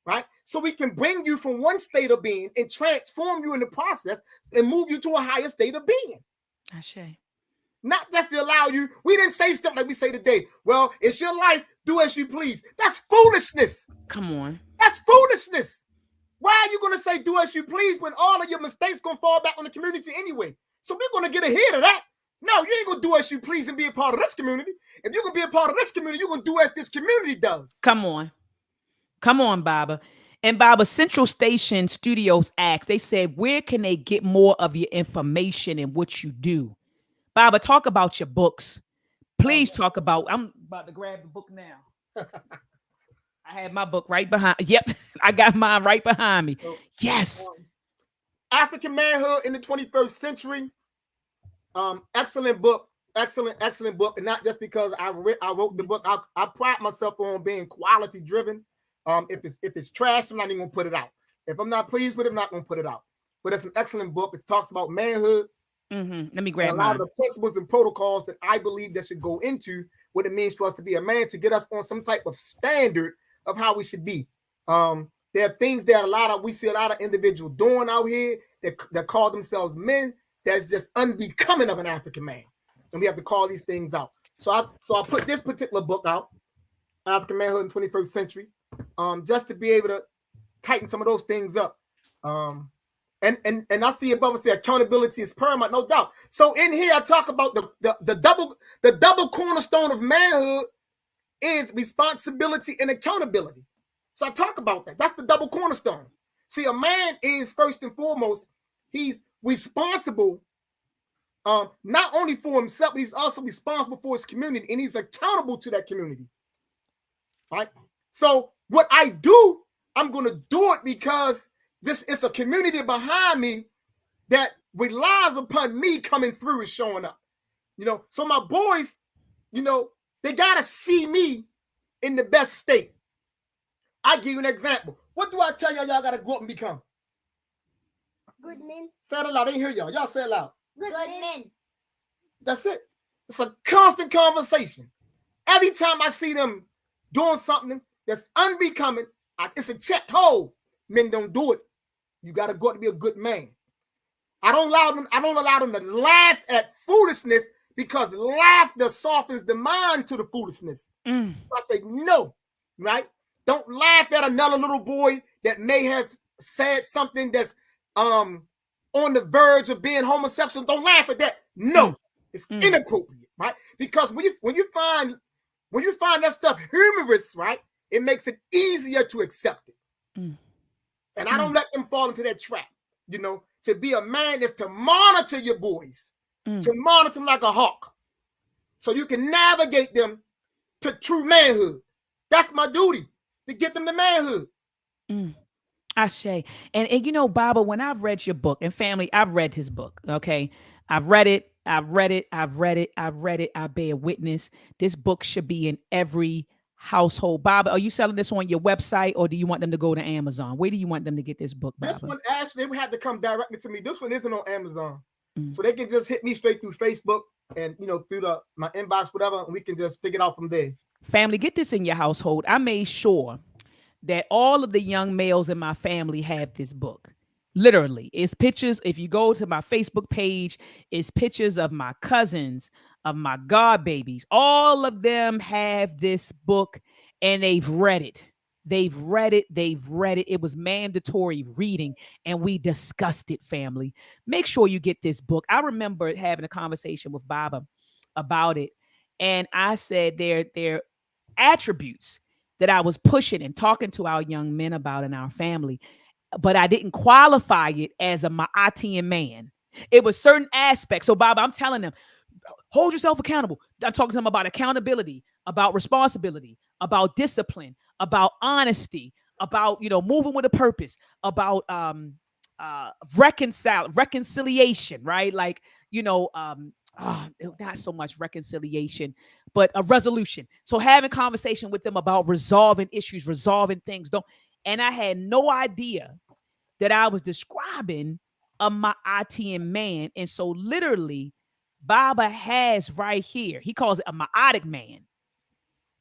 right? So we can bring you from one state of being and transform you in the process and move you to a higher state of being. Ashe. Not just to allow you, we didn't say stuff like we say today. Well, it's your life, do as you please. That's foolishness. Come on. That's foolishness. Why are you going to say do as you please when all of your mistakes going to fall back on the community anyway? So we're going to get ahead of that. No, you ain't going to do as you please and be a part of this community. If you're going to be a part of this community, you're going to do as this community does. Come on. Come on, Baba. And Baba, Central Station Studios asked, they said, where can they get more of your information and what you do? Baba, talk about your books. Please talk about, I'm about to grab the book now. I have my book right behind. Yep, I got mine right behind me. Yes. African Manhood in the 21st Century. Excellent book. Excellent book. And not just because I wrote the book. I pride myself on being quality driven. If it's trash, I'm not even going to put it out. If I'm not pleased with it, I'm not going to put it out. But it's an excellent book. It talks about manhood. Let me grab a lot of the principles and protocols that I believe that should go into what it means for us to be a man, to get us on some type of standard of how we should be. There are things that we see a lot of individuals doing out here that call themselves men that's just unbecoming of an African man. And we have to call these things out. So I put this particular book out, African Manhood in the 21st Century, just to be able to tighten some of those things up. And I see above us say accountability is paramount, no doubt. So in here I talk about the double cornerstone of manhood is responsibility and accountability. So I talk about that. That's the double cornerstone. See, a man is first and foremost, he's responsible not only for himself, but he's also responsible for his community, and he's accountable to that community. Right? So what I do, I'm going to do it because this is a community behind me that relies upon me coming through and showing up. So my boys, they got to see me in the best state. I give you an example. What do I tell y'all got to grow up and become? Good men. Say it aloud. I didn't hear y'all. Y'all say it loud. Good men. That's it. It's a constant conversation. Every time I see them doing something that's unbecoming, it's a check hole. Men don't do it. You got to go out to be a good man. I don't allow them to laugh at foolishness, because laughter softens the mind to the foolishness. So I say no, right? Don't laugh at another little boy that may have said something that's on the verge of being homosexual. Don't laugh at that. No, it's inappropriate, right? Because when you find that stuff humorous, right, it makes it easier to accept it. And I don't let them fall into that trap. To be a man is to monitor your boys, to monitor them like a hawk, so you can navigate them to true manhood. That's my duty, to get them to manhood. Ashe. And Baba, when I've read your book, and family, I've read his book. Okay. I've read it. I bear witness. This book should be in every household. Baba, are you selling this on your website, or do you want them to go to Amazon? Where do you want them to get this book, Baba? This one, actually, they would have to come directly to me. This one isn't on Amazon. So they can just hit me straight through Facebook and, through my inbox, whatever, and we can just figure it out from there. Family, get this in your household. I made sure that all of the young males in my family have this book. Literally, it's pictures. If you go to my Facebook page, it's pictures of my cousins, of my god babies. All of them have this book and they've read it. They've read it. It was mandatory reading, and we discussed it, family. Make sure you get this book. I remember having a conversation with Baba about it, and I said they're attributes that I was pushing and talking to our young men about in our family, but I didn't qualify it as a Ma'atian man. It was certain aspects. So, Baba, I'm telling them, hold yourself accountable. I'm talking to them about accountability, about responsibility, about discipline, about honesty, about, moving with a purpose, about reconciliation, right? Like, not so much reconciliation, but a resolution. So having conversation with them about resolving issues, resolving things. And I had no idea that I was describing a Ma'atian man. And so literally, Baba has right here, he calls it a Ma'atic man.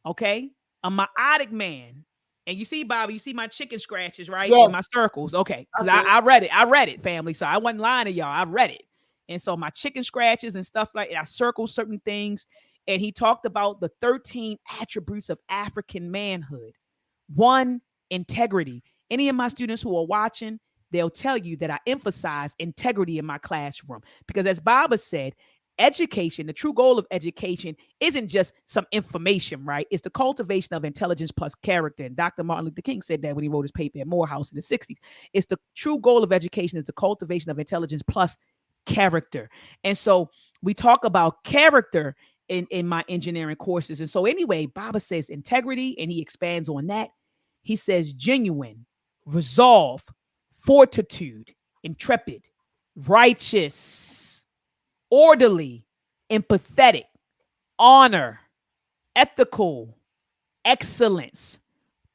Okay? A Ma'atic man. And you see, Baba, you see my chicken scratches, right? Yes. In my circles. Okay. Because I read it. I read it, family. So I wasn't lying to y'all. I read it. And so my chicken scratches and stuff like that, I circled certain things. And he talked about the 13 attributes of African manhood. 1, integrity. Any of my students who are watching, they'll tell you that I emphasize integrity in my classroom. Because as Baba said, education, the true goal of education isn't just some information, right? It's the cultivation of intelligence plus character. And Dr. Martin Luther King said that when he wrote his paper at Morehouse in the 60s. It's the true goal of education is the cultivation of intelligence plus character. And so we talk about character in my engineering courses. And so anyway, Baba says integrity, and he expands on that. He says genuine, resolve, fortitude, intrepid, righteous, orderly, empathetic, honor, ethical, excellence,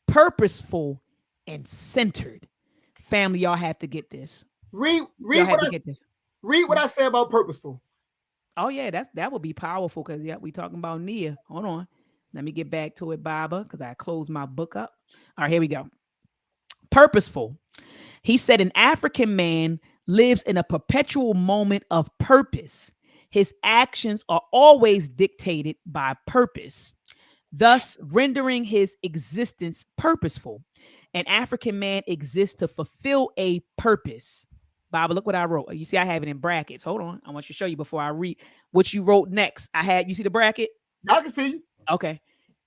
purposeful, and centered. Family, y'all have to get this. Read what I say about purposeful. Oh yeah, that would be powerful, because we talking about Nia. Hold on. Let me get back to it, Baba, because I closed my book up. All right, here we go. Purposeful. He said an African man lives in a perpetual moment of purpose. His actions are always dictated by purpose, thus rendering his existence purposeful. An African man exists to fulfill a purpose. Baba, look what I wrote. You see, I have it in brackets. Hold on. I want you to show you before I read what you wrote next. You see the bracket? I can see you. Okay.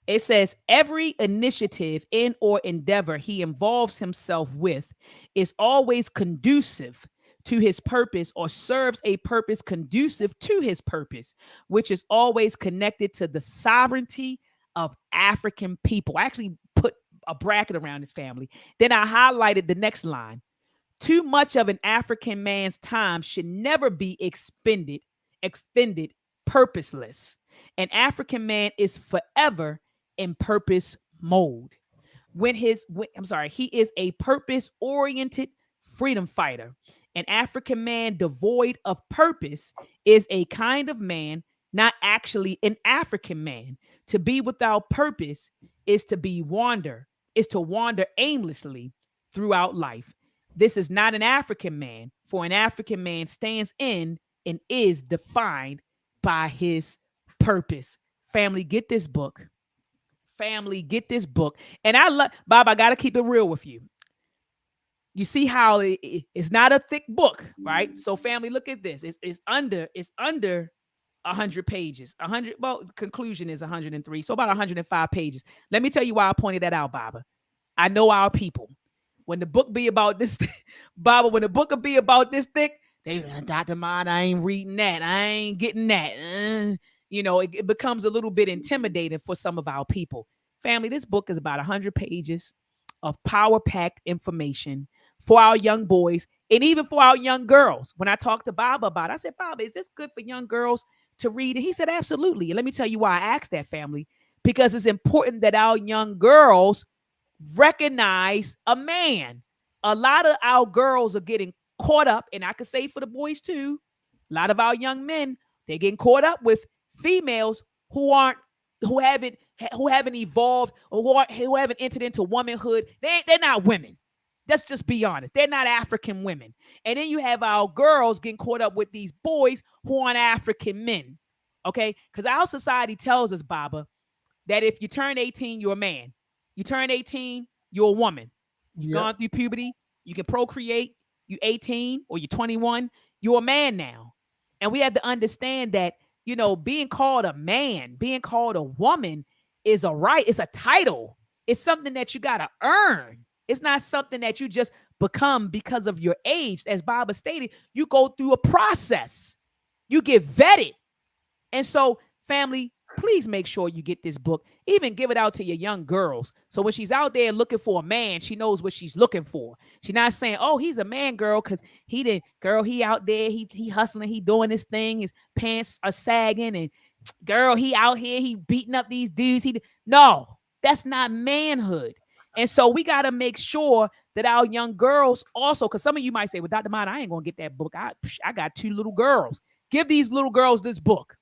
It says every initiative in or endeavor he involves himself with is always conducive to his purpose or serves a purpose conducive to his purpose, which is always connected to the sovereignty of African people. I actually put a bracket around his family. Then I highlighted the next line. Too much of an African man's time should never be expended purposeless. An African man is forever in purpose mode. He is a purpose-oriented freedom fighter. An African man devoid of purpose is a kind of man, not actually an African man. To be without purpose is to wander aimlessly throughout life. This is not an African man, for an African man stands in and is defined by his purpose. Family, get this book. And I love, Bob, I got to keep it real with you. You see how it's not a thick book, right? So family, look at this. It's under 100 pages. 100, well, conclusion is 103. So about 105 pages. Let me tell you why I pointed that out, Baba. I know our people. When the book be about this, Baba, when the book will be about this thick, they Dr. Maat, I ain't reading that. I ain't getting that. It becomes a little bit intimidating for some of our people. Family, this book is about 100 pages of power-packed information for our young boys and even for our young girls. When I talked to Baba about it, I said, Baba, is this good for young girls to read? And he said, absolutely. And let me tell you why I asked that, family, because it's important that our young girls recognize a man. A lot of our girls are getting caught up, and I could say for the boys too, a lot of our young men, they're getting caught up with females who haven't evolved or who haven't entered into womanhood. They're not women. Let's just be honest. They're not African women. And then you have our girls getting caught up with these boys who aren't African men. Okay, because our society tells us, Baba, that if you turn 18, you're a man. You turn 18, you're a woman. You've gone through puberty, you can procreate, you're 18 or you're 21, you're a man now. And we have to understand that, you know, being called a man, being called a woman is a right, it's a title. It's something that you got to earn. It's not something that you just become because of your age. As Baba stated, you go through a process, you get vetted. And so, family, please make sure you get this book. Even give it out to your young girls. So when she's out there looking for a man, she knows what she's looking for. She's not saying, oh, he's a man, girl, because he out there, he hustling, he doing this thing, his pants are sagging, and girl, he out here, he beating up these dudes. No, that's not manhood. And so we got to make sure that our young girls also, because some of you might say, well, Dr. Maat, I ain't going to get that book. I got 2 little girls. Give these little girls this book.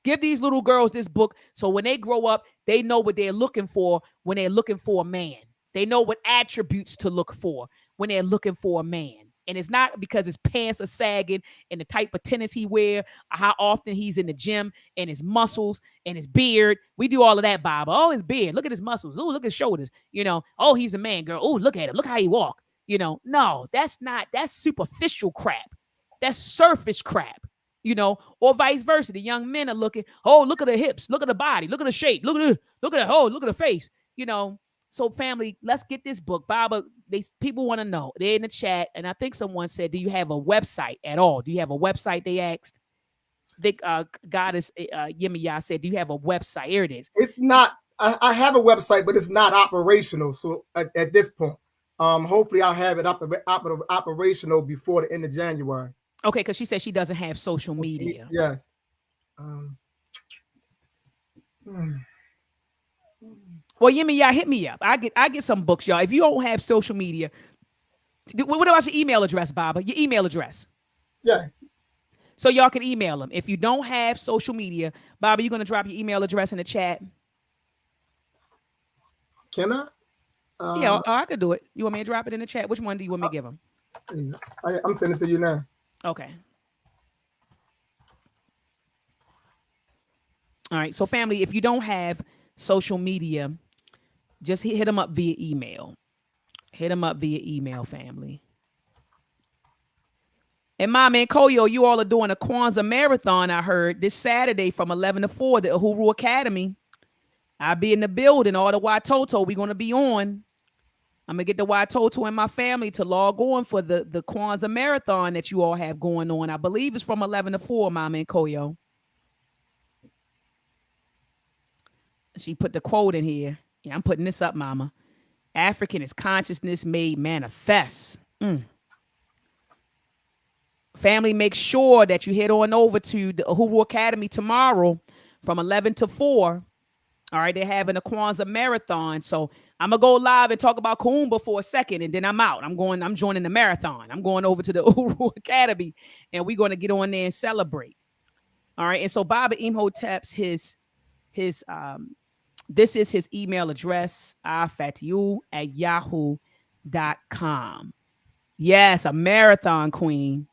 Give these little girls this book so when they grow up, they know what they're looking for when they're looking for a man. They know what attributes to look for when they're looking for a man. And it's not because his pants are sagging and the type of tennis he wear, or how often he's in the gym, and his muscles and his beard. We do all of that, Bob. Oh, his beard. Look at his muscles. Oh, look at his shoulders. You know, oh, he's a man, girl. Oh, look at him. Look how he walk. You know, no, that's superficial crap. That's surface crap. You know, or vice versa. The young men are looking, oh, look at the hips, look at the body, look at the shape, look at the face. You know, so family, let's get this book. Baba, people want to know. They're in the chat, and I think someone said, do you have a website at all? Do you have a website? They asked. I think Goddess Yemiya said, do you have a website? Here it is. It's not. I have a website, but it's not operational. So at this point, hopefully I'll have it operational before the end of January. Okay, because she said she doesn't have social media. Yes. Well, y'all hit me up. I get some books, y'all. If you don't have social media, what about your email address, Baba? Your email address. Yeah. So y'all can email them. If you don't have social media, Baba, you gonna drop your email address in the chat? Can I? Yeah, I could do it. You want me to drop it in the chat? Which one do you want me to give them? I'm sending it to you now. Okay. All right. So family, if you don't have social media, just hit them up via email. Hit them up via email, family. And Mama and Koyo, you all are doing a Kwanzaa marathon, I heard, this Saturday from 11 to 4, the Uhuru Academy. I'll be in the building, all the Watoto. We're going to be on. I'm going to get the Watoto and my family to log on for the Kwanzaa marathon that you all have going on. I believe it's from 11 to 4, Mama and Koyo. She put the quote in here. Yeah, I'm putting this up, Mama. African is consciousness made manifest. Family, make sure that you head on over to the Uhuru Academy tomorrow from 11 to 4. All right, they're having a Kwanzaa marathon. So I'm going to go live and talk about Kuumba for a second, and then I'm out. I'm joining the marathon. I'm going over to the Uhuru Academy, and we're going to get on there and celebrate. All right, and so Baba Imhotep's this is his email address, afatu@yahoo.com. Yes, a marathon queen.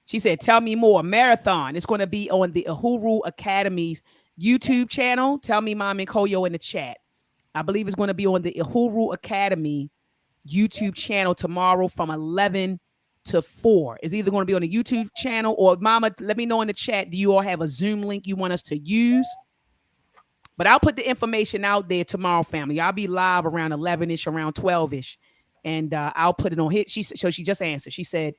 She said, tell me more. Marathon. It's going to be on the Uhuru Academy's YouTube channel. Tell me, Mom and Koyo in the chat. I believe it's going to be on the Uhuru Academy YouTube channel tomorrow from 11 to 4. It's either going to be on the YouTube channel or, Mama, let me know in the chat. Do you all have a Zoom link you want us to use? But I'll put the information out there tomorrow, family. I'll be live around 11-ish, around 12-ish. And I'll put it on hit. So she just answered. She said,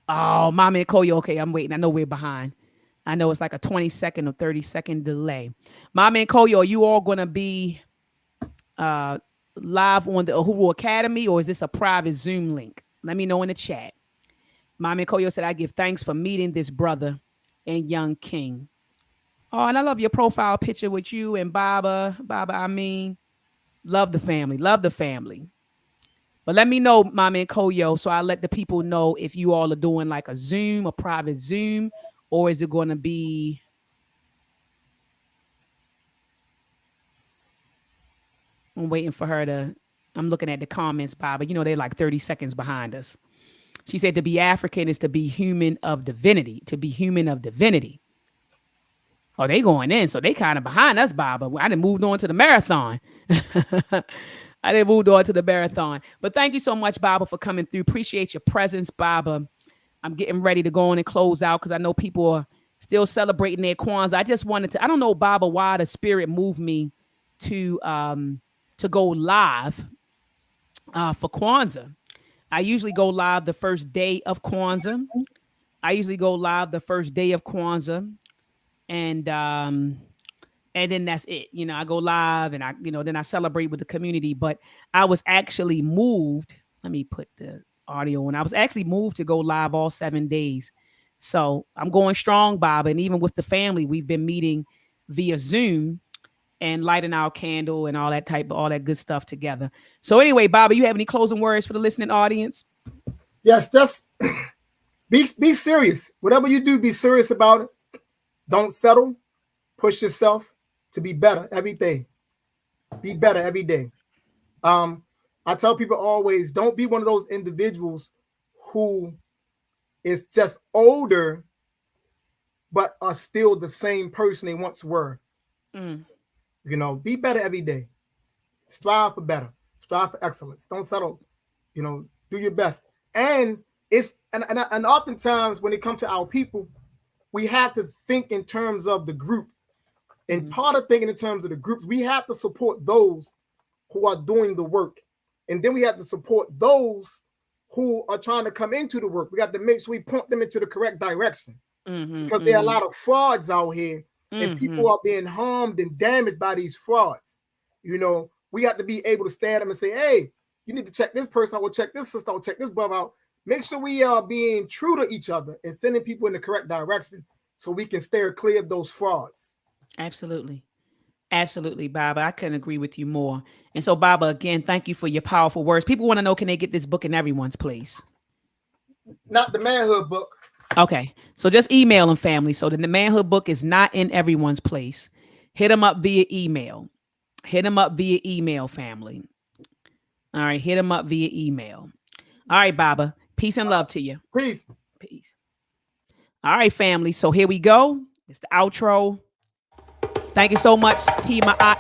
oh, Mama and Koyo, okay, I'm waiting. I know we're behind. I know it's like a 20-second or 30-second delay. Mama and Koyo, are you all going to be live on the Uhuru Academy, or is this a private Zoom link? Let me know in the chat. Mama and Koyo said, I give thanks for meeting this brother and young king. Oh, and I love your profile picture with you and Baba. I mean, love the family. Love the family. But let me know, Mama and Koyo, so I'll let the people know if you all are doing like a Zoom, a private Zoom, or is it going to be... I'm waiting for her to... I'm looking at the comments, Baba. You know, they're like 30 seconds behind us. She said to be African is to be human of divinity. To be human of divinity. Oh, they going in, so they kind of behind us, Baba. I done moved on to the marathon. I didn't move on to the marathon. But thank you so much, Baba, for coming through. Appreciate your presence, Baba. I'm getting ready to go on and close out because I know people are still celebrating their Kwanzaa. I just wanted to, I don't know, Baba, why the spirit moved me to go live for Kwanzaa. I usually go live the first day of Kwanzaa. And then that's it. You know, I go live and then I celebrate with the community. But I was actually moved. Let me put the audio on. I was actually moved to go live all 7 days. So I'm going strong, Bob. And even with the family, we've been meeting via Zoom and lighting our candle and all that good stuff together. So anyway, Bobby, you have any closing words for the listening audience? Yes, just be serious. Whatever you do, be serious about it. Don't settle. Push yourself to be better every day. Be better every day. I tell people always, don't be one of those individuals who is just older, but are still the same person they once were. You know, be better every day. Strive for better. Strive for excellence. Don't settle. You know, do your best. And and oftentimes when it comes to our people, we have to think in terms of the group. And part of thinking in terms of the groups, we have to support those who are doing the work. And then we have to support those who are trying to come into the work. We got to make sure we point them into the correct direction. Because there are a lot of frauds out here, and people are being harmed and damaged by these frauds. You know, we got to be able to stand up and say, hey, you need to check this person out, or check this sister out, or check this brother out. Make sure we are being true to each other and sending people in the correct direction so we can steer clear of those frauds. Absolutely. Absolutely, Baba. I couldn't agree with you more. And so, Baba, again, thank you for your powerful words. People want to know, can they get this book in everyone's place? Not the Manhood book. Okay. So just email them, family. So the Manhood book is not in everyone's place. Hit them up via email. Family. All right. Hit them up via email. All right, Baba. Peace and love to you. Peace. All right, family. So here we go. It's the outro. Thank you so much, dr.maat.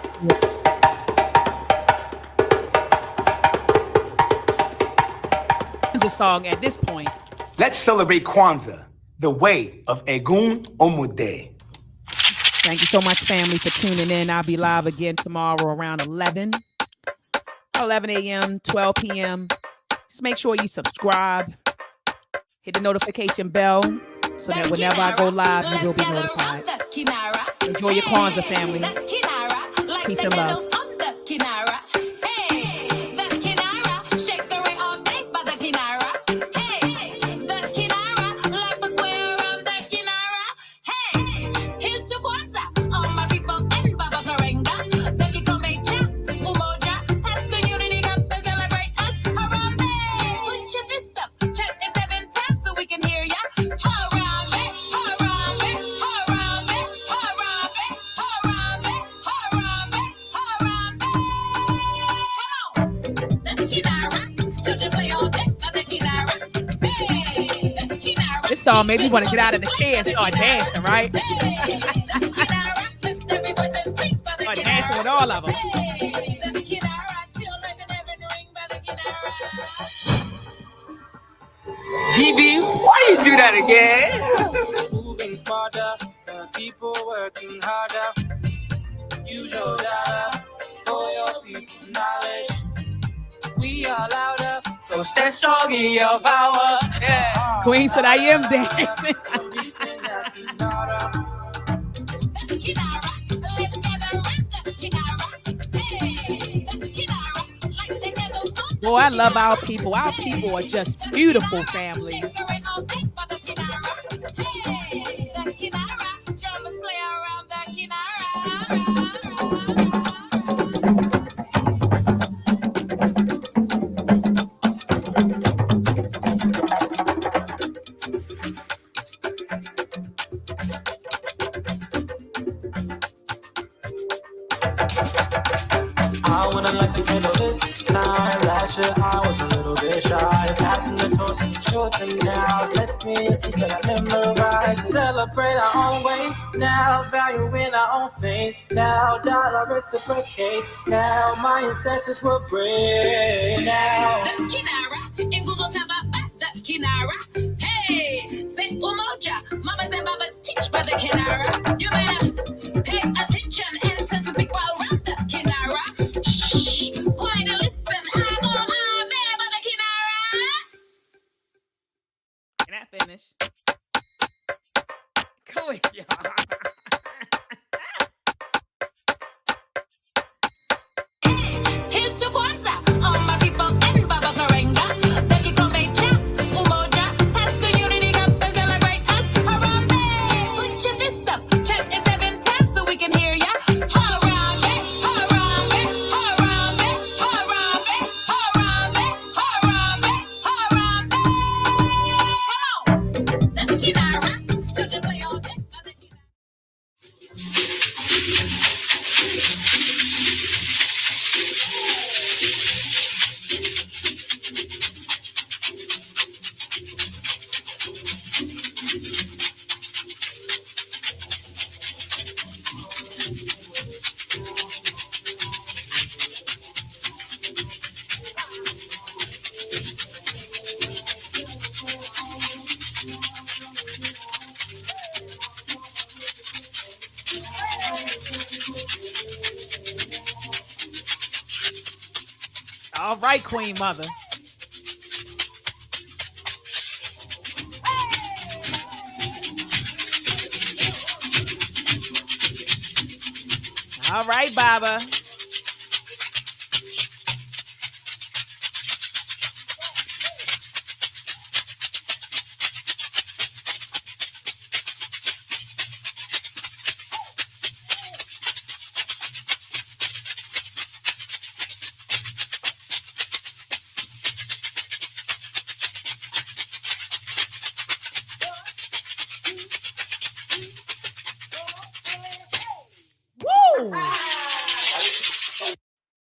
Here's a song at this point. Let's celebrate Kwanzaa, the way of Egun Omude. Thank you so much, family, for tuning in. I'll be live again tomorrow around 11 a.m., 12 p.m. Just make sure you subscribe. Hit the notification bell so that whenever I go live, you will be notified. Enjoy your Kwanzaa, family. Peace and love. This song made me want to get out of the chair and start dancing, right? Start dancing with all of them. DB, why you do that again? Moving smarter, the people working harder. Use your data for your people's knowledge. We are louder, so stay strong in your power. Yeah. Queen said, I am dancing. Boy, I love our people. Our people are just beautiful, family. I wanna light the candle this time. Last year I was a little bit shy, passing the torch. want some children now. Test me and see that I memorize. Celebrate our own way now. Valuing our own thing now. Dollar reciprocates now. My ancestors will bring now. The Kinara, in Google Taba, the Kinara. Hey, say Umoja, mamas and babas teach by the Kinara. You better pay attention and sensitive while around the Kinara. Shh, point to listen. I know I'm there by the Kinara. Can I finish? Go ahead, y'all. Here's to Kwanzaa, all my people in Baba Karenga. Becky Kombecha, Umoja, Pastor Unity Cup and celebrate us. Harambe, put your fist up, chest it 7 times so we can hear ya. Harambe, Harambe, Harambe, Harambe, Harambe, Harambe, Harambe. Come on, the Kinara, children play all day. All right, Queen Mother. All right, Baba.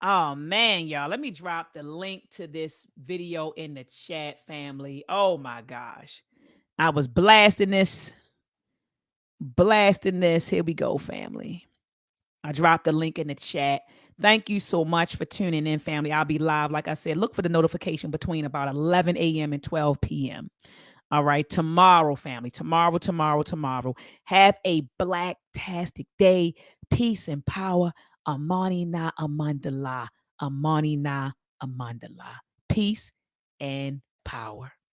Oh man, y'all. Let me drop the link to this video in the chat, family. Oh my gosh. I was blasting this. Here we go, family. I dropped the link in the chat. Thank you so much for tuning in, family. I'll be live. Like I said, look for the notification between about 11 a.m. and 12 p.m. All right. Tomorrow, family. Tomorrow. Have a black-tastic day. Peace and power. Amani na amandala. Amani na amandala. Peace and power.